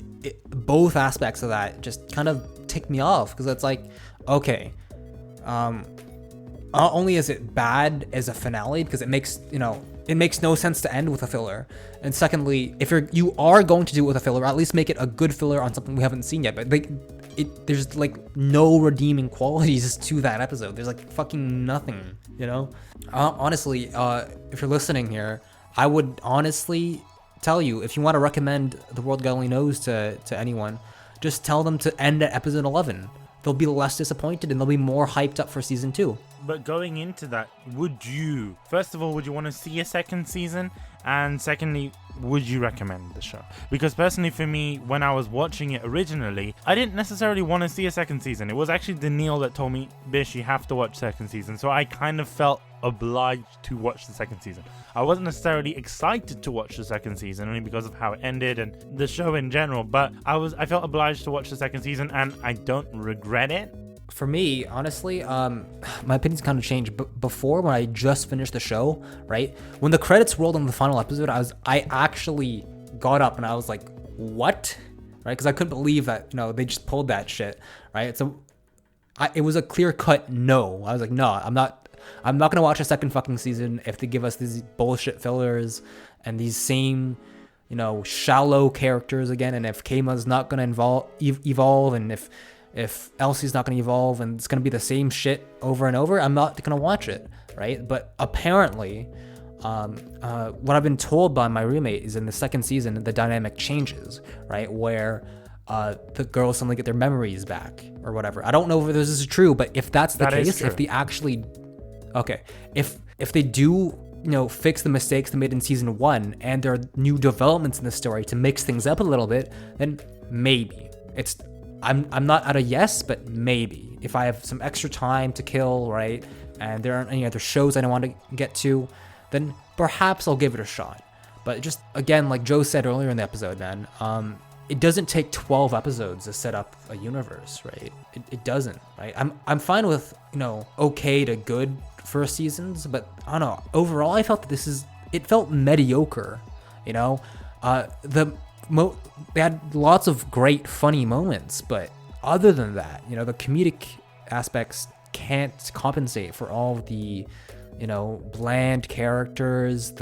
both aspects of that just kind of tick me off, because it's like, okay, not only is it bad as a finale because it makes no sense to end with a filler, and secondly, if you are going to do it with a filler, at least make it a good filler on something we haven't seen yet. But there's like no redeeming qualities to that episode. There's like fucking nothing, honestly, if you're listening here, I would honestly tell you, if you want to recommend The World God Only Knows to anyone, just tell them to end at episode 11. They'll be less disappointed and they'll be more hyped up for season 2. But going into that, first of all, would you want to see a 2nd season? And secondly, would you recommend the show? Because personally for me, when I was watching it originally, I didn't necessarily want to see a 2nd season. It was actually Daniil that told me, Bish, you have to watch 2nd season. So I kind of felt obliged to watch the 2nd season. I wasn't necessarily excited to watch the 2nd season only because of how it ended and the show in general, but I felt obliged to watch the 2nd season, and I don't regret it. For me, honestly, my opinions kind of changed. But before, when I just finished the show, right, when the credits rolled on the final episode, I actually got up and I was like, what? Right? Because I couldn't believe that, they just pulled that shit, right? So it was a clear cut no. I was like, no, I'm not gonna watch a 2nd fucking season if they give us these bullshit fillers and these same, shallow characters again. And if Keima's not gonna evolve, and if Elsie's not going to evolve and it's going to be the same shit over and over, I'm not going to watch it, right? But apparently, what I've been told by my roommate is in the 2nd season, the dynamic changes, right? Where the girls suddenly get their memories back or whatever. I don't know if this is true, but if that's the case, if they actually... Okay, if they do, fix the mistakes they made in season 1 and there are new developments in the story to mix things up a little bit, then maybe. I'm not at a yes, but maybe. If I have some extra time to kill, right, and there aren't any other shows I don't want to get to, then perhaps I'll give it a shot. But just again, like Joe said earlier in the episode, man, it doesn't take 12 episodes to set up a universe, right? It doesn't, right? I'm fine with, okay to good first seasons, but I don't know. Overall, I felt that it felt mediocre, they had lots of great funny moments, but other than that, the comedic aspects can't compensate for all of the, bland characters,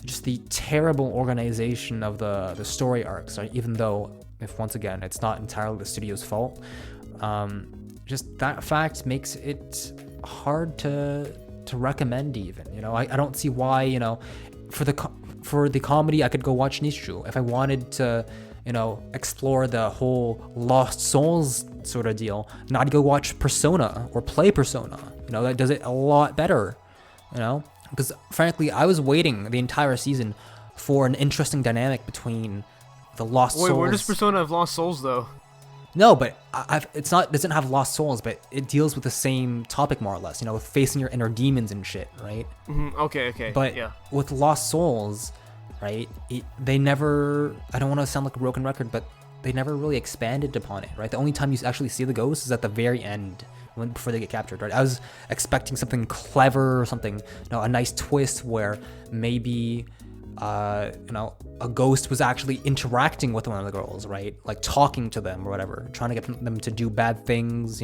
just the terrible organization of the story arcs, right? Even though, if once again, it's not entirely the studio's fault, just that fact makes it hard to recommend even. I don't see why, for the comedy, I could go watch Nishu. If I wanted to, explore the whole Lost Souls sort of deal, then I'd go watch Persona or play Persona. That does it a lot better, because frankly, I was waiting the entire season for an interesting dynamic between the Lost Souls. Wait, where does Persona have Lost Souls though? No, but it doesn't have Lost Souls, but it deals with the same topic more or less, with facing your inner demons and shit, right? Mm-hmm. Okay. But yeah. With Lost Souls, right, they never, I don't want to sound like a broken record, but they never really expanded upon it, right? The only time you actually see the ghost is at the very end, before they get captured, right? I was expecting something clever or something, a nice twist where maybe, a ghost was actually interacting with one of the girls, right? Like talking to them or whatever, trying to get them to do bad things,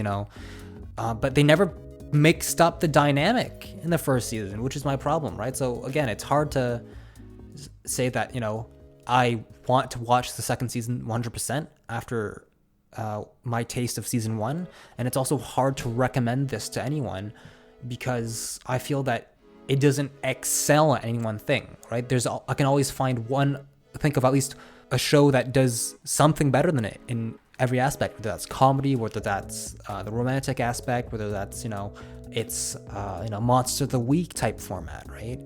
but they never mixed up the dynamic in the first season, which is my problem, right? So again, it's hard to say that, I want to watch the second season 100% after my taste of season 1, and it's also hard to recommend this to anyone because I feel that it doesn't excel at any one thing, right? I can always think of at least a show that does something better than it in every aspect, whether that's comedy, whether that's the romantic aspect, whether that's it's monster of the week type format, right?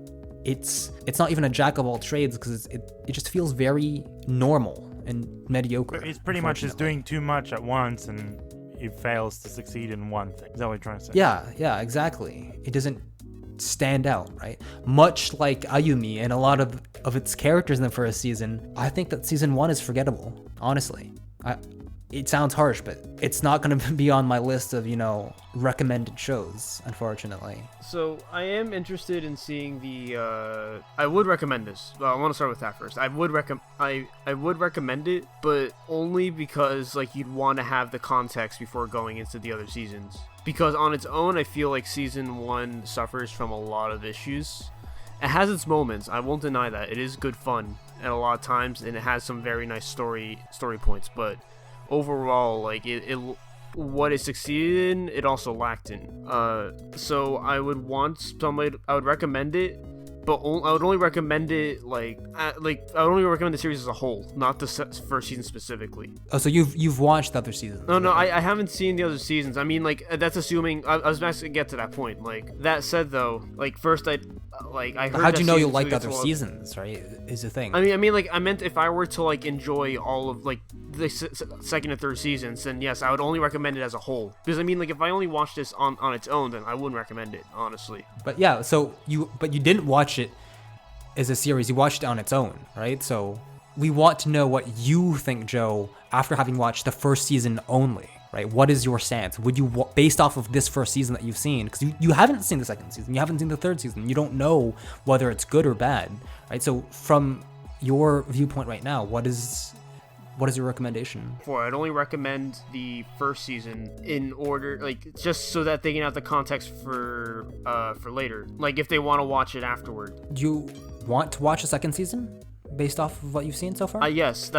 It's not even a jack of all trades because it just feels very normal and mediocre. It's pretty much just doing too much at once and it fails to succeed in one thing. Is that what you're trying to say? Yeah, exactly. It doesn't stand out, right? Much like Ayumi and a lot of its characters in the first season, I think that season 1 is forgettable, honestly. It sounds harsh, but it's not going to be on my list of, recommended shows, unfortunately. So I am interested in seeing I would recommend this. Well, I want to start with that first. I would recommend it, but only because you'd want to have the context before going into the other seasons. Because on its own, I feel like season 1 suffers from a lot of issues. It has its moments. I won't deny that. It is good fun at a lot of times, and it has some very nice story points, but overall, what it succeeded in, it also lacked in. So I would recommend it, but I would only recommend it I would only recommend the series as a whole, not the first season specifically. Oh, so you've watched the other seasons? No, I haven't seen the other seasons. I mean, that's assuming. I was about to get to that point. That said, though, first I heard. How'd you know you liked other seasons? Right, is the thing. I mean, I meant if I were to enjoy all of the second and third seasons, then yes, I would only recommend it as a whole. Because I mean, if I only watched this on its own, then I wouldn't recommend it, honestly. But yeah, so you didn't watch it as a series. You watched it on its own, right? So we want to know what you think, Joe, after having watched the first season only, right? What is your stance? Would you, based off of this first season that you've seen, because you haven't seen the second season, you haven't seen the third season, you don't know whether it's good or bad, right? So from your viewpoint right now, what is your recommendation? I'd only recommend the first season in order, just so that they can have the context for later. If they want to watch it afterward. Do you want to watch the second season based off of what you've seen so far? Yes,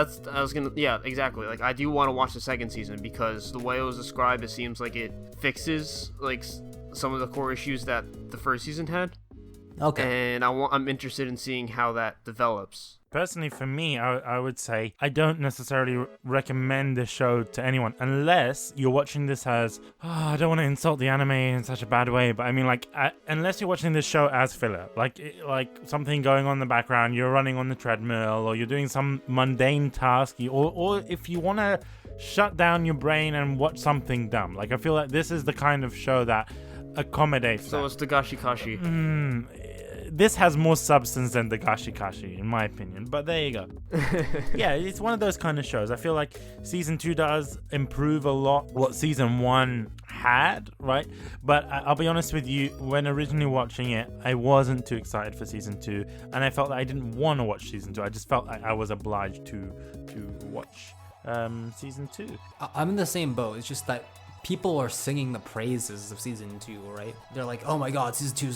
yeah, exactly. I do want to watch the second season because the way it was described, it seems like it fixes some of the core issues that the first season had. Okay. And I'm interested in seeing how that develops. Personally, for me, I would say I don't necessarily recommend the show to anyone unless you're watching this as, I don't want to insult the anime in such a bad way, but I mean, unless you're watching this show as filler, like something going on in the background, you're running on the treadmill, or you're doing some mundane task, or if you want to shut down your brain and watch something dumb. I feel like this is the kind of show that accommodates So that. it's the Gashikashi. this has more substance than the Gashikashi, in my opinion. But there you go. Yeah, it's one of those kind of shows. I feel like season 2 does improve a lot what season 1 had, right? But I'll be honest with you, when originally watching it, I wasn't too excited for season 2, and I felt that I didn't want to watch season 2. I just felt like I was obliged to watch season 2. I'm in the same boat. It's just that people are singing the praises of season 2, right? They're like, oh my god, season 2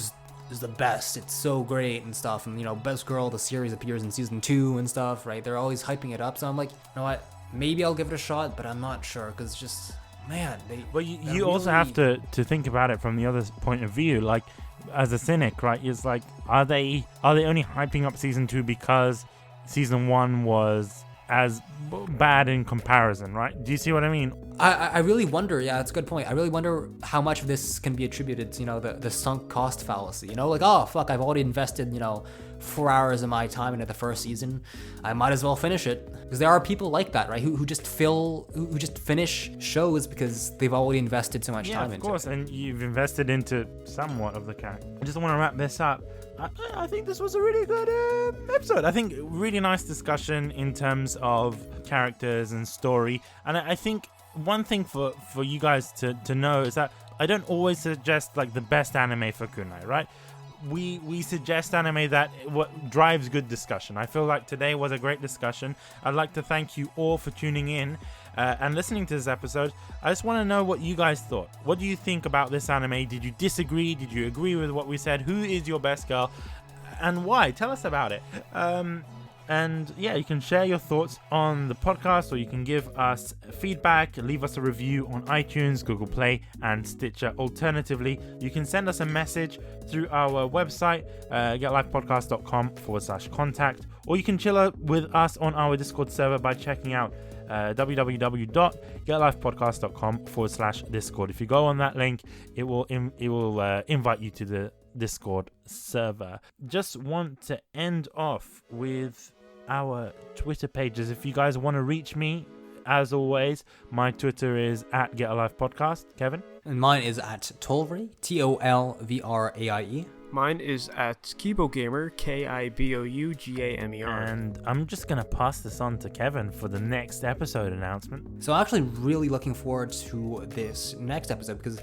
is the best, it's so great and stuff, and best girl of the series appears in season 2 and stuff, right? They're always hyping it up, so I'm like, you know what, maybe I'll give it a shot, but I'm not sure, because just, man, but you also have to think about it from the other point of view, like, as a cynic, right? It's like, are they only hyping up season 2 because season 1 was as bad in comparison, right? Do you see what I mean? I really wonder, yeah, that's a good point. I really wonder how much of this can be attributed to, the sunk cost fallacy. Like, oh, fuck, I've already invested, 4 hours of my time into the first season. I might as well finish it. Because there are people like that, right? Who just finish shows because they've already invested so much time into it. Yeah, of course, and you've invested into somewhat of the character. I just want to wrap this up. I think this was a really good episode. I think really nice discussion in terms of characters and story. And I think one thing for you guys to know is that I don't always suggest like the best anime for kunai, right? We suggest anime that what drives good discussion. I feel like today was a great discussion. I'd like to thank you all for tuning in and listening to this episode. I just want to know what you guys thought. What do you think about this anime? Did you disagree? Did you agree with what we said? Who is your best girl and why? Tell us about it. And yeah, you can share your thoughts on the podcast, or you can give us feedback, leave us a review on iTunes, Google Play, and Stitcher. Alternatively, you can send us a message through our website, getlifepodcast.com/contact, or you can chill out with us on our Discord server by checking out www.getlifepodcast.com/Discord. If you go on that link, it will invite you to the Discord server. Just want to end off with our Twitter pages. If you guys want to reach me, as always, my Twitter is at GetAlivePodcast. Kevin? And mine is at Tolvraie, TOLVRAIE. Mine is at KiboGamer, KIBOUGAMER. And I'm just going to pass this on to Kevin for the next episode announcement. So I'm actually really looking forward to this next episode because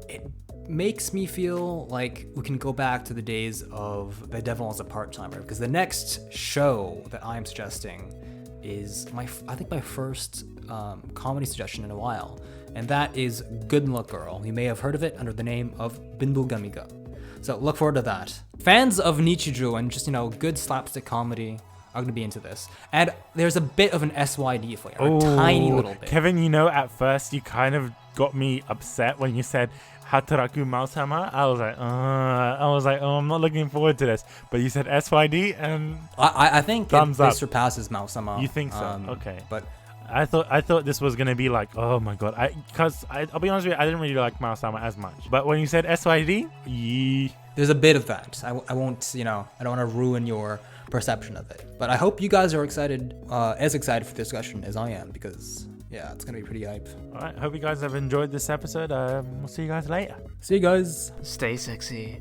it makes me feel like we can go back to the days of The Devil as a Part-Timer, because the next show that I'm suggesting is I think my first comedy suggestion in a while, and that is Good Luck Girl. You may have heard of it under the name of Binbu Gamiga. So look forward to that. Fans of Nichijou and just, good slapstick comedy are going to be into this. And there's a bit of an SYD flavor, a tiny little bit. Kevin, at first you kind of got me upset when you said Hataraku Mausama. I was like, oh, I'm not looking forward to this. But you said SYD, and I think thumbs it up. Surpasses Mausama. You think so? Okay. But I thought this was gonna be like, oh my god, because I'll be honest with you, I didn't really like Mausama as much. But when you said SYD, there's a bit of that. I won't, I don't want to ruin your perception of it. But I hope you guys are excited, as excited for the discussion as I am, because yeah, it's gonna be pretty hype. All right, hope you guys have enjoyed this episode. We'll see you guys later. See you guys. Stay sexy.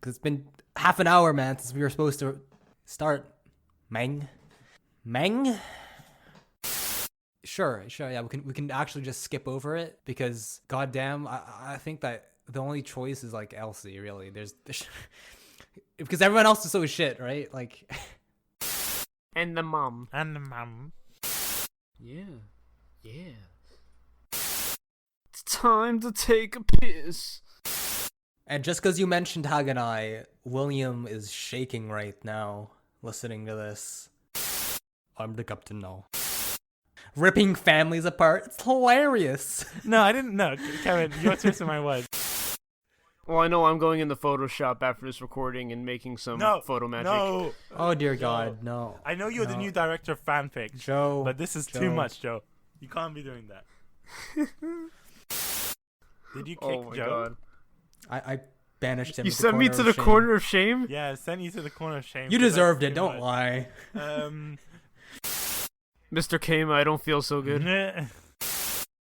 Because it's been half an hour, man, since we were supposed to start. Meng? Sure, yeah, we can actually just skip over it, because goddamn, I think that the only choice is like Elsie, really. There's because everyone else is so shit, right? Like And the mom. Yeah. It's time to take a piss. And just because you mentioned Haganai, William is shaking right now, listening to this. I'm the captain now. Ripping families apart. It's hilarious. No, I didn't know. Kevin, you're twisting my words. Well, I know I'm going into Photoshop after this recording and making some photo magic. No. Oh, dear God, no. I know you're the new director of fanfics, Joe. but this is too much, Joe. You can't be doing that. Did you kick Joe? God. I banished him. You sent me to the corner of shame? Yeah, I sent you to the corner of shame. You deserved it, don't lie. Mr. Keima, I don't feel so good.